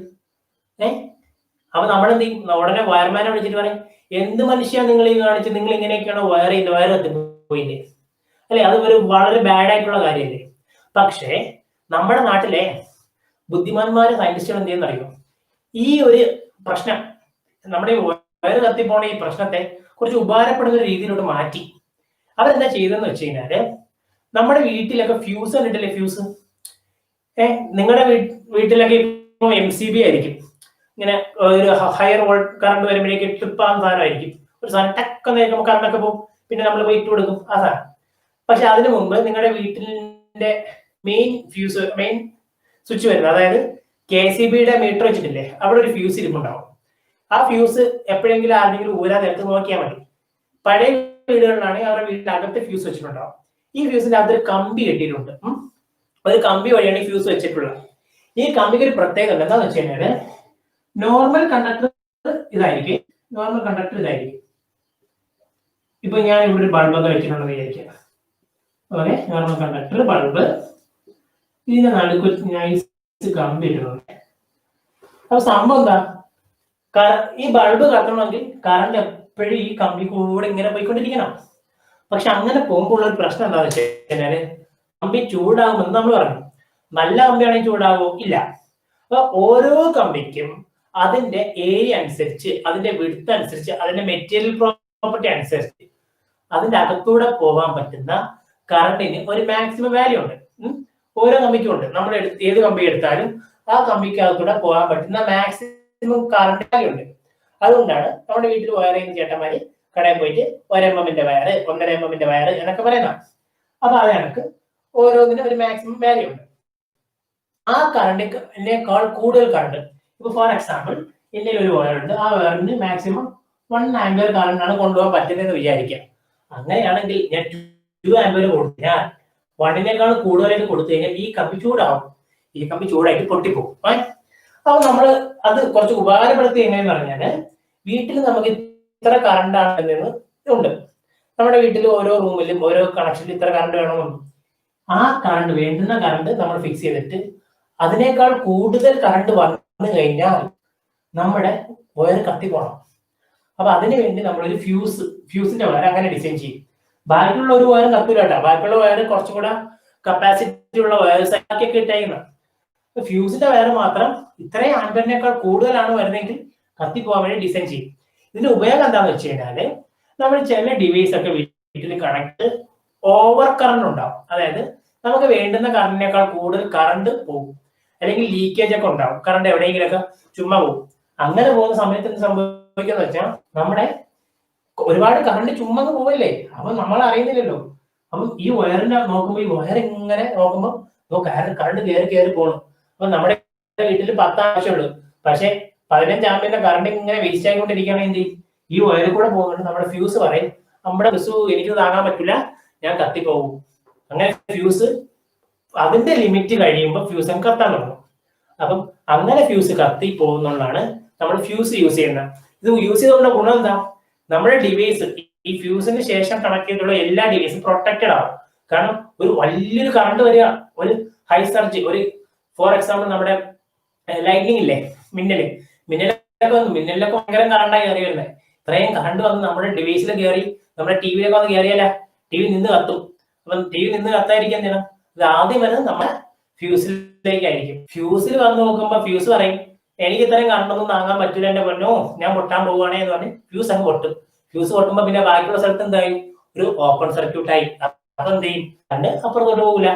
അപ്പൊ നമ്മളെന്ത് ചെയ്യും? ഉടനെ വയർമാനെ വിളിച്ചിട്ട് പറയും, എന്ത് മനുഷ്യ നിങ്ങൾ ഈ കാണിച്ച്, നിങ്ങൾ ഇങ്ങനെയൊക്കെയാണോ വയർ ചെയ്യുന്നത്? വയർ കത്തിപ്പോയില്ലേ അല്ലെ? അത് ഒരു വളരെ ബാഡ് ആയിട്ടുള്ള കാര്യമല്ലേ? പക്ഷേ നമ്മുടെ നാട്ടിലെ ബുദ്ധിമാന്മാരെ സയന്റിസ്റ്റുകൾ എന്ത് ചെയ്യുന്ന അറിയോ? ഈ ഒരു പ്രശ്നം, നമ്മുടെ വയർ കത്തിപ്പോണ ഈ പ്രശ്നത്തെ കുറച്ച് ഉപകാരപ്പെടുന്ന രീതിയിലോട്ട് മാറ്റി. അവരെന്താ ചെയ്തെന്ന് വെച്ച് കഴിഞ്ഞാല്, നമ്മുടെ വീട്ടിലൊക്കെ ഫ്യൂസ് കണ്ടിട്ടില്ലേ? ഫ്യൂസ് നിങ്ങളുടെ വീട്ടിലൊക്കെ ഇപ്പൊ MCB ആയിരിക്കും. ഇങ്ങനെ ഒരു ഹയർ വോൾട്ട് കറണ്ട് വരുമ്പോഴേക്ക് ട്രിപ്പാകുന്ന സാധനമായിരിക്കും. ഒരു സാധനം ടക്കെന്ന് കേൾക്കുമ്പോൾ കറണ്ടൊക്കെ പോകും, പിന്നെ നമ്മൾ പോയി ഇട്ട് കൊടുക്കും ആ സാധനം. പക്ഷെ അതിനു മുമ്പ് നിങ്ങളുടെ വീട്ടിന്റെ മെയിൻ സ്വിച്ച് വരുന്നത്, അതായത് KCBയുടെ മീറ്റർ വെച്ചിട്ടില്ലേ, അവിടെ ഒരു ഫ്യൂസ് ഇരിപ്പുണ്ടാവും. ആ ഫ്യൂസ് എപ്പോഴെങ്കിലും ആരെങ്കിലും ഊരാൻ നേരത്ത് നോക്കിയാൽ മതി. പഴയ വീടുകളിലാണെങ്കിൽ അവരുടെ വീട്ടിനകത്ത് ഫ്യൂസ് വെച്ചിട്ടുണ്ടാവും. ഈ ഫ്യൂസിന്റെ അകത്തൊരു കമ്പി കെട്ടിയിട്ടുണ്ട്. ഒരു കമ്പി വഴിയാണ് ഈ ഫ്യൂസ് വെച്ചിട്ടുള്ളത്. ഈ കമ്പിക്ക് ഒരു പ്രത്യേകത എന്താന്ന് വെച്ച് കഴിഞ്ഞാല്, നോർമൽ കണ്ടക്ടർ ഇതായിരിക്കും. ഇപ്പൊ ഞാൻ ഇവിടെ ഒരു ബൾബൊക്കെ വെച്ചിട്ടുണ്ടെന്ന് വിചാരിക്കുക. ഓക്കെ, നോർമൽ കണ്ടക്ടർ ബൾബ്, ഇതിന്റെ നടുക്ക് നൈസ് കമ്പി ഇട്ടിട്ടുണ്ട്. അപ്പൊ സംഭവം എന്താ? ഈ ബൾബ് കത്തണമെങ്കിൽ കറണ്ട് എപ്പോഴും ഈ കമ്പി കൂടെ ഇങ്ങനെ പോയിക്കൊണ്ടിരിക്കണം. പക്ഷെ അങ്ങനെ പോകുമ്പോൾ ഉള്ള ഒരു പ്രശ്നം എന്താണെന്ന് വെച്ച് കഴിഞ്ഞാല്, കമ്പി ചൂടാകുമെന്ന് നമ്മൾ പറഞ്ഞു. നല്ല കമ്പിയാണെങ്കിൽ ചൂടാകുമോ? ഇല്ല. അപ്പൊ ഓരോ കമ്പിക്കും അതിന്റെ ഏരിയ അനുസരിച്ച്, അതിന്റെ വിഡ്ത്ത് അനുസരിച്ച്, അതിന്റെ മെറ്റീരിയൽ പ്രോപ്പർട്ടി അനുസരിച്ച് അതിന്റെ അകത്തൂടെ പോകാൻ പറ്റുന്ന കറണ്ടിന് ഒരു മാക്സിമം വാല്യൂ ഉണ്ട്. ഓരോ കമ്പിക്കും ഉണ്ട്. നമ്മൾ ഏത് കമ്പി എടുത്താലും ആ കമ്പിക്ക് അകത്തൂടെ പോകാൻ പറ്റുന്ന മാക്സിമം കറണ്ട് വാല്യൂ ഉണ്ട്. അതുകൊണ്ടാണ് നമ്മുടെ വീട്ടിൽ വയർ ചെയ്യുന്ന ചേട്ടന്മാര് കടയിൽ പോയിട്ട് 1 mm വയർ, 1.5 mm വയർ എന്നൊക്കെ പറയുന്നതാണ്. അപ്പൊ അത് കണക്ക് ഓരോന്നിനും ഒരു മാക്സിമം വാല്യൂ ഉണ്ട്. ആ കറണ്ടിനേക്കാൾ കൂടുതൽ കറണ്ട്, ഇപ്പൊ ഫോർ എക്സാമ്പിൾ എൻ്റെ ഒരു വയർ ഉണ്ട്, ആ വയറിന് മാക്സിമം 1 ആംപിയർ കറണ്ട് ആണ് കൊണ്ടുപോകാൻ പറ്റുന്നതെന്ന് വിചാരിക്കാം. അങ്ങനെയാണെങ്കിൽ ഞാൻ 2 ആംപിയർ കൊടുത്താൽ 1നേക്കാൾ കൂടുതലായിട്ട് കൊടുത്തു കഴിഞ്ഞാൽ ഈ കമ്പി ചൂടാവും. ഈ കമ്പി ചൂടായിട്ട് പൊട്ടിപ്പോകും. അപ്പൊ നമ്മൾ അത് കുറച്ച് ഉപകാരപ്പെടുത്തി എങ്ങനെയെന്ന് പറഞ്ഞാല്, വീട്ടിൽ നമുക്ക് ഇത്ര കറണ്ട് ആണെന്ന് ഉണ്ട്. നമ്മുടെ വീട്ടിൽ ഓരോ റൂമിലും ഓരോ കണക്ഷനിൽ ഇത്ര കറണ്ട് വേണമെന്നുണ്ട്. ആ കറണ്ട്, വേണ്ടുന്ന കറണ്ട് നമ്മൾ ഫിക്സ് ചെയ്തിട്ട് അതിനേക്കാൾ കൂടുതൽ കറണ്ട് വന്നു കഴിഞ്ഞാൽ നമ്മുടെ വയർ കത്തിപ്പോണം. അപ്പൊ അതിനു വേണ്ടി നമ്മളൊരു ഫ്യൂസിന്റെ വയർ അങ്ങനെ ഡിസൈൻ ചെയ്യും. ബാക്കിയുള്ള ഒരു വയർ കത്തില്ല കേട്ടോ. ബാക്കിയുള്ള വയർ കുറച്ചും കൂടെ കപ്പാസിറ്റി ഉള്ള വയർസ് ഒക്കെ ഇട്ടേക്കുന്നത്. ഫ്യൂസിന്റെ വയർ മാത്രം ഇത്രയും ആംപിയറിനേക്കാൾ കൂടുതലാണ് വരുന്നതെങ്കിൽ കത്തിപ്പോകാൻ വേണ്ടി ഡിസൈൻ ചെയ്യും. ഇതിന്റെ ഉപയോഗം എന്താണെന്ന് വെച്ച് കഴിഞ്ഞാല്, നമ്മൾ ചില ഡിവൈസ് ഒക്കെ വീട്ടിൽ കണക്ട് ഓവർ കറണ്ട് ഉണ്ടാവും. അതായത് നമുക്ക് വേണ്ടുന്ന കറണ്ടിനേക്കാൾ കൂടുതൽ കറണ്ട് പോകും, അല്ലെങ്കിൽ ലീക്കേജ് ഒക്കെ ഉണ്ടാവും. കറണ്ട് എവിടെയെങ്കിലൊക്കെ ചുമ്മാ പോകും. അങ്ങനെ പോകുന്ന സമയത്ത് എന്ത് സംഭവിക്കാന്ന് വെച്ചാൽ, നമ്മുടെ ഒരുപാട് കറണ്ട് ചുമ്മാ പോവല്ലേ, അപ്പൊ നമ്മൾ അറിയുന്നില്ലല്ലോ. അപ്പം ഈ വയറിനെ നോക്കുമ്പോൾ, ഈ വയർ ഇങ്ങനെ നോക്കുമ്പോൾ കറണ്ട് കയറി പോകണം. അപ്പൊ നമ്മുടെ വീട്ടിൽ 10 ആവശ്യമുള്ളൂ, പക്ഷെ 15 ആമ്പിയറിന്റെ കറണ്ട് ഇങ്ങനെ വേസ്റ്റ് ആയിക്കൊണ്ടിരിക്കുകയാണെങ്കിൽ ഈ വയറിൽ കൂടെ പോകുന്നുണ്ട്. നമ്മുടെ ഫ്യൂസ് പറയും, നമ്മുടെ ഫ്യൂസ് എനിക്ക് താങ്ങാൻ പറ്റില്ല, ഞാൻ കത്തിപ്പോകും. അങ്ങനെ ഫ്യൂസ് അതിന്റെ ലിമിറ്റ് കഴിയുമ്പോൾ ഫ്യൂസ് കത്താൻ തുടങ്ങും. അപ്പം അങ്ങനെ ഫ്യൂസ് കത്തി പോകുന്നതാണ് നമ്മൾ ഫ്യൂസ് യൂസ് ചെയ്യുന്നത്. ഇത് യൂസ് ചെയ്തുകൊണ്ട് ഗുണം എന്താ? നമ്മുടെ ഡിവൈസ്, ഈ ഫ്യൂസിന് ശേഷം കണക്ട് ചെയ്തിട്ടുള്ള എല്ലാ ഡിവൈസും പ്രൊട്ടക്റ്റഡ് ആവും. കാരണം ഒരു വലിയൊരു കറണ്ട് വരിക, ഒരു ഹൈ സർജ്, ഒരു ഫോർ എക്സാമ്പിൾ നമ്മുടെ ലൈറ്റിംഗ് ഇല്ലേ, മിന്നലൊക്കെ ഭയങ്കര കറണ്ടായി കയറി വരുന്നത്. ഇത്രയും കറണ്ട് വന്ന് നമ്മുടെ ഡിവൈസിൽ കയറി നമ്മുടെ ടി വിയിലൊക്കെ വന്ന് കയറിയല്ല, ടി വി നിന്ന് കത്തും. അപ്പം ടി വി നിന്ന് കത്തായിരിക്കും എന്തിനാ, ഇത് ആദ്യം വരുന്നത് നമ്മുടെ ഫ്യൂസിലേക്കായിരിക്കും. ഫ്യൂസിൽ വന്ന് നോക്കുമ്പോൾ ഫ്യൂസ് പറയും എനിക്ക് ഇത്രയും കറണ്ടൊന്നും താങ്ങാൻ പറ്റില്ല എന്റെ പൊന്നോ, ഞാൻ പൊട്ടാൻ പോവുകയാണെ എന്ന് പറഞ്ഞ് ഫ്യൂസ് അങ്ങ് പൊട്ടും. ഫ്യൂസ് പൊട്ടുമ്പോൾ പിന്നെ ബാക്കിയുള്ള സ്ഥലത്ത് എന്തായി, ഒരു ഓപ്പൺ സർക്യൂട്ട് ആയി. അപ്പൊ എന്ത് ചെയ്യും, കണ്ട് അപ്പുറത്തോട്ട് പോകില്ല.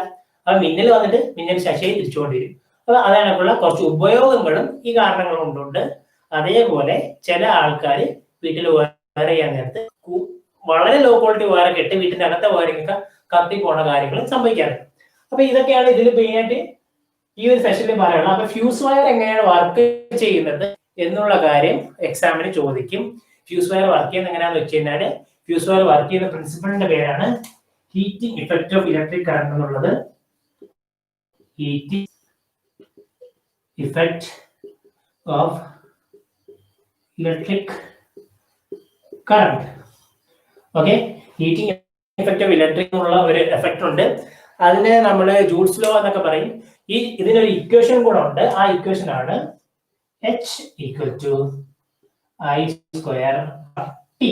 അപ്പൊ മിന്നൽ വന്നിട്ട് മിന്നൽ ശശിയെ തിരിച്ചുകൊണ്ടിരിക്കും. അപ്പൊ അതിനുള്ള കുറച്ച് ഉപയോഗങ്ങളും ഈ കാരണങ്ങൾ കൊണ്ടുണ്ട്. അതേപോലെ ചില ആൾക്കാർ വീട്ടിൽ വയർ ചെയ്യാൻ നേരത്ത് വളരെ ലോ ക്വാളിറ്റി വയറൊക്കെ ഇട്ട് വീട്ടിന്റെ അകത്തെ വയറിങ്ങൊക്കെ കത്തി പോണ കാര്യങ്ങൾ സംഭവിക്കാറുണ്ട്. അപ്പൊ ഇതൊക്കെയാണ് ഇതിൽ മെയിനായിട്ട് ഈ ഒരു സെഷനിൽ പറയാനുള്ളത്. അപ്പൊ ഫ്യൂസ് വയർ എങ്ങനെയാണ് വർക്ക് ചെയ്യുന്നത് എന്നുള്ള കാര്യം എക്സാമിന് ചോദിക്കും. ഫ്യൂസ് വയർ വർക്ക് ചെയ്യുന്നത് എങ്ങനെയാണെന്ന് വെച്ച് കഴിഞ്ഞാൽ, ഫ്യൂസ് വയർ വർക്ക് ചെയ്യുന്ന പ്രിൻസിപ്പിളിന്റെ പേരാണ് heating effect of electric current എന്നുള്ളത്. Heating effect of electric current. Okay, heating effect of electric എന്നുള്ള ഒരു എഫക്റ്റ് ഉണ്ട്. അതിന് നമ്മൾ ജൂൾസ് ലോ എന്നൊക്കെ പറയും. ഇതിനൊരു ഇക്വേഷൻ കൂടെ ഉണ്ട്. ആ ഇക്വേഷൻ ആണ് H = I²T.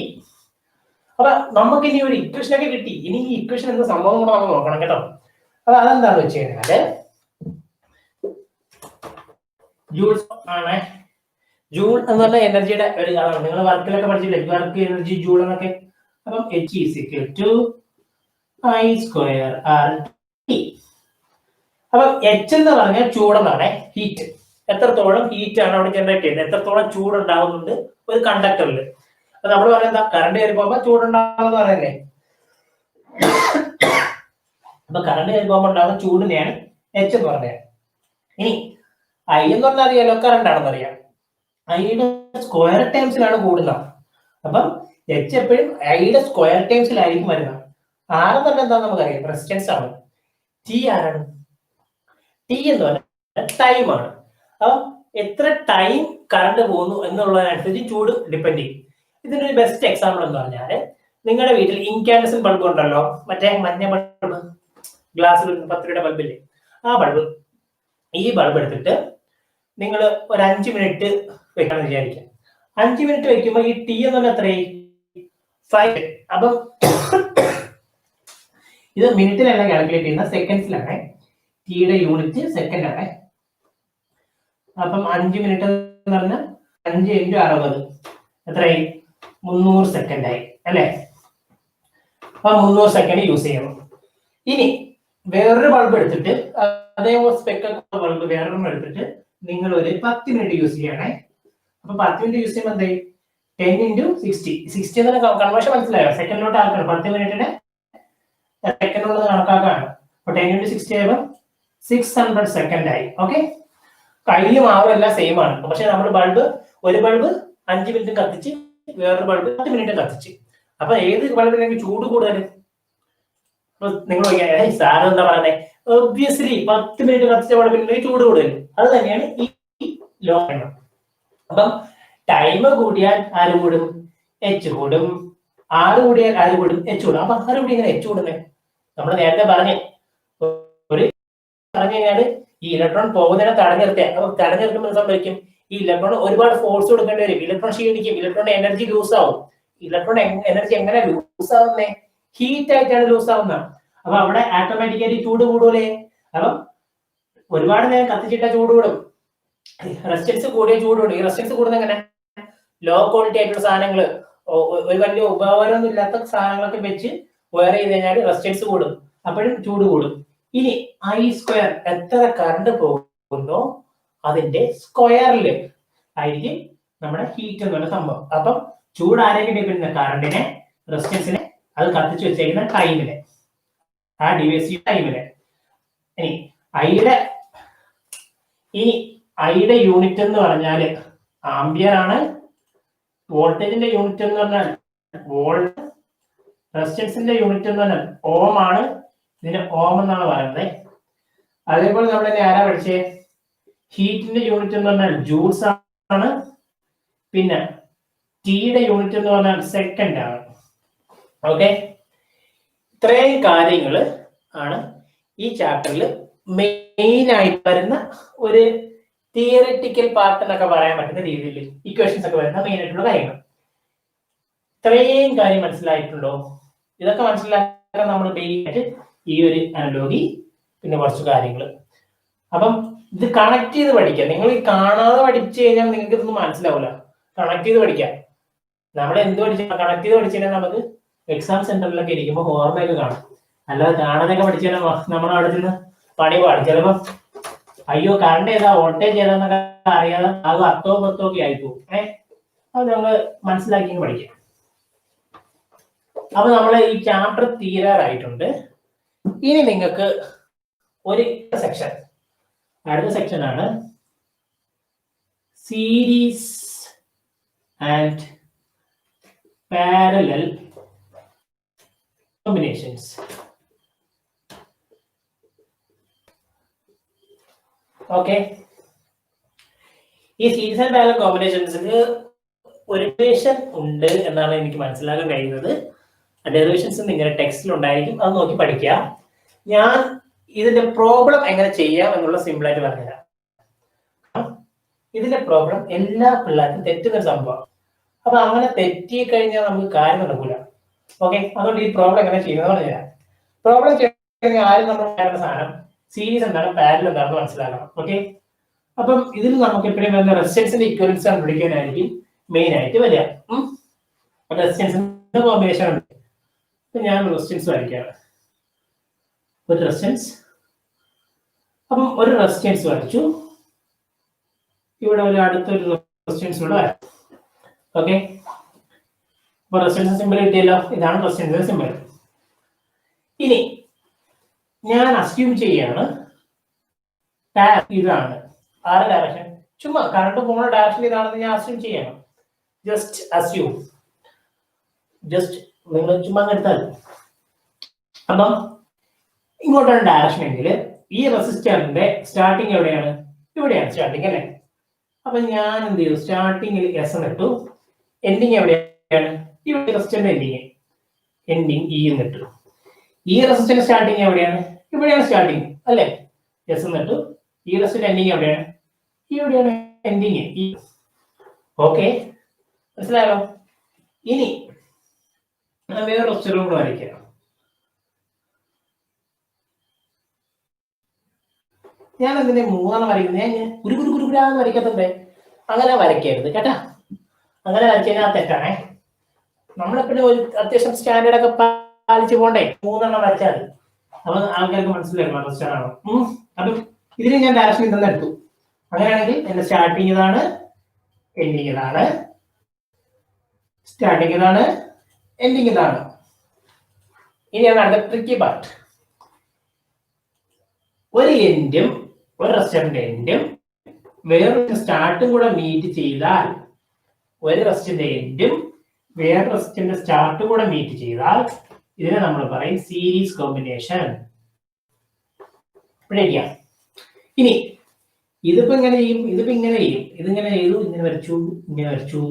അപ്പൊ നമുക്ക് ഇനി ഒരു ഇക്വേഷൻ ഒക്കെ കിട്ടി. ഇനി ഈ ഇക്വേഷൻ എന്താ സംഭവം കൂടെ നമുക്ക് നോക്കണം കേട്ടോ. അപ്പൊ അതെന്താന്ന് വെച്ച് കഴിഞ്ഞാല് ജൂൾസ് ആണ്. ജൂൾ എന്ന് പറഞ്ഞ എനർജിയുടെ ഒരു അളവാണ്. നിങ്ങൾ വർക്കിലൊക്കെ പഠിച്ചില്ലേ, വർക്ക് എനർജി ജൂൾ എന്നൊക്കെ. അപ്പം H = I²RT. അപ്പൊ H എന്ന് പറഞ്ഞാൽ ചൂടെന്നാണ്, ഹീറ്റ്. എത്രത്തോളം ഹീറ്റ് ആണ് അവിടെ ജനറേറ്റ് ചെയ്യുന്നത്, എത്രത്തോളം ചൂട് ഉണ്ടാവുന്നുണ്ട് ഒരു കണ്ടക്ടറിൽ. അപ്പൊ നമ്മൾ പറയുന്നത് എന്താ, കറണ്ട് കയറി പോകുമ്പോൾ ചൂടുണ്ടാവുന്ന പറയുന്നേ. അപ്പൊ കറണ്ട് കയറി പോകുമ്പോൾ ഉണ്ടാകുന്ന ചൂടിനെയാണ് H എന്ന് പറഞ്ഞത്. ഇനി I എന്ന് പറഞ്ഞാൽ അറിയാലോ, കറണ്ട് ആണെന്ന് അറിയാം. ഐയുടെ സ്ക്വയർ ടൈംസിലാണ് കൂടുന്നത്. അപ്പം H എപ്പോഴും ഐയുടെ സ്ക്വയർ ടൈംസിലായിരിക്കും വരുന്നത്. R എന്ന് പറഞ്ഞാൽ എന്താ നമുക്കറിയാം, റെസിസ്റ്റൻസ് ആണ്. T ആരാണ്, T എന്ന് പറഞ്ഞാൽ ടൈമാണ്. അപ്പൊ എത്ര ടൈം കറണ്ട് പോകുന്നു എന്നുള്ളതിനനുസരിച്ച് ചൂട് ഡിപ്പെൻഡ് ചെയ്യും. ഇതിനൊരു ബെസ്റ്റ് എക്സാമ്പിൾ എന്ന് പറഞ്ഞാൽ, നിങ്ങളുടെ വീട്ടിൽ ഇൻകാൻഡസൻ ബൾബ് ഉണ്ടല്ലോ, മറ്റേ മഞ്ഞ ബൾബ്, ഗ്ലാസ്സിൽ 10 രൂപയുടെ ബൾബില്ലേ, ആ ബൾബ്. ഈ ബൾബ് എടുത്തിട്ട് നിങ്ങൾ ഒരു 5 മിനിറ്റ് വെക്കണം വിചാരിക്കാം. 5 മിനിറ്റ് വെക്കുമ്പോൾ ഈ T എന്ന് പറഞ്ഞാൽ എത്രയായി, 5. അപ്പം ഇത് മിനിറ്റിലല്ല കാൽക്കുലേറ്റ് ചെയ്യുന്ന, സെക്കൻഡ്സിലാണ്. ടിയുടെ യൂണിറ്റ് സെക്കൻഡ് ആണ്. അപ്പം 5 മിനിറ്റ് എന്ന് പറഞ്ഞാൽ 5 × 60 എത്രയായി, 300 സെക്കൻഡ് ആയി അല്ലെ. അപ്പൊ 300 സെക്കൻഡ് യൂസ് ചെയ്യണം. ഇനി വേറൊരു ബൾബ് എടുത്തിട്ട്, അതേപോലെ സ്പെക്കൽ ബൾബ് വേറൊരെണ്ണം എടുത്തിട്ട് നിങ്ങൾ ഒരു 10 മിനിറ്റ് യൂസ് ചെയ്യണേ. അപ്പൊ 10 മിനിറ്റ് യൂസ് ചെയ്യുമ്പോൾ എന്തായി, 10 × 60. 60 എന്ന് കൺവേർഷൻ മനസ്സിലായോ, സെക്കൻഡിലോട്ട് ആക്കണം. 10 മിനിറ്റിന് സെക്കൻഡിലുള്ളത് കണക്കാക്കാണ്. അപ്പൊ 10 × 60 ആയപ്പോൾ 600 സെക്കൻഡ് ആയി. ഓക്കെ, കയ്യിലും ആവെല്ലാം സെയിം ആണ്. പക്ഷെ നമ്മൾ ഒരു ബൾബ് 5 മിനിറ്റ് കത്തിച്ച്, വേറൊരു ബൾബ് 10 മിനിറ്റ് കത്തിച്ച്. അപ്പൊ ഏത് ബൾബിനെങ്കിൽ ചൂട് കൂടുതൽ? നിങ്ങൾ സാറ് എന്താ പറയുന്നത്, ഒബ്വിയസ്ലി 10 മിനിറ്റ് കത്തിച്ച ബൾബിനെങ്കിൽ ചൂട് കൂടുതൽ. അത് തന്നെയാണ് ഈ ലോ. അപ്പം ടൈം കൂടിയാൽ ആര് കൂടും, H കൂടും. R കൂടിയാൽ ആര് കൂടും, H കൂടും. അപ്പൊ ആര് കൂടി ഇങ്ങനെ H കൂടുന്നത്, നമ്മൾ നേരത്തെ പറഞ്ഞു കഴിഞ്ഞാല് ഈ ഇലക്ട്രോൺ പോകുന്നതിനെ തടഞ്ഞു നിർത്തുമ്പോൾ സംഭവിക്കും, ഈ ഇലക്ട്രോൺ ഒരുപാട് ഫോഴ്സ് കൊടുക്കേണ്ടി വരും. ഇലക്ട്രോൺ ക്ഷീണിക്കും, ഇലക്ട്രോൺ എനർജി ലൂസ് ആവും. ഇലക്ട്രോൺ എനർജി എങ്ങനെ ലൂസ് ആവുന്നേ, ഹീറ്റ് ആയിട്ടാണ് ലൂസ് ആവുന്നത്. അപ്പൊ അവിടെ ഓട്ടോമാറ്റിക്കായിട്ട് ചൂട് കൂടുമല്ലേ. അപ്പം ഒരുപാട് നേരം കത്തിച്ചിട്ട ചൂട് കൂടും, റെസിസ്റ്റൻസ് കൂടിയ ചൂട് കൂടും. ഈ റെസിസ്റ്റൻസ് കൂടുന്ന എങ്ങനെ, ലോ ക്വാളിറ്റി ആയിട്ടുള്ള സാധനങ്ങൾ, ഒരു വലിയ ഉപകാരമൊന്നും ഇല്ലാത്ത സാധനങ്ങളൊക്കെ വെച്ച് വയർ ചെയ്ത് കഴിഞ്ഞാൽ റെസിസ്റ്റൻസ് കൂടും, അപ്പോഴും ചൂട് കൂടും. ഇനി I² എത്ര കറണ്ട് പോകുന്നോ അതിന്റെ സ്ക്വയറിൽ ആയിരിക്കും നമ്മുടെ ഹീറ്റ് എന്ന് പറഞ്ഞ സംഭവം. അപ്പം ചൂട് ആരൊക്കെ ഡിപ്പെൻഡ്, കറണ്ടിനെ, റെസിസ്റ്റൻസിനെ, അത് കത്തിച്ച് വെച്ചേക്കുന്ന ടൈമിനെ, ആ ഡിവൈസ് ടൈമിനെ. ഇനി ഐയുടെ യൂണിറ്റ് എന്ന് പറഞ്ഞാൽ ആംബിയർ ആണ്. വോൾട്ടേജിന്റെ യൂണിറ്റ് എന്ന് പറഞ്ഞാൽ വോൾട്ട്. റെസിസ്റ്റൻസിന്റെ യൂണിറ്റ് എന്ന് പറഞ്ഞാൽ ഓം ആണ്. ഇതിന് ഓം എന്നാണ് പറയുന്നത്. അതേപോലെ നമ്മൾ തന്നെ ആരാ പഠിച്ചേ, ഹീറ്റിന്റെ യൂണിറ്റ് എന്ന് പറഞ്ഞാൽ ജൂൾസ് ആണ്. പിന്നെ ടിയുടെ യൂണിറ്റ് എന്ന് പറഞ്ഞാൽ സെക്കൻഡ് ആണ്. ഓക്കെ, ഇത്രയും കാര്യങ്ങൾ ആണ് ഈ ചാപ്റ്ററിൽ മെയിൻ ആയിട്ട് വരുന്ന ഒരു തിയറിറ്റിക്കൽ പാർട്ട് എന്നൊക്കെ പറയാൻ പറ്റുന്ന രീതിയിൽ ഇക്വേഷൻസ് ഒക്കെ വരുന്ന മെയിൻ ആയിട്ടുള്ള കാര്യങ്ങൾ. ഇത്രയും കാര്യം മനസ്സിലായിട്ടുണ്ടോ? ഇതൊക്കെ മനസ്സിലാക്കാൻ നമ്മൾ മെയിനായിട്ട് ഈ ഒരു അനലോഗി പിന്നെ കുറച്ച് കാര്യങ്ങൾ. അപ്പം ഇത് കണക്ട് ചെയ്ത് പഠിക്കാം. നിങ്ങൾ ഈ കാണാതെ പഠിച്ചു കഴിഞ്ഞാൽ നിങ്ങൾക്ക് ഇതൊന്നും മനസ്സിലാവില്ല. കണക്ട് ചെയ്ത് പഠിക്കാം. നമ്മൾ എന്ത് പഠിച്ചാൽ കണക്ട് ചെയ്ത് പഠിച്ചു കഴിഞ്ഞാൽ നമുക്ക് എക്സാം സെന്ററിലൊക്കെ ഇരിക്കുമ്പോൾ ഓർമ്മയൊക്കെ കാണും. അല്ലാതെ കാണാനൊക്കെ പഠിച്ചു കഴിഞ്ഞാൽ നമ്മൾ അവിടെ നിന്ന് പണി പാടും. ചിലപ്പോൾ അയ്യോ കറണ്ട് ഏതാ വോൾട്ടേജ് ഏതാന്നൊക്കെ അറിയാതെ അത് 10 10 ഒക്കെ ആയിപ്പോവും. അത് നമ്മൾ മനസ്സിലാക്കി പഠിക്കാം. അപ്പൊ നമ്മൾ ഈ ചാപ്റ്റർ തീരാറായിട്ടുണ്ട്. ഇനി നിങ്ങൾക്ക് ഒരു സെക്ഷൻ, അടുത്ത സെക്ഷൻ ആണ് series and parallel combinations. Okay, ഈ സീരീസ് ആൻഡ് പാരലൽ കോമ്പിനേഷൻസിന് ഒരു ഡെറിവേഷൻ ഉണ്ട് എന്നാണ് എനിക്ക് മനസ്സിലാക്കാൻ കഴിയുന്നത്. ഡെറിവേഷൻസ് നിങ്ങളുടെ ടെക്സ്റ്റിൽ ഉണ്ടായിരിക്കും, അത് നോക്കി പഠിക്കുക. ഞാൻ ഇതിന്റെ പ്രോബ്ലം എങ്ങനെ ചെയ്യാം എന്നുള്ള സിമ്പിൾ ആയിട്ട് പറഞ്ഞുതരാം. ഇതിന്റെ പ്രോബ്ലം എല്ലാ പിള്ളേർക്കും തെറ്റുന്ന സംഭവം. അപ്പൊ അങ്ങനെ തെറ്റി കഴിഞ്ഞാൽ നമുക്ക് കാര്യം നടക്കൂല. ഓക്കെ, അതുകൊണ്ട് ഈ പ്രോബ്ലം എങ്ങനെ ചെയ്യുന്നത് പറഞ്ഞുതരാം. പ്രോബ്ലം ചെയ്യണമെങ്കിൽ ആരും നമ്മൾ പറയുന്ന സാധനം സീരീസ് എന്താണ് പാരലൽ എന്താണെന്ന് മനസ്സിലാക്കണം. ഓക്കെ, അപ്പം ഇതിൽ നമുക്ക് എപ്പോഴും വരുന്ന റെസിസ്റ്റൻസിന്റെ ഇക്വലൻസ് കണ്ടുപിടിക്കാനായിരിക്കും മെയിൻ ആയിട്ട് വരിക. റെസിസ്റ്റൻസിന്റെ കോമ്പിനേഷൻ ഉണ്ട്. ഞാൻ റെസിസ്റ്റൻസ് വരയ്ക്കാറ്, ഒരു റെസിസ്റ്റൻസ്. അപ്പം ഒരു റെസിസ്റ്റൻസ് വരച്ചു, ഇവിടെ ഒരു അടുത്തൊരു റെസിസ്റ്റൻസ് ഇവിടെ വരാം. ഓക്കെ, അപ്പൊ റെസിസ്റ്റൻസ് സിമ്പിൾ കിട്ടിയല്ലോ. ഇതാണ് റെസിസ്റ്റൻസിന്റെ സിമ്പിൾ. ഇനി ഞാൻ അസ്യൂം ചെയ്യാണ് ഇതാണ് ആറ് ഡയറക്ഷൻ. ചുമ്മാ കറണ്ട് പോകുന്ന ഡയറക്ഷൻ ഇതാണെന്ന് ഞാൻ അസ്യൂം ചെയ്യണം. ജസ്റ്റ് അസ്യൂം, ജസ്റ്റ് നിങ്ങൾ ചുമ്മാ എടുത്താൽ. അപ്പം ഇങ്ങോട്ടാണ് ഡയറക്ഷൻ എങ്കിൽ ഈ റെസിസ്റ്ററിന്റെ സ്റ്റാർട്ടിങ് എവിടെയാണ്? ഇവിടെയാണ് സ്റ്റാർട്ടിങ് അല്ലേ? അപ്പൊ ഞാൻ എന്ത് ചെയ്തു? സ്റ്റാർട്ടിങ്ങിൽ എസ് എന്നിട്ടു, എൻഡിങ് എവിടെയാണ്? ഇവിടെ റെസിസ്റ്ററിന്റെ എൻഡിങ് ഇ എന്നിട്ടു. ഈ റെസിസ്റ്ററിന്റെ സ്റ്റാർട്ടിങ് എവിടെയാണ്? ഇവിടെയാണ് സ്റ്റാർട്ടിങ് അല്ലേ? എസ് എന്നിട്ടു. ഈ റെസിസ്റ്ററിന്റെ എൻഡിങ് എവിടെയാണ്? ഇവിടെയാണ് എൻഡിങ് ഇ. ഓക്കെ, മനസ്സിലായോ? ഇനി വേറെ റെസിസ്റ്ററും കൂടെ വരയ്ക്കാം. ഞാൻ അതിന്റെ മൂന്നെണ്ണം വരയ്ക്കുന്നത്. ഞാൻ ഗുരുഗുരാന്ന് വരയ്ക്കത്തുണ്ടേ. അങ്ങനെ വരയ്ക്കരുത് കേട്ടാ. അങ്ങനെ വരച്ചു കഴിഞ്ഞാൽ തെറ്റാണേ. നമ്മളെപ്പോഴും ഒരു അത്യാവശ്യം സ്റ്റാൻഡേർഡ് ഒക്കെ പാലിച്ചു പോണ്ടേ. മൂന്നെണ്ണം വരച്ചാൽ മതി. അപ്പൊ ആൾക്കാർക്ക് മനസ്സിലാക്കണം റെസിസ്റ്റർ ആണോ. അപ്പം ഇതിന് ഞാൻ ഡയറക്ഷൻ ഇതെന്ന് എടുത്തു. അങ്ങനെയാണെങ്കിൽ എന്റെ സ്റ്റാർട്ടിങ് ഇതാണ്, എൻഡിങ് ഇതാണ്. സ്റ്റാർട്ടിങ് ഇതാണ്, എൻഡിങ് ഇതാണ്. ഇനിയാണ് അടുത്ത ട്രിക്കി പാർട്ട്. ഒരു എൻഡും ഒരു റെസിസ്റ്ററിന്റെ എൻഡും വേറൊരു സ്റ്റാർട്ടും കൂടെ മീറ്റ് ചെയ്താൽ, ഒരു റെസിസ്റ്ററിന്റെ എൻഡും വേറെ റെസിസ്റ്ററിന്റെ സ്റ്റാർട്ടും കൂടെ മീറ്റ് ചെയ്താൽ ഇതിനെ നമ്മൾ പറയും സീരീസ് കോമ്പിനേഷൻ. ഇനി ഇതിപ്പോ ഇങ്ങനെ ചെയ്യും, ഇതിപ്പോ ഇങ്ങനെ ചെയ്യും, ഇതിങ്ങനെ ചെയ്തു, ഇങ്ങനെ വരച്ചു, ഇങ്ങനെ വരച്ചു.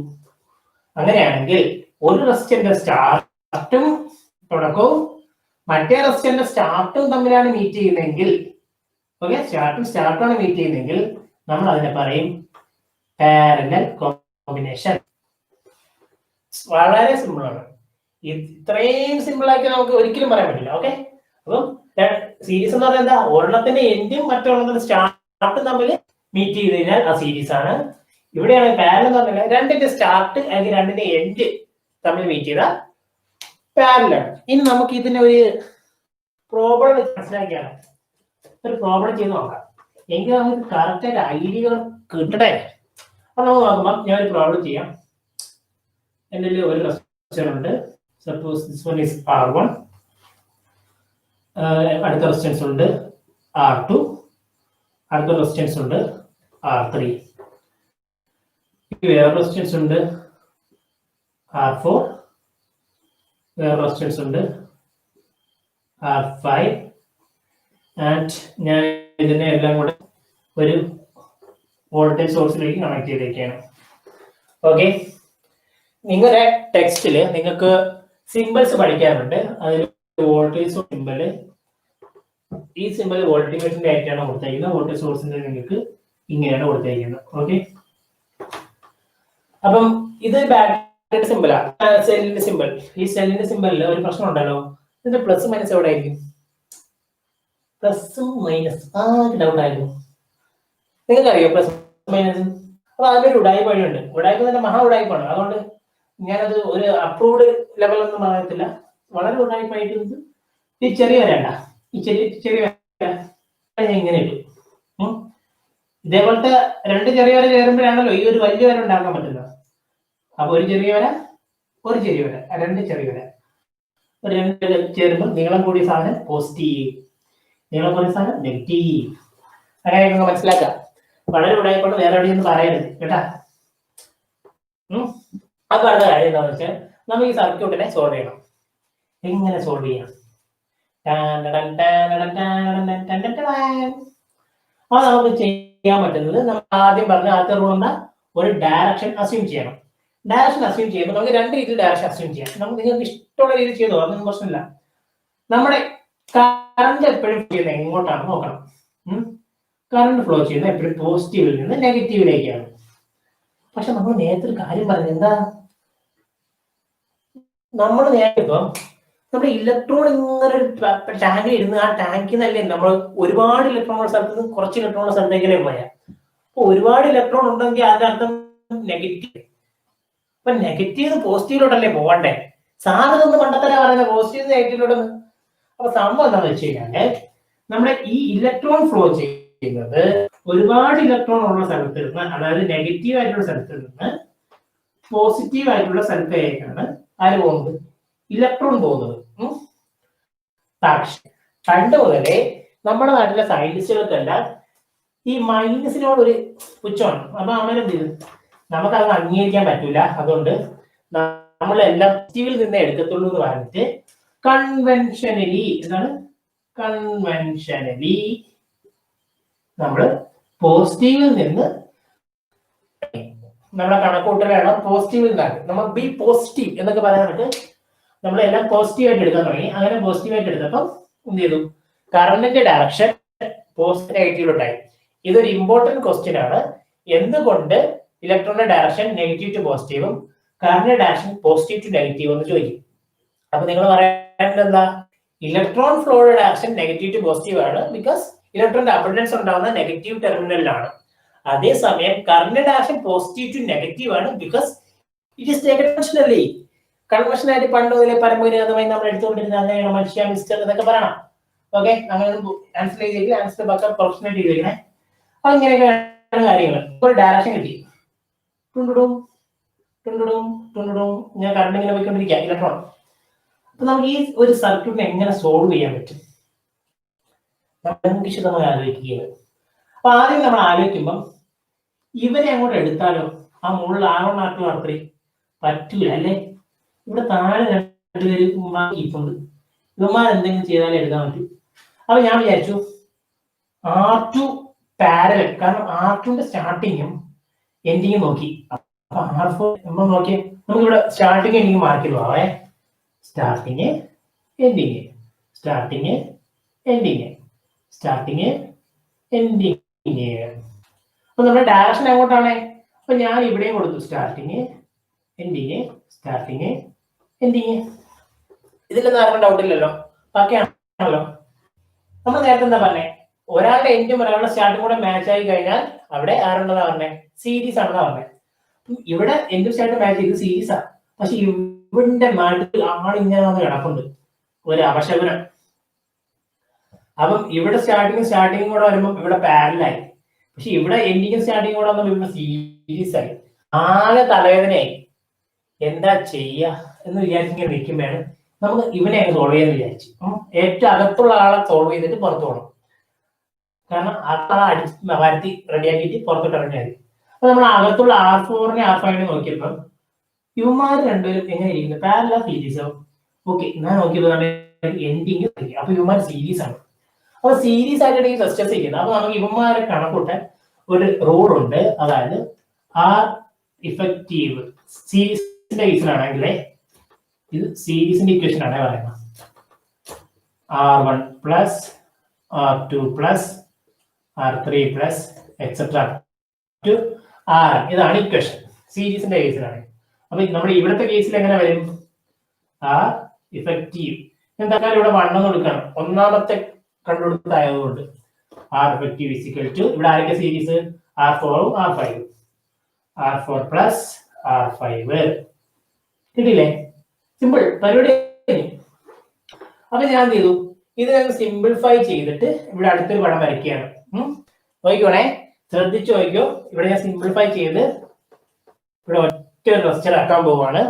അങ്ങനെയാണെങ്കിൽ ഒരു റെസിസ്റ്ററിന്റെ സ്റ്റാർട്ടും തുടക്കവും മറ്റേ റെസിസ്റ്ററിന്റെ സ്റ്റാർട്ടും തമ്മിലാണ് മീറ്റ് ചെയ്യുന്നതെങ്കിൽ, ഓക്കെ, സ്റ്റാർട്ടാണ് മീറ്റ് ചെയ്യുന്നതെങ്കിൽ നമ്മൾ അതിനെ പറയും പാരലൽ കോമ്പിനേഷൻ. വളരെ സിമ്പിൾ ആണ്. ഇത്രയും സിമ്പിൾ ആക്കി നമുക്ക് ഒരിക്കലും പറയാൻ പറ്റില്ല. ഓക്കെ, അപ്പം സീരീസ് എന്ന് പറയുന്നത് എന്താ? ഒരെണ്ണത്തിന്റെ എൻഡും മറ്റൊരെണ്ണത്തിന്റെ സ്റ്റാർട്ടും തമ്മിൽ മീറ്റ് ചെയ്ത് കഴിഞ്ഞാൽ ആ സീരീസ് ആണ്. ഇവിടെയാണ് പാരലൽ എന്ന് പറഞ്ഞാൽ രണ്ടിന്റെ സ്റ്റാർട്ട് അല്ലെങ്കിൽ രണ്ടിന്റെ എൻഡ് തമ്മിൽ മീറ്റ് ചെയ്താൽ പാരലൽ ആണ്. ഇനി നമുക്ക് ഇതിനെ ഒരു പ്രോബ്ലം മനസ്സിലാക്കിയാണ്. ഒരു പ്രോബ്ലം ചെയ്ത് നോക്കാം. എങ്കിൽ നമുക്ക് കറക്റ്റ് ആയിട്ട് ഐഡിയകൾ കിട്ടട്ടെ. അപ്പൊ നമുക്ക് നോക്കുമ്പോൾ ഞാൻ ഒരു പ്രോബ്ലം ചെയ്യാം. എൻ്റെ ഒരു റെസിസ്റ്റർ ഉണ്ട്. Suppose this one is R1. അടുത്ത റെസിസ്റ്റൻസ് ഉണ്ട് R2. അടുത്ത റെസിസ്റ്റൻസ് ഉണ്ട് R3. വേറെ റെസിസ്റ്റൻസ് ഉണ്ട് R4. വേറെ റെസിസ്റ്റൻസ് ഉണ്ട് R5. ആൻഡ് ഞാൻ ഇതിനെ എല്ലാം കൂടെ ഒരു വോൾട്ടേജ് സോഴ്സിലേക്ക് കണക്ട് ചെയ്തേക്കാണ്. ഓക്കെ, നിങ്ങളുടെ ടെക്സ്റ്റില് നിങ്ങൾക്ക് സിമ്പിൾസ് പഠിക്കാറുണ്ട്. അതിൽ വോൾട്ടേജ് സിമ്പിള്, ഈ സിമ്പിൾ വോൾട്ട്മീറ്ററിന്റെ ആയിട്ടാണ് കൊടുത്തിരിക്കുന്നത്. വോൾട്ടേജ് സോഴ്സിന്റെ നിങ്ങൾക്ക് ഇങ്ങനെയാണ് കൊടുത്തിരിക്കുന്നത്. ഓക്കെ, അപ്പം ഇത് ബാറ്ററിയുടെ സിമ്പിളാണ്, സെല്ലിന്റെ സിമ്പിൾ. ഈ സെല്ലിന്റെ സിമ്പിളിൽ ഒരു പ്രശ്നം ഉണ്ടല്ലോ, ഇതിന്റെ പ്ലസ് മൈനസ് എവിടെ ആയിരിക്കും? പ്ലസും മൈനസ് ഡൗട്ട് ആയിരുന്നു. നിങ്ങൾക്കറിയോ പ്ലസ് മൈനസ്? അപ്പൊ അതിനൊരു ഉടായ്പ വഴിയുണ്ട്. ഉടായ്പ തന്നെ മഹാ ഉടായ്പാണ്. അതുകൊണ്ട് ഞാനത് ഒരു അപ്രൂവ്ഡ് ലെവൽ ഒന്നും പറയത്തില്ല. വളരെ ഉടായ്പായിട്ട് ഈ ചെറിയ വരണ്ട, ഈ ചെറിയ വര ഇങ്ങനെ ഇട്ടു. ഇതേപോലത്തെ രണ്ട് ചെറിയ വര ചേരുമ്പോഴാണല്ലോ ഈ ഒരു വലിയ വര ഉണ്ടാക്കാൻ പറ്റുന്നത്. അപ്പൊ ഒരു ചെറിയ വര, ഒരു ചെറിയ വര, രണ്ട് ചെറിയ വര, രണ്ട് ചേരുമ്പോൾ നീളം കൂടിയ സാധനം പോസിറ്റീവ്, നീളം കൂടിയ സാധനം നെഗറ്റീവ്. അങ്ങനെയൊക്കെ മനസ്സിലാക്കാം. വളരെ ഉടായ്പാണ്, വേറെ എവിടെയൊന്നും പറയരുത് കേട്ടാ. അത് പറഞ്ഞ കാര്യം എന്താണെന്ന് വെച്ചാൽ നമുക്ക് ഈ സർക്യൂട്ടിനെ സോൾവ് ചെയ്യണം. എങ്ങനെ സോൾവ് ചെയ്യാം? അത് നമുക്ക് ചെയ്യാൻ പറ്റുന്നത്, നമ്മൾ ആദ്യം പറഞ്ഞ ആദ്യത്തെ റൂൾ എന്താ? ഒരു ഡയറക്ഷൻ അസ്യൂം ചെയ്യണം. ഡയറക്ഷൻ അസ്യൂം ചെയ്യുമ്പോൾ നമുക്ക് രണ്ട് രീതിയിൽ ഡയറക്ഷൻ അസ്യൂം ചെയ്യാം. നമുക്ക് നിങ്ങൾക്ക് ഇഷ്ടമുള്ള രീതിയിൽ ചെയ്തോ, അതൊന്നും പ്രശ്നമില്ല. നമ്മുടെ കറണ്ട് എപ്പോഴും ചെയ്യുന്നത് എങ്ങോട്ടാണ് നോക്കണം. കറണ്ട് ഫ്ലോ ചെയ്യുന്നത് എപ്പോഴും പോസിറ്റീവിൽ നിന്ന് നെഗറ്റീവിലേക്കാണ്. പക്ഷെ നമ്മൾ നേരത്തെ ഒരു കാര്യം പറഞ്ഞത് എന്താ? നമ്മൾ നേരത്തെ ഇപ്പം നമ്മുടെ ഇലക്ട്രോൺ ഇങ്ങനെ ഒരു ടാങ്കിൽ ഇരുന്ന് ആ ടാങ്കിൽ നിന്നല്ലേ നമ്മൾ ഒരുപാട് ഇലക്ട്രോണുള്ള സ്ഥലത്ത് നിന്ന് കുറച്ച് ഇലക്ട്രോണുള്ള സ്ഥലത്തേക്കല്ലേ പോയാൽ. അപ്പൊ ഒരുപാട് ഇലക്ട്രോൺ ഉണ്ടെങ്കിൽ അതിന്റെ അർത്ഥം നെഗറ്റീവ്. അപ്പൊ നെഗറ്റീവ് പോസിറ്റീവിലോട്ടല്ലേ പോകണ്ടേ? സാധനം ഒന്ന് കണ്ടെത്തലാ പറയുന്നത് പോസിറ്റീവ് നെഗറ്റീവിലോട്ടൊന്ന്. അപ്പൊ സംഭവം എന്താണെന്ന് വെച്ച് കഴിഞ്ഞാല് നമ്മുടെ ഈ ഇലക്ട്രോൺ ഫ്ലോ ചെയ്യുന്നത് ഒരുപാട് ഇലക്ട്രോൺ ഉള്ള സ്ഥലത്ത് നിന്ന്, അതായത് നെഗറ്റീവ് ആയിട്ടുള്ള സ്ഥലത്ത് നിന്ന് പോസിറ്റീവ് ആയിട്ടുള്ള സ്ഥലത്തേക്കാണ് ആര് പോകുന്നത്? ഇലക്ട്രോൺ പോകുന്നത്. പക്ഷെ പണ്ട് മുതലേ നമ്മുടെ നാട്ടിലെ സയന്റിസ്റ്റുകൾക്കെല്ലാം ഈ മൈനസിനോട് ഒരു പുച്ഛമാണ്. അപ്പൊ അങ്ങനെ എന്ത് ചെയ്തു? നമുക്കത് അംഗീകരിക്കാൻ പറ്റൂല. അതുകൊണ്ട് നമ്മളെല്ലാം പോസിറ്റീവിൽ നിന്നേ എടുക്കത്തുള്ളൂ എന്ന് പറഞ്ഞിട്ട് കൺവെൻഷനലി, എന്താണ് കൺവെൻഷനലി നമ്മൾ പോസിറ്റീവിൽ നിന്ന് നമ്മളെ കണക്കൂട്ടലാണ് പോസിറ്റീവിൽ നിന്നാണ്. നമ്മൾ ബി പോസിറ്റീവ് എന്നൊക്കെ പറയാനായിട്ട് നമ്മളെല്ലാം പോസിറ്റീവായിട്ട് എടുക്കാൻ തുടങ്ങി. അങ്ങനെ പോസിറ്റീവായിട്ട് എടുത്തപ്പോൾ എന്ത് ചെയ്തു? കറണ്ടിന്റെ ഡയറക്ഷൻ പോസിറ്റീവ് നെഗറ്റീവിലോട്ടായി. ഇതൊരു ഇമ്പോർട്ടന്റ് ക്വസ്റ്റ്യൻ ആണ്. എന്തുകൊണ്ട് ഇലക്ട്രോണിന്റെ ഡയറക്ഷൻ നെഗറ്റീവ് ടു പോസിറ്റീവും കറണ്ടിന്റെ ഡയറക്ഷൻ പോസിറ്റീവ് ടു നെഗറ്റീവ് എന്ന് ചോദിക്കും. അപ്പൊ നിങ്ങൾ പറയേണ്ടത് എന്താ? ഇലക്ട്രോൺ ഫ്ലോയുടെ ഡയറക്ഷൻ നെഗറ്റീവ് ടു പോസിറ്റീവ് ആണ്, ബിക്കോസ് ഇലക്ട്രോണിന്റെ അബണ്ടൻസ് ഉണ്ടാവുന്ന നെഗറ്റീവ് ടെർമിനലിലാണ്. അതേസമയം current direction positive to negative ആണ്, ബിക്കോസ് ഇറ്റ് ഈസ് കൺവെൻഷനലി. കൺവെൻഷനായിട്ട് പണ്ട് മുതലേ പരമ്പരാഗതമായി നമ്മൾ എടുത്തുകൊണ്ടിരുന്ന അങ്ങനെയാണ് മനുഷ്യ മിസ്റ്റർ എന്നൊക്കെ പറയണം. ഓക്കെ, അങ്ങനെ ആൻസർ ചെയ്തിട്ട് ആൻസർ ബാക്കി പ്രൊഫഷണൽ ചെയ്തിരിക്കണേ. അപ്പൊ ഇങ്ങനെയൊക്കെയാണ് കാര്യങ്ങൾ. ഒരു ഡയറക്ഷൻ കിട്ടി, ടുണ്ടുടും ടുണ്ടുടും ടുണ്ടുടും, ഞാൻ കറണ്ട് ഇങ്ങനെ പോയിക്കൊണ്ടിരിക്കുക ഇലക്ട്രോൺ. അപ്പൊ നമുക്ക് ഈ ഒരു സർക്യൂട്ടിനെ എങ്ങനെ സോൾവ് ചെയ്യാൻ പറ്റും? നമുക്ക് വിശദമായി ആലോചിക്കുകയാണ്. അപ്പൊ ആദ്യം നമ്മൾ ആലോചിക്കുമ്പം ഇവരെ അങ്ങോട്ട് എടുത്താലോ? ആ മുകളിൽ R1 R2 R3 പറ്റൂല അല്ലേ? ഇവിടെ താഴെ രണ്ടുപേര് ഇപ്പുണ്ട്. ഇവന്മാർ എന്തെങ്കിലും ചെയ്താലേ എടുക്കാൻ പറ്റൂ. അപ്പൊ ഞാൻ വിചാരിച്ചു R2 പാരലൽ, കാരണം R2ന്റെ സ്റ്റാർട്ടിങ്ങും എൻഡിങ്ങും നോക്കി. അപ്പൊ R4 നമ്മൾ നോക്കിയേ, നമുക്ക് ഇവിടെ സ്റ്റാർട്ടിങ് എൻഡിങ് മാർക്ക് പോവേ. Starting ending, starting ending, starting ending. അപ്പൊ നമ്മുടെ ഡയറക്ഷൻ എങ്ങോട്ടാണ്? അപ്പൊ ഞാൻ ഇവിടെയും കൊടുത്തു സ്റ്റാർട്ടിങ് എൻഡിങ്, സ്റ്റാർട്ടിങ് എൻഡിങ്. ഇതിലൊന്നും ആർക്കും ഡൗട്ട് ഇല്ലല്ലോ, ബാക്കിയാണല്ലോ. നമ്മൾ നേരത്തെ എന്താ പറഞ്ഞേ? ഒരാളുടെ എൻഡും ഒരാളുടെ സ്റ്റാർട്ടും കൂടെ മാച്ച് ആയി കഴിഞ്ഞാൽ അവിടെ ആരുണ്ടെന്നാ പറഞ്ഞേ? സീരീസ് ആണെന്നാ പറഞ്ഞേ. ഇവിടെ എൻഡും സ്റ്റാർട്ടും മാച്ച് ചെയ്ത് സീരീസ് ആണ്. പക്ഷെ ഇവിടെ നാട്ടിൽ ആളിങ്ങനെ വന്ന് കിടപ്പുണ്ട്, ഒരു അപശകുനം. അപ്പം ഇവിടെ സ്റ്റാർട്ടിങ്ങും കൂടെ വരുമ്പോൾ ഇവിടെ പാരലായി. പക്ഷെ ഇവിടെ എൻഡിങ്ങും സ്റ്റാർട്ടിങ്ങും കൂടെ വന്നപ്പോൾ ഇവിടെ സീരീസ് ആയി. ആകെ തലവേദനയായി. എന്താ ചെയ്യാ എന്ന് വിചാരിച്ചിങ്ങനെ നിൽക്കുമ്പോഴാണ് നമുക്ക് ഇവനെ അങ്ങ് സോൾവ് ചെയ്യാന്ന് വിചാരിച്ചു. ഏറ്റവും അകത്തുള്ള ആളെ സോൾവ് ചെയ്തിട്ട് പുറത്തു പോകണം. കാരണം ആളെ അടിച്ച് വരുത്തി റെഡിയാക്കിയിട്ട് പുറത്തോട്ട് ഇറങ്ങിയാൽ മതി. അപ്പൊ നമ്മൾ അകത്തുള്ള R4നെ R5നെ നോക്കിയപ്പോൾ ഇവന്മാർ രണ്ടുപേരും എങ്ങനെ ഇരിക്കുന്നത്? Parallel series. ഓക്കെ, ഞാൻ നോക്കിയപ്പോൾ എൻഡിങ്. അപ്പൊ ഇവന്മാർ സീരീസ് ആണ്. അപ്പൊ സീരീസ് ആയിട്ടാണ് ഈ റെസിസ്റ്റൻസ് ഇരിക്കുന്നത്. അപ്പൊ നമുക്ക് ഇവന്മാരെ കണക്കൂട്ടാൻ ഒരു റൂൾ ഉണ്ട്. അതായത് R ഇഫക്റ്റീവ് സീരീസിന്റെ കേസിലാണെങ്കിൽ ഇത് സീരീസിന്റെ ഇക്വേഷൻ ആണ് പറയുന്നത്. R1 plus R2 plus R3 plus etc. to Rn. ഇതാണ് ഇക്വേഷൻ സീരീസിന്റെ കേസിലാണ്. അപ്പൊ നമ്മൾ ഇവിടുത്തെ കേസിൽ എങ്ങനെ വരും? R effective എന്തായാലും ഇവിടെ 1 എന്ന് കൊടുക്കണം, ഒന്നാമത്തെ കണ്ടുപിടുത്തമായതുകൊണ്ട്. R effective is equal to ഇവിടെ ആരൊക്കെ സീരീസ്? R4 ഉം R5 ഉം. R4 plus R5 കിട്ടിയില്ലേ? സിമ്പിൾ പരിപാടി. അപ്പൊ ഞാൻ എന്ത് ചെയ്തു? ഇത് ഞാൻ സിംപ്ലിഫൈ ചെയ്തിട്ട് ഇവിടെ അടുത്തൊരു പടം വരയ്ക്കുകയാണ്. നോക്കിക്കോണേ, ശ്രദ്ധിച്ചു നോക്കിക്കോ. ഇവിടെ ഞാൻ സിംപ്ലിഫൈ ചെയ്ത് ഇവിടെ ഒറ്റ റെസിസ്റ്റർ ആക്കാൻ പോവാണ്.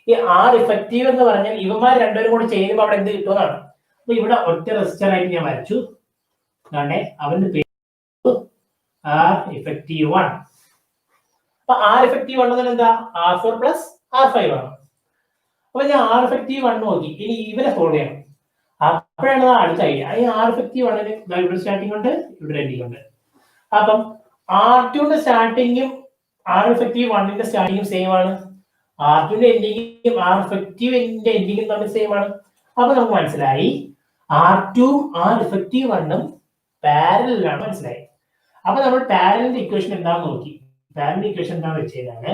ഈ R ഇഫക്റ്റീവ് എന്ന് പറഞ്ഞാൽ ഇവന്മാർ രണ്ടുപേരും കൂടി ചെയ്യുമ്പോൾ അവിടെ എന്ത് കിട്ടുമെന്നാണ്. അപ്പൊ ഇവിടെ ഒറ്റ റെസിസ്റ്റർ ആയിട്ട് ഞാൻ വരച്ചു. അതാണ്ടേ അവന്റെ പേര് R ഇഫക്റ്റീവ് 1. അപ്പൊ R ഇഫക്റ്റീവ് 1 എന്ന് എന്താ? R4 plus R5 ആണ്. അപ്പൊ ഞാൻ R ഇഫക്റ്റീവ് 1 നോക്കി. ഇനി ഇവരെ സോൾവ് ചെയ്യണം. അപ്പോഴാണ് അടുത്ത ഐഡിയ. ഈ R ഇഫക്റ്റീവ് 1 ഇവിടെ സ്റ്റാർട്ടിംഗ് ഉണ്ട്, ഇവിടെ എൻഡിങ് ഉണ്ട്. അപ്പം R2ന്റെ സ്റ്റാർട്ടിങ്ങും R ഇഫക്റ്റീവ് 1ന്റെ സ്റ്റാർട്ടിങ്ങും സെയിം ആണ്. R2ന്റെ എൻഡിങ്ങും R ഇഫക്റ്റീവിന്റെ എൻഡിങ്ങും തമ്മിൽ സെയിം ആണ്. അപ്പൊ നമുക്ക് മനസ്സിലായി R2ഉം R ഇഫക്റ്റീവ് 1ഉം പാരലലാണ്. മനസ്സിലായി? അപ്പൊ നമ്മൾ പാരലലിന്റെ ഇക്വേഷൻ എന്താണെന്ന് നോക്കി. പാരലൽ ഇക്വേഷൻ എന്താണെന്ന് വെച്ച് കഴിഞ്ഞാല്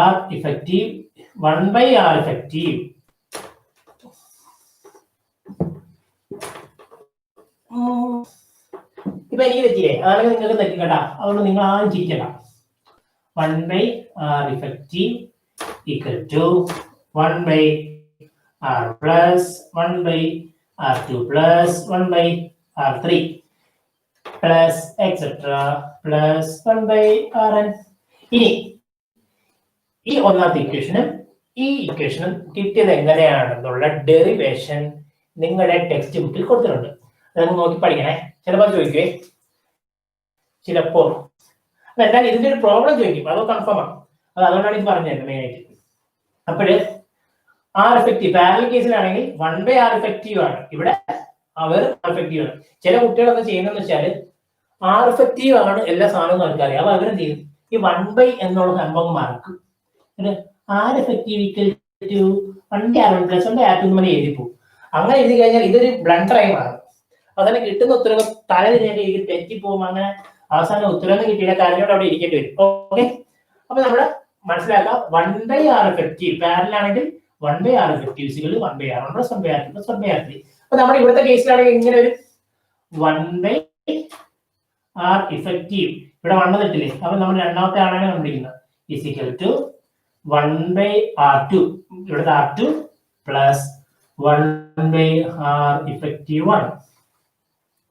R ഇഫക്റ്റീവ് 1/R ഇഫക്റ്റീവ് ഇപ്പൊ എനിക്ക് തെറ്റിയേ, അതാണെങ്കിൽ നിങ്ങൾക്ക് തെറ്റിക്കട്ടാ. അതുകൊണ്ട് നിങ്ങൾ ആരും ചിരിക്കണ്ട. 1/R effective equal to 1/R plus 1/R2 plus 1/R3 plus etc plus 1/Rn. ഇനി ഈ ഒന്നാമത്തെ ഇക്വേഷനും ഈ ഇക്വേഷനും കിട്ടിയത് എങ്ങനെയാണെന്നുള്ള ഡെറിവേഷൻ നിങ്ങളുടെ ടെക്സ്റ്റ് ബുക്കിൽ കൊടുത്തിട്ടുണ്ട്. അതൊന്ന് നോക്കി പഠിക്കണേ. ചിലപ്പോൾ ചോദിക്കുവേ, ചിലപ്പോൾ എന്നാൽ ഇതിന്റെ ഒരു പ്രോബ്ലം ചോദിക്കും, അതോ കൺഫേം ആണ്. അതുകൊണ്ടാണ് ഇത് പറഞ്ഞത് മെയിനായിട്ട്. അപ്പോഴ് R ഇഫക്റ്റീവ് പാരലൽ കേസിലാണെങ്കിൽ 1/R ഇഫക്റ്റീവ് ആണ്. ഇവിടെ അവർ ഇഫക്റ്റീവ് ആണ്. ചില കുട്ടികളൊക്കെ ചെയ്യുന്നതെന്ന് വെച്ചാൽ R ഇഫക്റ്റീവ് ആണ് എല്ലാ സാധനവും അവർക്കറിയാം. അപ്പൊ അവരും ചെയ്യും ഈ 1/, എന്നുള്ള സംഭവം മാർക്കും R effective equal to 1/R1 plus 1/R2 എന്ന് എഴുതി പോകും. അങ്ങനെ എഴുതി കഴിഞ്ഞാൽ ഇതൊരു ബ്ലണ്ടറായി മാറും. അതന്നെ കിട്ടുന്ന ഉത്തരവ് തല തിരിഞ്ഞ തെറ്റിപ്പോകും. അങ്ങനെ അവസാനം ഉത്തരവ് കിട്ടിയ കാര്യങ്ങളോട് അവിടെ ഇരിക്കേണ്ടി വരും. ഓക്കെ, അപ്പൊ നമ്മള് മനസ്സിലാക്കാം 1/R effective parallel 1/R effective equal to 1/R1 plus 1/R2 plus 1/R3. അപ്പൊ നമ്മുടെ ഇവിടുത്തെ കേസിലാണെങ്കിൽ ഇങ്ങനെ ഒരു 1/R ഇഫക്റ്റീവ് ഇവിടെ 1 തെറ്റില്ലേ. അപ്പൊ നമ്മൾ രണ്ടാമത്തെ ആളാണ് കണ്ടുപിടിക്കുന്നത്. ഈസ് ഈക്വൽ ടു 1/R2 ഇവിടുത്തെ R2 plus 1/R effective 1.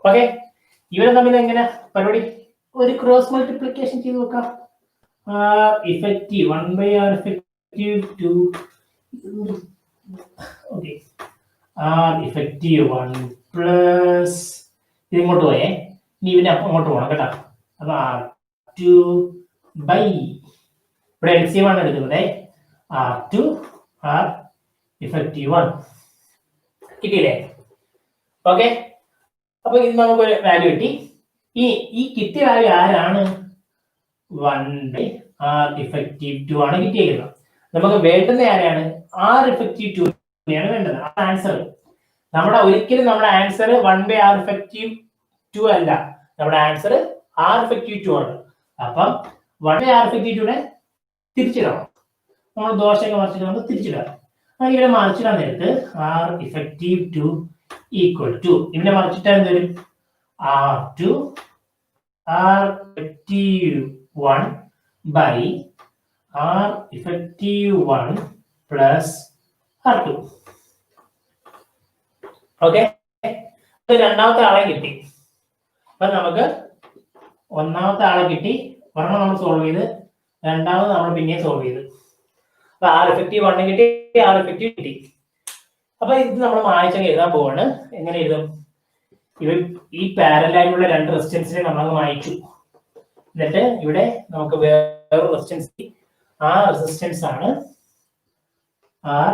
Okay, ഇവരെ തമ്മിൽ എങ്ങനെ പരിപാടി? ഒരു ക്രോസ് മൾട്ടിപ്ലിക്കേഷൻ ചെയ്ത് നോക്കാം. Effective 1/R effective 2. Okay, R effective 1 plus ഇത് ഇങ്ങോട്ട് പോയേ, ഇനി ഇവനെ അങ്ങോട്ട് പോകണം കേട്ടോ. അപ്പൊ R2 ബൈ ഇവിടെ LCM ആണ് എടുക്കുന്നത്. R2 R ഇഫക്റ്റീവ് 1 കിട്ടിയില്ലേ? ഓക്കെ, അപ്പൊ ഇത് നമുക്കൊരു വാല്യൂ കിട്ടി. ഈ കിട്ടിയ വാല്യൂ ആരാണ്? 1/R ഇഫക്റ്റീവ് 2 ആണ് കിട്ടിയിരിക്കുന്നത്. നമുക്ക് വേണ്ടുന്ന ആരെയാണ്? R ഇഫക്റ്റീവ് 2 ആണ് വേണ്ടത്. ആ ആൻസർ നമ്മുടെ ഒരിക്കലും നമ്മുടെ ആൻസർ 1/R ഇഫക്റ്റീവ് 2 അല്ല. നമ്മുടെ ആൻസർ R ഇഫക്റ്റീവ് 2 ആണ്. അപ്പം 1/R ഇഫക്റ്റീവ് 2 തിരിച്ചിടണം. നമ്മൾ ദോശയൊക്കെ മറിച്ചിട്ട് നമുക്ക് തിരിച്ചിടാം. ഇവിടെ മറിച്ചിടാൻ നേരത്ത് R ഇഫക്റ്റീവ് 2 ഈക്വൽ ടു ഇവിടെ മറിച്ചിട്ട് എന്തൊരു R2 R effective 1 by R effective 1 plus R2. Okay, രണ്ടാമത്തെ ആളെ കിട്ടി. അപ്പൊ നമുക്ക് ഒന്നാമത്തെ ആളെ കിട്ടി, ഒരെണ്ണം നമ്മൾ സോൾവ് ചെയ്ത്, രണ്ടാമത് നമ്മൾ പിന്നെ സോൾവ് ചെയ്ത്. അപ്പൊ R ഇഫക്റ്റീവ് 1 കിട്ടി, R ഇഫക്റ്റീവ് കിട്ടി. അപ്പൊ ഇത് നമ്മൾ മായ്ച്ചങ്ങ് എഴുതാൻ പോവാണ്. എങ്ങനെ എഴുതും? ഈ പാരലായിട്ടുള്ള രണ്ട് റെസിസ്റ്റൻസിനെ നമ്മളങ്ങ് മായ്ച്ചു. എന്നിട്ട് ഇവിടെ നമുക്ക് വേറെ റെസിസ്റ്റൻസ്, ആ റെസിസ്റ്റൻസ് ആണ് R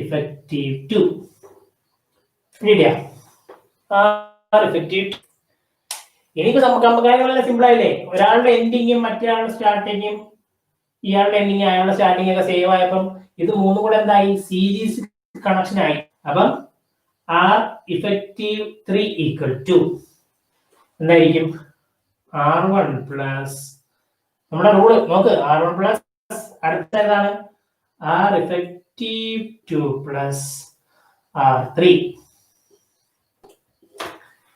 ഇഫക്റ്റീവ് 2. റെഡിയാ? R effective. എനിക്ക് കാര്യങ്ങളെല്ലാം സിമ്പിൾ ആയില്ലേ? ഒരാളുടെ എൻഡിങ്ങും മറ്റൊരാളുടെ സ്റ്റാർട്ടിങ്ങും, ഇയാളുടെ എൻഡിങ് അയാളുടെ സ്റ്റാർട്ടിങ് ഒക്കെ സെയിം ആയപ്പം ഇത് മൂന്നും കൂടെ എന്തായി? സീരീസ് കണക്ഷൻ ആയി. അപ്പം R effective 3 equal to എന്തായിരിക്കും R1 പ്ലസ് നമ്മുടെ റൂള് നോക്ക് R1 പ്ലസ് അടുത്ത ഏതാണ് R effective 2 പ്ലസ് R3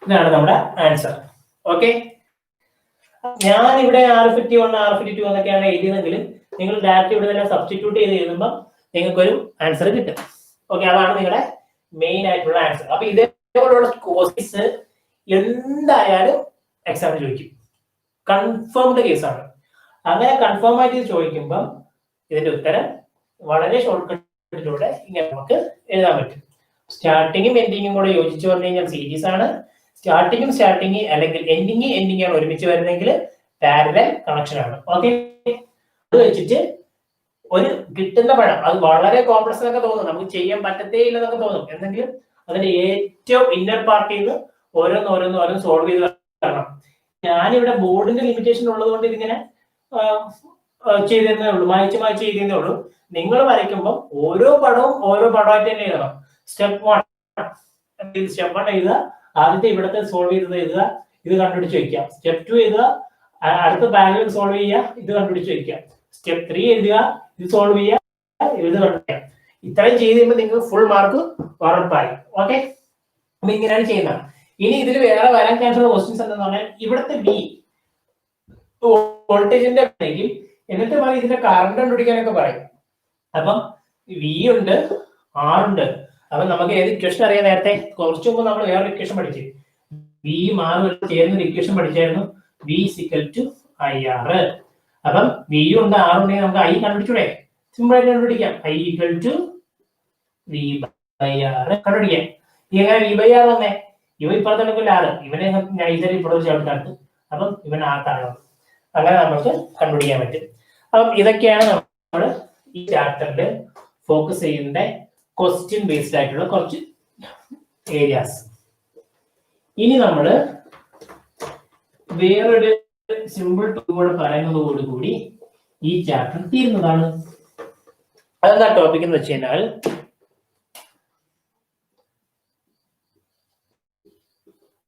ഇതാണ് നമ്മുടെ ആൻസർ. ഓക്കെ, ഞാൻ ഇവിടെ R effective 1 R effective 2 എന്നൊക്കെയാണ് എഴുതിയതെങ്കിലും നിങ്ങൾ ഡയറക്റ്റ് ഇവിടെ തന്നെ സബ്സ്റ്റിറ്റ്യൂട്ട് ചെയ്ത് എഴുതുമ്പോൾ നിങ്ങൾക്കൊരു ആൻസർ കിട്ടും. ഓക്കെ, അതാണ് നിങ്ങളുടെ മെയിൻ ആയിട്ടുള്ള ആൻസർ. അപ്പൊ ഇതേപോലുള്ള ക്വസ്റ്റ്യൻസ് എന്തായാലും എക്സാമിന് ചോദിക്കും, കൺഫേംഡ് കേസാണ്. അങ്ങനെ കൺഫേം ആയിട്ട് ചോദിക്കുമ്പോൾ ഇതിന്റെ ഉത്തരം വളരെ ഷോർട്ട് കട്ടിലൂടെ ഇങ്ങനെ നമുക്ക് എഴുതാൻ പറ്റും. സ്റ്റാർട്ടിങ്ങും എൻഡിങ്ങും കൂടെ യോജിച്ച് വന്നു കഴിഞ്ഞാൽ സീരീസ് ആണ്. സ്റ്റാർട്ടിങ് അല്ലെങ്കിൽ എൻഡിങ് ആണ് ഒരുമിച്ച് വരുന്നെങ്കിൽ പാരലൽ കണക്ഷൻ ആണ്. ഓക്കെ, അത് വെച്ചിട്ട് ഒരു കിട്ടുന്ന പഴം അത് വളരെ കോംപ്ലക്സ് എന്നൊക്കെ തോന്നും, നമുക്ക് ചെയ്യാൻ പറ്റത്തേ ഇല്ലെന്നൊക്കെ തോന്നും. എന്തെങ്കിലും അതിന്റെ ഏറ്റവും ഇന്നർ പാർട്ടിൽ നിന്ന് ഓരോന്ന് സോൾവ് ചെയ്ത് തരണം. ഞാനിവിടെ ബോർഡിന്റെ ലിമിറ്റേഷൻ ഉള്ളത് കൊണ്ട് ഇതിങ്ങനെ ചെയ്തേ ഉള്ളൂ, മായ്ച്ച് ചെയ്തേ ഉള്ളൂ. നിങ്ങൾ വരയ്ക്കുമ്പോൾ ഓരോ പടമായിട്ട് തന്നെ എഴുതണം. സ്റ്റെപ്പ് 1 എഴുതുക, ആദ്യത്തെ ഇവിടത്തെ സോൾവ് ചെയ്തത് എഴുതുക, ഇത് കണ്ടുപിടിച്ച് വയ്ക്കാം. സ്റ്റെപ്പ് 2 എഴുതുക, അടുത്ത പാരലൽ സോൾവ് ചെയ്യുക, ഇത് കണ്ടുപിടിച്ച് വയ്ക്കാം. സ്റ്റെപ്പ് 3 എഴുതുക, ഇത് സോൾവ് ചെയ്യുക, ഇത് കണ്ടുപിടിക്കാം. ഇത്രയും ചെയ്ത് കഴിയുമ്പോൾ നിങ്ങൾക്ക് ഫുൾ മാർക്ക് ഉറപ്പായി. ഓക്കെ, അപ്പൊ ഇങ്ങനെയാണ് ചെയ്യുന്നത്. ഇനി ഇതിൽ വേറെ വരാൻ ചാൻസുള്ള ക്വസ്റ്റ്യൻസ് എന്താണെന്ന് പറഞ്ഞാൽ ഇവിടുത്തെ ബി വോൾട്ടേജിന്റെ എന്നിട്ട് പറയും ഇതിന്റെ കറണ്ട് കണ്ടുപിടിക്കാനൊക്കെ പറയും. അപ്പം വി ഉണ്ട്, ആർ ഉണ്ട്. അപ്പൊ നമുക്ക് ഏത് ഇക്വേഷൻ അറിയാം? നേരത്തെ കുറച്ചു മുമ്പ് നമ്മൾ വേറൊരു ഇക്വേഷൻ പഠിച്ചു, വി ആറും ചേർന്ന ഒരു ഇക്വേഷൻ പഠിച്ചായിരുന്നു, V equal to I R. അപ്പം വി ഉണ്ട് ആർ ഉണ്ടെങ്കിൽ നമുക്ക് ഐ കണ്ടുപിടിച്ചൂടെ? സിമ്പിൾ ആയിട്ട് കണ്ടുപിടിക്കാം. I equal to V by R കണ്ടുപിടിക്കാം. എങ്ങനെ വി ബൈ ആർ വന്നേ? ഇവ ഇപ്പുറത്തെ ആറ്, ഇവനെ നൈസറി ഇപ്പുറത്ത് ചേർത്താണ്ട്, അപ്പം ഇവൻ ആർത്താണ്. അങ്ങനെ നമുക്ക് കണ്ടുപിടിക്കാൻ പറ്റും. അപ്പം ഇതൊക്കെയാണ് നമ്മൾ ഈ ചാപ്റ്ററിൽ ഫോക്കസ് ചെയ്യുന്ന ക്വസ്റ്റ്യൻ ബേസ്ഡ് ആയിട്ടുള്ള കുറച്ച് ഏരിയാസ്. ഇനി നമ്മൾ വേറൊരു സിമ്പിൾ ടൂൾ കൂടെ പറയുന്നതോടുകൂടി ഈ ചാപ്റ്റർ തീരുന്നതാണ്. അതെന്താ ടോപ്പിക് എന്ന് വെച്ച് കഴിഞ്ഞാൽ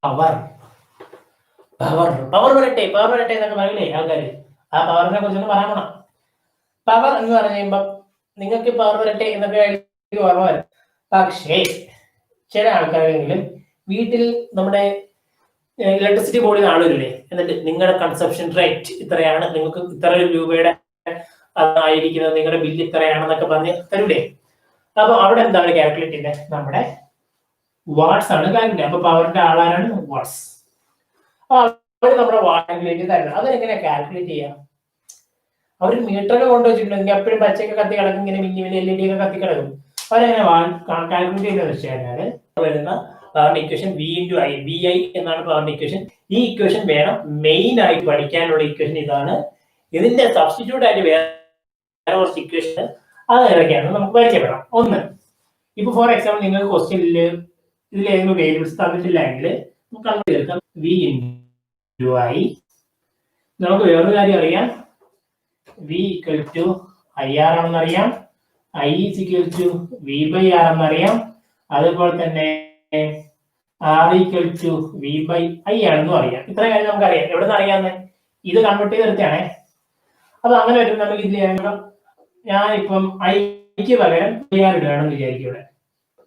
പവർ വരട്ടെ എന്നൊക്കെ പറയില്ലേ ആൾക്കാര്, ആ പവറിനെ കുറിച്ചൊന്ന് പറയാൻ പോണം. പവർ എന്ന് പറഞ്ഞു കഴിയുമ്പോൾ നിങ്ങൾക്ക് പവർ വരട്ടെ എന്നൊക്കെ ഓർമ്മ വരും. പക്ഷേ ചില ആൾക്കാരെങ്കിലും വീട്ടിൽ നമ്മുടെ ഇലക്ട്രിസിറ്റി ബോർഡിൽ ആളില്ലേ, എന്നിട്ട് നിങ്ങളുടെ കൺസപ്ഷൻ റേറ്റ് ഇത്രയാണ്, നിങ്ങൾക്ക് ഇത്ര രൂപയുടെ ആയിരിക്കുന്നത്, നിങ്ങളുടെ ബില്ല് ഇത്രയാണെന്നൊക്കെ പറഞ്ഞ് തരൂലേ. അപ്പൊ അവിടെ എന്താണ് കാൽക്കുലേറ്റ് ചെയ്യുന്നത്? നമ്മുടെ വാട്ട്സ് ആണ് കാൽക്കുലേറ്റ്. അപ്പൊ പവറിന്റെ ആളാരാണ്? വാട്ട്സ്. അവർ നമ്മുടെ വാട്ട് കാൽക്കുലേറ്റ് തരണം. അതെങ്ങനെ കാൽക്കുലേറ്റ് ചെയ്യാം? അവർ മീറ്ററൊക്കെ കൊണ്ടുവച്ചിട്ടുണ്ടെങ്കിൽ എപ്പോഴും പച്ചയൊക്കെ കത്തി കിടക്കും, ഇങ്ങനെ മിന്നി LED ഒക്കെ കത്തി കിടക്കും. അവരെങ്ങനെ കാൽക്കുലേറ്റ് ചെയ്യുന്നത് വെച്ച് കഴിഞ്ഞാൽ വരുന്ന പവറിന്റെ equation V into I, V I എന്നാണ് പവറിന്റെ ഇക്വേഷൻ. ഈ ഇക്വേഷൻ വേണം മെയിൻ ആയിട്ട് പഠിക്കാനുള്ള ഇക്വേഷൻ ഇതാണ്. ഇതിന്റെ സബ്സ്റ്റിറ്റ്യൂട്ട് ആയിട്ട് വേറെ കുറച്ച് ഇക്വേഷൻ അത് ഏതൊക്കെയാണ് നമുക്ക് പരിചയപ്പെടാം. ഒന്ന്, ഇപ്പൊ ഫോർ എക്സാമ്പിൾ നിങ്ങൾക്ക് ക്വസ്റ്റ്യനിൽ ഇതിൽ ഏതെങ്കിലും വേരിയബിൾസ് തന്നിട്ടില്ലെങ്കിൽ നമുക്ക് കൺവേർട്ട് ചെയ്തെടുക്കാം. വി ഇൻറ്റു ഐ, നമുക്ക് വേറൊരു കാര്യം അറിയാം, V equal to I R ആണെന്നറിയാം, I is equal to V by R എന്നറിയാം, അതുപോലെ തന്നെ R equal to V by I ആണെന്നും അറിയാം. ഇത്രയും കാര്യം നമുക്കറിയാം. എവിടെ നിന്ന് അറിയാമെന്ന്? ഇത് കൺവേർട്ട് ചെയ്തെടുത്താണേ. അപ്പൊ അങ്ങനെ വരുമ്പോൾ നമുക്ക് ഇതിൽ ഞാനിപ്പം ഐക്ക് പകരം വി ആർ ഇടുകയാണെന്ന് വിചാരിക്കും. ഇവിടെ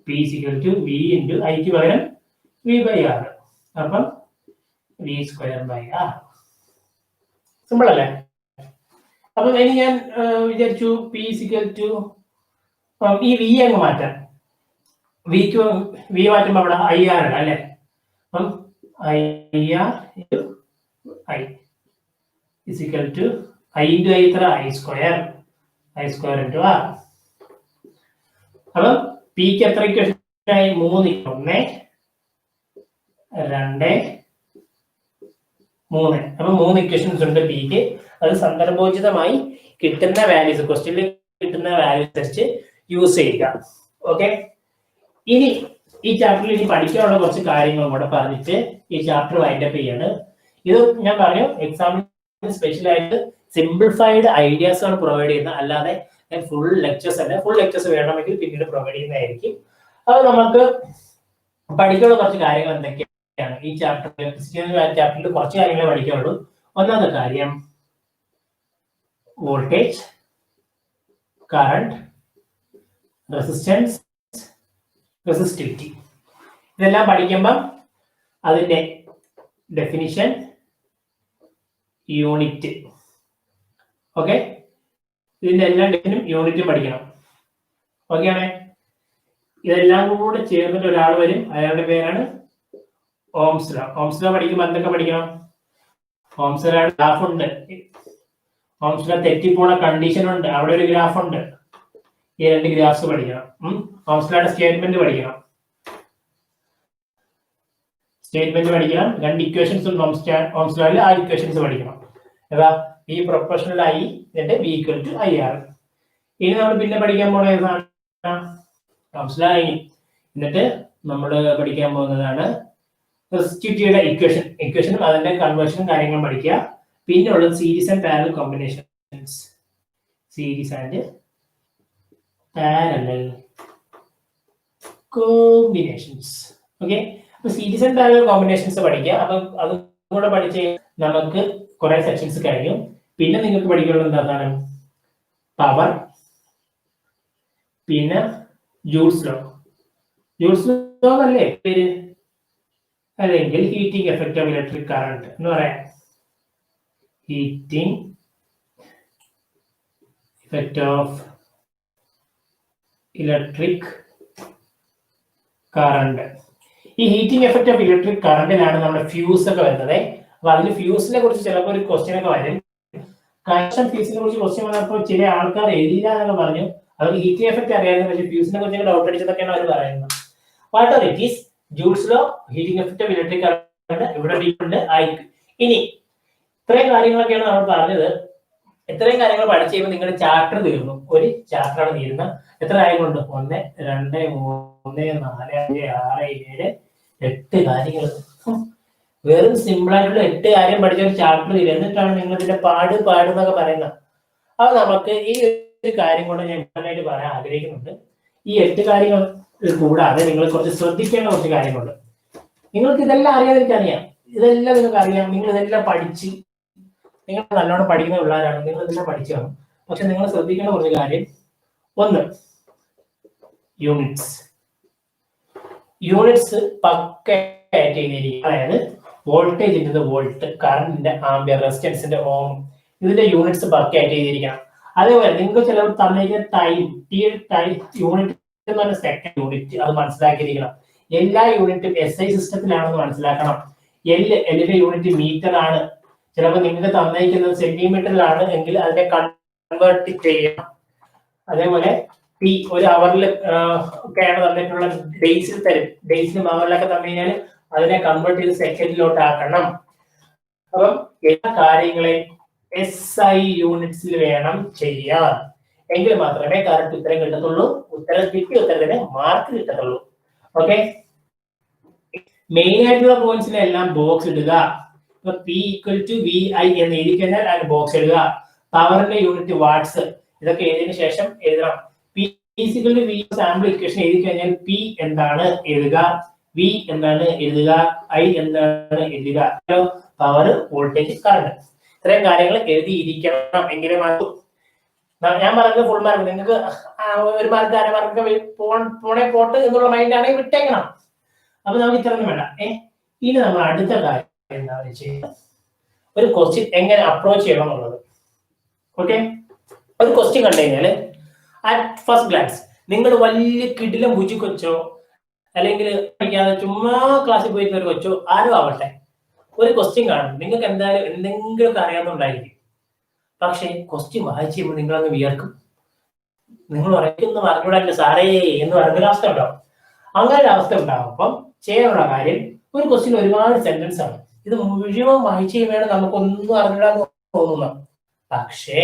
P equal to V into ഐക്ക് പകരം വി ബൈ ആർ, അപ്പം V square by R. Simple അല്ലേ? അപ്പൊ ഇനി ഞാൻ വിചാരിച്ചു പി ഈക്വൽ ടു ഈ വി അങ്ങ് മാറ്റാം. വി മാറ്റുമ്പോൾ അവിടെ ഐ ആർ ഇടാം അല്ലെ? അപ്പം I R into I is equal to I into I ഇത്ര ഐ സ്ക്വയർ ഇൻറ്റു ആർ. അപ്പം പിക്ക് എത്ര ഇക്വേഷൻ ആയി? 3. 1 2 3. അപ്പൊ 3 ഇക്വേഷൻസ് ഉണ്ട് പിക്ക്. അത് സന്ദർഭോചിതമായി കിട്ടുന്ന വാല്യൂസ്, ക്വസ്റ്റ്യനിൽ കിട്ടുന്ന വാല്യൂസ് അനുസരിച്ച് യൂസ് ചെയ്യുക. ഓക്കെ, ഇനി ഈ ചാപ്റ്ററിൽ ഇനി പഠിക്കാനുള്ള കുറച്ച് കാര്യങ്ങളും കൂടെ പറഞ്ഞിട്ട് ഈ ചാപ്റ്റർ വൈൻഡപ്പ് ചെയ്യാണ്. ഇത് ഞാൻ പറഞ്ഞു എക്സാമിന് സ്പെഷ്യൽ ആയിട്ട് സിംപ്ലിഫൈഡ് ഐഡിയാസ് ആണ് പ്രൊവൈഡ് ചെയ്യുന്നത്, അല്ലാതെ ഫുൾ ലെക്ചേഴ്സ് അല്ല. ഫുൾ ലെക്ചേഴ്സ് വേണമെങ്കിൽ പിന്നീട് പ്രൊവൈഡ് ചെയ്യുന്നതായിരിക്കും. അത് നമുക്ക് പഠിക്കാനുള്ള കുറച്ച് കാര്യങ്ങൾ എന്തൊക്കെയാണ് ഈ ചാപ്റ്ററിൽ കുറച്ച് കാര്യങ്ങളെ പഠിക്കാനുള്ളൂ. ഒന്നാമത്തെ കാര്യം വോൾട്ടേജ്, കറണ്ട്, റെസിസ്റ്റൻസ്, റെസിസ്റ്റിവിറ്റി. ഇതെല്ലാം പഠിക്കുമ്പം അതിന്റെ ഡെഫിനിഷൻ, യൂണിറ്റ്, ഓക്കെ, ഇതിന്റെ എല്ലാ ഡെഫിനും യൂണിറ്റും പഠിക്കണം. ഓക്കെ ആണേ? ഇതെല്ലാം കൂടെ ചേർന്നിട്ട് ഒരാൾ വരും, അയാളുടെ പേരാണ് ഓംസ് ലോ. ഓംസ് ലോ പഠിക്കുമ്പോൾ എന്തൊക്കെ പഠിക്കണം? ഓംസ് ലോ ഗ്രാഫ് ഉണ്ട്, ഓംസ് ലോ തെറ്റിപ്പോണ കണ്ടീഷൻ ഉണ്ട്, അവിടെ ഒരു ഗ്രാഫ് ഉണ്ട്. ഈ 2 ഗ്രാഫ്സ് പഠിക്കണം. ഓംസ് ലോയുടെ സ്റ്റേറ്റ്മെന്റ് പഠിക്കണം. സ്റ്റേറ്റ്മെന്റ് പഠിക്കണം. 2 ഇക്വേഷൻസ് ഉണ്ട് ഓംസ് ലോയിൽ, ആ ഇക്വേഷൻസ് പഠിക്കണം. ഏതാ? ഈ പ്രൊപ്പോർഷണൽ ഐ എന്നിട്ട് V equal to I R. ഇനി നമ്മൾ പിന്നെ പഠിക്കാൻ പോണ ഏതാണ്? ഓംസ് ലോ കഴിഞ്ഞു. എന്നിട്ട് നമ്മൾ പഠിക്കാൻ പോകുന്നതാണ് റെസിസ്റ്റിവിറ്റിയുടെ ഇക്വേഷനും അതിന്റെ കൺവേർഷനും കാര്യങ്ങളും പഠിക്കുക. പിന്നെ ഉള്ളത് series and parallel combinations. Series and parallel combinations. Okay, അപ്പൊ സീരീസ് ആൻഡ് പാരലൽ കോമ്പിനേഷൻസ് പഠിക്കുക. അപ്പൊ അതും കൂടെ പഠിച്ച് നമുക്ക് കുറെ സെക്ഷൻസ് കഴിഞ്ഞു. പിന്നെ നിങ്ങൾക്ക് പഠിക്കാനുള്ളത് എന്താണ്? പവർ, പിന്നെ ജൂൾസ് ലോ. ജൂൾസ് ലോ അല്ലേ പേര്? അല്ലെങ്കിൽ heating effect of electric current എന്ന് പറയാം. Heating effect of electric current. ഈ ഹീറ്റിംഗ് എഫക്റ്റ് ഓഫ് ഇലക്ട്രിക് കറണ്ടിലാണ് നമ്മുടെ ഫ്യൂസ് ഒക്കെ വരുന്നത്. അപ്പൊ അതിന് ഫ്യൂസിനെ കുറിച്ച് ചിലപ്പോൾ ഒരു ക്വസ്റ്റ്യൻ ഒക്കെ വരും. കണക്ഷൻ ഫ്യൂസിനെ കുറിച്ച് ക്വസ്റ്റ്യൻ വന്നപ്പോൾ ചില ആൾക്കാർ എഴുതിയില്ല എന്നൊക്കെ പറഞ്ഞു. അത് ഹീറ്റിംഗ് എഫക്റ്റ് അറിയാമായിരുന്നു, പക്ഷേ ഫ്യൂസിനെ കുറിച്ച് ഡൗട്ട് അടിച്ചതൊക്കെയാണ് അവർ പറയുന്നത്. What are it is? Joule's law, heating effect of electric current, ഇവിടെ ഉണ്ട്. ഇനി ഇത്രയും കാര്യങ്ങളൊക്കെയാണ് നമ്മൾ പറഞ്ഞത്. ഇത്രയും കാര്യങ്ങൾ പഠിച്ചു കഴിയുമ്പോൾ നിങ്ങളുടെ ചാപ്റ്റർ തീർന്നു. ഒരു ചാപ്റ്ററാണ് തീരുന്നത്. എത്ര കാര്യങ്ങളുണ്ട്? 1, 2, 3, 4, 5, 6, 7, 8 കാര്യങ്ങൾ. വെറും സിമ്പിൾ ആയിട്ടുള്ള 8 കാര്യം പഠിച്ച ഒരു ചാപ്റ്റർ തീരും. എന്നിട്ടാണ് നിങ്ങൾ ഇതിന്റെ പാടുന്നൊക്കെ പറയുന്നത്. അത് നമുക്ക് ഈ ഒരു കാര്യം കൊണ്ട് ഞാൻ ഇമ്പാർട്ടൻ്റ് പറയാൻ ആഗ്രഹിക്കുന്നുണ്ട്. ഈ 8 കാര്യങ്ങൾ കൂടാതെ നിങ്ങൾ കുറച്ച് ശ്രദ്ധിക്കേണ്ട കുറച്ച് കാര്യങ്ങളുണ്ട്. നിങ്ങൾക്ക് ഇതെല്ലാം അറിയാതെ എനിക്കറിയാം, ഇതെല്ലാം നിങ്ങൾക്ക് അറിയാം. നിങ്ങൾ ഇതെല്ലാം പഠിച്ച്, നിങ്ങൾ നല്ലോണം പഠിക്കുന്ന പിള്ളേരാണ്, നിങ്ങൾ ഇതെല്ലാം പഠിച്ചു കാണും. പക്ഷെ നിങ്ങൾ ശ്രദ്ധിക്കേണ്ട കുറച്ച് കാര്യം, ഒന്ന് യൂണിറ്റ്സ് പക്കയായിട്ട് എഴുതിയിരിക്കും. അതായത് വോൾട്ടേജിന്റെ വോൾട്ട്, കറണ്ടിന്റെ ആംബിയർ, റെസിസ്റ്റൻസിന്റെ ഓം, ഇതിന്റെ യൂണിറ്റ്സ് പക്കയായിട്ട് എഴുതിയിരിക്കണം. അതേപോലെ നിങ്ങൾക്ക് ചിലർ തന്നിരിക്കുന്ന ടൈം യൂണിറ്റ് എന്ന് പറഞ്ഞ സെക്കൻഡ് യൂണിറ്റ്, അത് മനസ്സിലാക്കിയിരിക്കണം. എല്ലാ യൂണിറ്റും SI സിസ്റ്റത്തിലാണെന്ന് മനസ്സിലാക്കണം. എല്ലിന്റെ യൂണിറ്റ് മീറ്റർ ആണ്. ചിലപ്പോൾ നിങ്ങൾക്ക് തന്നിരിക്കുന്നത് സെന്റിമീറ്ററിലാണ് എങ്കിൽ അതിനെ കൺവേർട്ട് ചെയ്യണം. അതേപോലെ T ഒരു അവറിൽ ഒക്കെയാണ് തന്നിട്ടുള്ള ഡേയ്സിൽ തരും. ഡേയ്സിലും അവറിലൊക്കെ തന്നു കഴിഞ്ഞാൽ അതിനെ കൺവേർട്ട് ചെയ്ത് സെക്കൻഡിലോട്ട് ആക്കണം. അപ്പം എല്ലാ കാര്യങ്ങളെയും SI യൂണിറ്റ്സിൽ വേണം ചെയ്യാൻ. എങ്കിൽ മാത്രമേ കറക്റ്റ് ഉത്തരം കിട്ടത്തുള്ളൂ. ഉത്തരത്തിന് മാർക്ക് കിട്ടത്തുള്ളൂ. ഓക്കെ, മെയിൻ ആയിട്ടുള്ള പോയിന്റ്സിനെല്ലാം ബോക്സ് ഇടുക. ഇപ്പൊ P ഈക്വൽ ടു VI എന്ന് എഴുതി കഴിഞ്ഞാൽ അതിന് ബോക്സ് ഇടുക. പവറിന്റെ യൂണിറ്റ് വാട്ട്സ്, ഇതൊക്കെ എഴുതിയതിനു ശേഷം എഴുതണം. P equal to V sample equation എഴുതി കഴിഞ്ഞാൽ P എന്താണ് എഴുതുക, V എന്താണ് എഴുതുക, I എന്താണ് എഴുതുക. പവർ, വോൾട്ടേജ്, കറണ്ട്, ഇത്രയും കാര്യങ്ങൾ എഴുതിയിരിക്കണം. എങ്കിലും ഞാൻ പറയുന്നത് ഫുൾ മാർക്ക്. നിങ്ങൾക്ക് 1 മാർക്ക് 1/2 മാർക്ക് പോട്ട് എന്നുള്ള മൈൻഡ് ആണെങ്കിൽ വിട്ടേക്കണം. അപ്പൊ നമുക്ക് ഇത്രയൊന്നും വേണ്ട. ഇനി നമ്മൾ അടുത്ത കാര്യം എന്താണെന്ന് വെച്ച് കഴിഞ്ഞാൽ ഒരു ക്വസ്റ്റ്യൻ എങ്ങനെ അപ്രോച്ച് ചെയ്യണം എന്നുള്ളത്. ഓക്കെ, ഒരു ക്വസ്റ്റ്യൻ കണ്ടു കഴിഞ്ഞാല് അറ്റ് ഫസ്റ്റ് ഗ്ലാൻസ് നിങ്ങൾ വലിയ കിടിലം ബുജി കൊച്ചോ അല്ലെങ്കിൽ പഠിക്കാതെ ചുമ്മാ ക്ലാസ്സിൽ പോയിരുന്ന ഒരു കൊച്ചോ ആരും ആവട്ടെ, ഒരു ക്വസ്റ്റ്യൻ കാണും, നിങ്ങൾക്ക് എന്തായാലും എന്തെങ്കിലുമൊക്കെ അറിയാവുന്നതായിരിക്കും. പക്ഷെ ക്വസ്റ്റ്യൻ വായിച്ചു കഴിയുമ്പോൾ നിങ്ങളങ്ങ് വിയർക്കും. നിങ്ങൾ പറയുന്ന പറഞ്ഞൂടല്ല സാറേ എന്ന് പറയുന്നൊരു അവസ്ഥ ഉണ്ടാവും. അങ്ങനെ ഒരു അവസ്ഥ ഉണ്ടാകുമ്പം ചെയ്യാനുള്ള കാര്യം, ഒരു ക്വസ്റ്റ്യൻ ഒരുപാട് സെന്റൻസ് ആണ്, ഇത് മുഴുവൻ വായിച്ചു കഴിയുമ്പോൾ നമുക്കൊന്നും അറിഞ്ഞിടാന്ന് തോന്നുന്നു. പക്ഷേ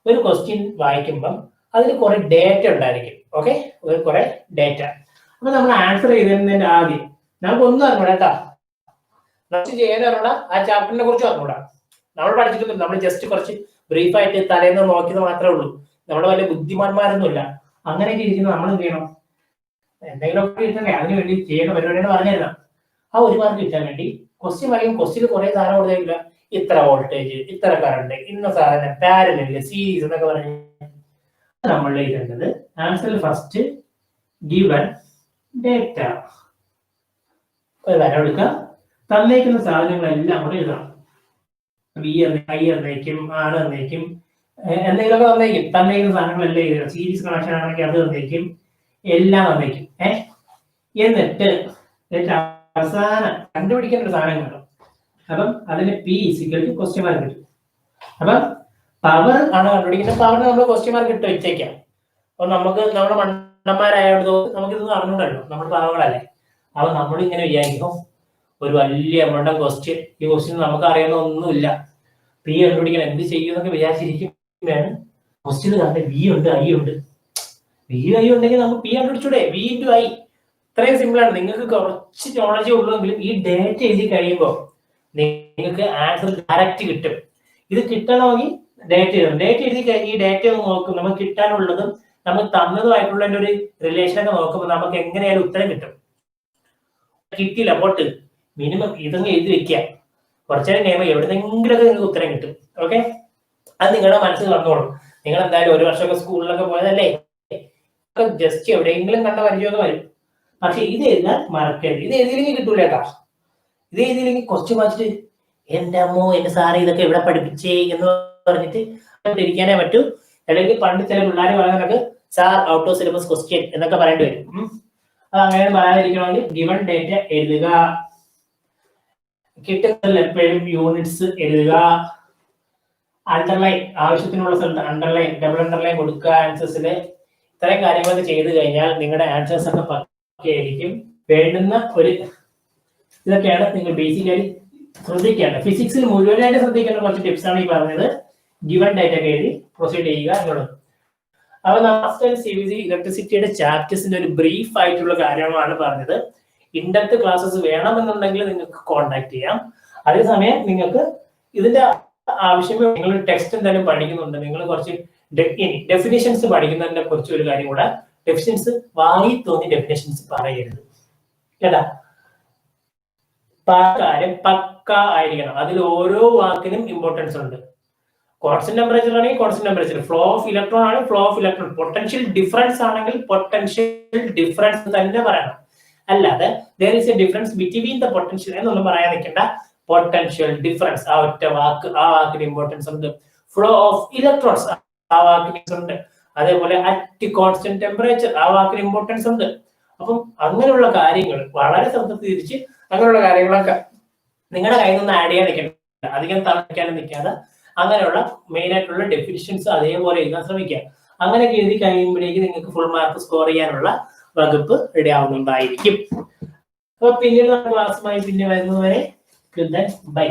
ഒരു ക്വസ്റ്റ്യൻ വായിക്കുമ്പം അതിൽ കുറെ ഡേറ്റ ഉണ്ടായിരിക്കും. ഓക്കെ, ഒരു കുറെ ഡേറ്റ. അപ്പൊ നമ്മൾ ആൻസർ ചെയ്തതിന്റെ ആദ്യം നമുക്കൊന്നും അറിഞ്ഞൂടാ കേട്ടാ, ചെയ്യാനുള്ള ആ ചാപ്റ്ററിനെ കുറിച്ച് അറിഞ്ഞൂടാ. നമ്മൾ പഠിച്ചിട്ടൊന്നും, നമ്മൾ ജസ്റ്റ് കുറച്ച് ബ്രീഫായിട്ട് തലേന്ന് നോക്കിയത് മാത്രമേ ഉള്ളൂ. നമ്മുടെ വലിയ ബുദ്ധിമാന്മാരൊന്നുമില്ല. അങ്ങനെയൊക്കെ ഇരിക്കുന്ന നമ്മൾ എന്ത് ചെയ്യണം? എന്തെങ്കിലും ഒക്കെ കിട്ടണ്ടേ, അതിന് വേണ്ടി ചെയ്യേണ്ട പരിപാടിയാണ് പറഞ്ഞിരുന്നത്. ആ 1 മാർക്ക് കിട്ടാൻ വേണ്ടി ക്വസ്റ്റ്യൻ പറയും. ക്വസ്റ്റ്യൻ കുറെ സാധനം കൊടുത്തില്ല, ഇത്ര വോൾട്ടേജ്, ഇത്ര കറണ്ട്, ഇന്ന സാധനം, പാരലല്, സീരീസ് എന്നൊക്കെ പറഞ്ഞു നമ്മൾ എഴുതേണ്ടത്. ആൻസറിൽ ഫസ്റ്റ് ഗിവൺ ഡേറ്റ ഒരു വര എടുക്കുക. തന്നേക്കുന്ന സാധനങ്ങളെല്ലാം കൂടെ എഴുതണം. ബി ഐ എന്നേക്കും, ആർ എന്നേക്കും, എന്തെങ്കിലുമൊക്കെ തന്നേക്കും. തന്നേക്കുന്ന സാധനങ്ങളെല്ലാം എഴുതണം. സീരീസ് കണക്ഷൻ ആണെങ്കിൽ അത് തന്നേക്കും, എല്ലാം തന്നേക്കും. എന്നിട്ട് അവസാനം കണ്ടുപിടിക്കേണ്ട ഒരു സാധനം കിട്ടും. അപ്പം അതിന് P is equal to question mark കിട്ടും. അപ്പം പവർ ആണ് കണ്ടുപിടിക്കുന്നത്. പവറിന് നമ്മൾ ക്വസ്റ്റ്യൻ മാർക്ക് ഇട്ട് വെച്ചേക്കാം. അപ്പൊ നമുക്ക് നമ്മുടെ മണ്ടന്മാരായതുകൊണ്ട് നമുക്കിതൊന്നും അറിഞ്ഞൂടല്ലോ, നമ്മൾ പാവങ്ങളല്ലേ. അപ്പൊ നമ്മൾ ഇങ്ങനെ വിചാരിക്കും ഒരു വലിയ എമൗണ്ട് ക്വസ്റ്റ്യൻ, ഈ ക്വസ്റ്റ്യൻ നമുക്ക് അറിയുന്ന ഒന്നുമില്ല, പി കണ്ടുപിടിക്കാൻ എന്ത് ചെയ്യും എന്നൊക്കെ വിചാരിച്ചിരിക്കുകയാണ്. ക്വസ്റ്റ്യൻ കണ്ട് വി ഉണ്ട്, ഐ ഉണ്ട്. വി ഐ ഉണ്ടെങ്കിൽ നമുക്ക് പി കണ്ടുപിടിച്ചൂടെ? V into I. ഇത്രയും സിമ്പിൾ ആണ്. നിങ്ങൾക്ക് കുറച്ച് നോളജ് ഉള്ളൂവെങ്കിലും ഈ ഡേറ്റ എഴുതി കഴിയുമ്പോൾ നിങ്ങൾക്ക് ആൻസർ ഡയറക്റ്റ് കിട്ടും. ഇത് കിട്ടണമെങ്കിൽ ഡേറ്റ എഴുതണം. ഡേറ്റ എഴുതി കഴിഞ്ഞ് ഈ ഡേറ്റ ഒന്ന് നോക്കും, നമുക്ക് കിട്ടാനുള്ളതും നമുക്ക് തന്നതുമായിട്ടുള്ള ഒരു റിലേഷനൊക്കെ നോക്കുമ്പോൾ നമുക്ക് എങ്ങനെയായാലും ഉത്തരം കിട്ടും. കിട്ടിയില്ല പോട്ട്, മിനിമം ഇതൊന്നും എഴുതി വെക്കുക. കുറച്ചേരം കഴിയുമ്പോൾ എവിടെന്നെങ്കിലൊക്കെ നിങ്ങൾക്ക് ഉത്തരം കിട്ടും. ഓക്കെ, അത് നിങ്ങളുടെ മനസ്സിൽ വന്നോളും. നിങ്ങൾ എന്തായാലും 1 വർഷമൊക്കെ സ്കൂളിലൊക്കെ പോയതല്ലേ, ജസ്റ്റ് എവിടെയെങ്കിലും കണ്ട പരിചയമൊക്കെ വരും. പക്ഷെ ഇത് എഴുതാൻ മറക്കരുത്. ഇത് എഴുതിയില്ലെങ്കിൽ കിട്ടൂല കേട്ടാ. ഇത് എഴുതിയില്ലെങ്കിൽ കുറച്ച് വായിച്ചിട്ട് എന്റെ അമ്മോ എന്റെ സാറ് ഇതൊക്കെ എവിടെ പഠിപ്പിച്ചേ എന്ന് പറഞ്ഞിട്ട് ഇരിക്കാനേ പറ്റൂ. അല്ലെങ്കിൽ പണ്ട് ചില പിള്ളേർ പറയുന്നതൊക്കെ sir out of syllabus question എന്നൊക്കെ പറയേണ്ടി വരും. അത് അങ്ങനെ പറയാതിരിക്കണമെങ്കിൽ ഗിവൺ ഡേറ്റ എഴുതുക. കിട്ടുന്നതിൽ എപ്പോഴും യൂണിറ്റ്സ് എഴുതുക. അണ്ടർലൈൻ, ആവശ്യത്തിനുള്ള സ്ഥലത്ത് അണ്ടർലൈൻ, ഡബിൾ അണ്ടർലൈൻ കൊടുക്കുക ആൻസേഴ്സില്. ഇത്രയും കാര്യങ്ങളൊക്കെ ചെയ്ത് കഴിഞ്ഞാൽ നിങ്ങളുടെ ആൻസേഴ്സ് ഒക്കെ പക്കയായിരിക്കും. വേണ്ടുന്ന ഒരു ഇതൊക്കെയാണ് നിങ്ങൾ ബേസിക്കലി ശ്രദ്ധിക്കേണ്ടത്. ഫിസിക്സിൽ മുഴുവനായിട്ട് ശ്രദ്ധിക്കേണ്ട കുറച്ച് ടിപ്സ് ആണ് ഈ പറഞ്ഞത്. ഗിവൺ ഡേറ്റ ഒക്കെ എഴുതി പ്രൊസീഡ് ചെയ്യുക എന്നുള്ളത്. അപ്പൊ ലാസ്റ്റ് CBC ഇലക്ട്രിസിറ്റിയുടെ ചാപ്റ്റേഴ്സിന്റെ ഒരു ബ്രീഫ് ആയിട്ടുള്ള കാര്യമാണ് പറഞ്ഞത്. ഇൻഡെപ്ത് ക്ലാസ്സസ് വേണമെന്നുണ്ടെങ്കിൽ നിങ്ങൾക്ക് കോൺടാക്ട് ചെയ്യാം. അതേസമയം നിങ്ങൾക്ക് ഇതിന്റെ ആവശ്യമേ, നിങ്ങൾ ടെക്സ്റ്റ് എന്തായാലും പഠിക്കുന്നുണ്ട്, നിങ്ങൾ കുറച്ച് ഡെഫിനിഷൻസ് പഠിക്കുന്നതിനെ കുറിച്ച് ഒരു കാര്യം കൂടെ, ഡെഫിനിഷൻസ് വായി തോന്നി ഡെഫിനിഷൻസ് പറയരുത് കേട്ടാ. കാര്യം പക്ക ആയിരിക്കണം. അതിൽ ഓരോ വാക്കിനും ഇമ്പോർട്ടൻസ് ഉണ്ട്. കോൺസ്റ്റന്റ് ടെമ്പറേച്ചർ ആണെങ്കിൽ constant temperature, flow of electron ആണെങ്കിൽ flow of electron, potential difference ആണെങ്കിൽ പൊട്ടൻഷ്യൽ ഡിഫറൻസ് തന്നെ പറയണം. അല്ലാതെ there is a difference between the potential എന്നൊന്നും പറയാൻ നിൽക്കണ്ട. പൊട്ടൻഷ്യൽ ഡിഫറൻസ്, ആ ഒറ്റ വാക്ക്, ആ വാക്കിന് ഇമ്പോർട്ടൻസ് ഉണ്ട്. ഫ്ലോ ഓഫ് ഇലക്ട്രോൺസ്, ആ വാക്കിന് ഉണ്ട്. അതേപോലെ അറ്റ് കോൺസ്റ്റന്റ് ടെമ്പറേച്ചർ, ആ വാക്കിന് ഇമ്പോർട്ടൻസ് ഉണ്ട്. അപ്പം അങ്ങനെയുള്ള കാര്യങ്ങൾ വളരെ ശ്രദ്ധ തിരിച്ച് അങ്ങനെയുള്ള കാര്യങ്ങളൊക്കെ നിങ്ങളുടെ കയ്യിൽ നിന്ന് ആഡ് ചെയ്യാൻ നിൽക്കണ്ട. അധികം തളയ്ക്കാനും നിൽക്കാതെ അങ്ങനെയുള്ള മെയിൻ ആയിട്ടുള്ള ഡെഫിനിഷൻസ് അതേപോലെ എഴുതാൻ ശ്രമിക്കുക. അങ്ങനെയൊക്കെ എഴുതി കഴിയുമ്പോഴേക്ക് നിങ്ങൾക്ക് ഫുൾ മാർക്ക് സ്കോർ ചെയ്യാനുള്ള വകുപ്പ് റെഡി ആവുന്നുണ്ടായിരിക്കും. അപ്പൊ പിന്നീട് ക്ലാസ്സുമായി പിന്നെ വരുന്നതുവരെ ബൈ.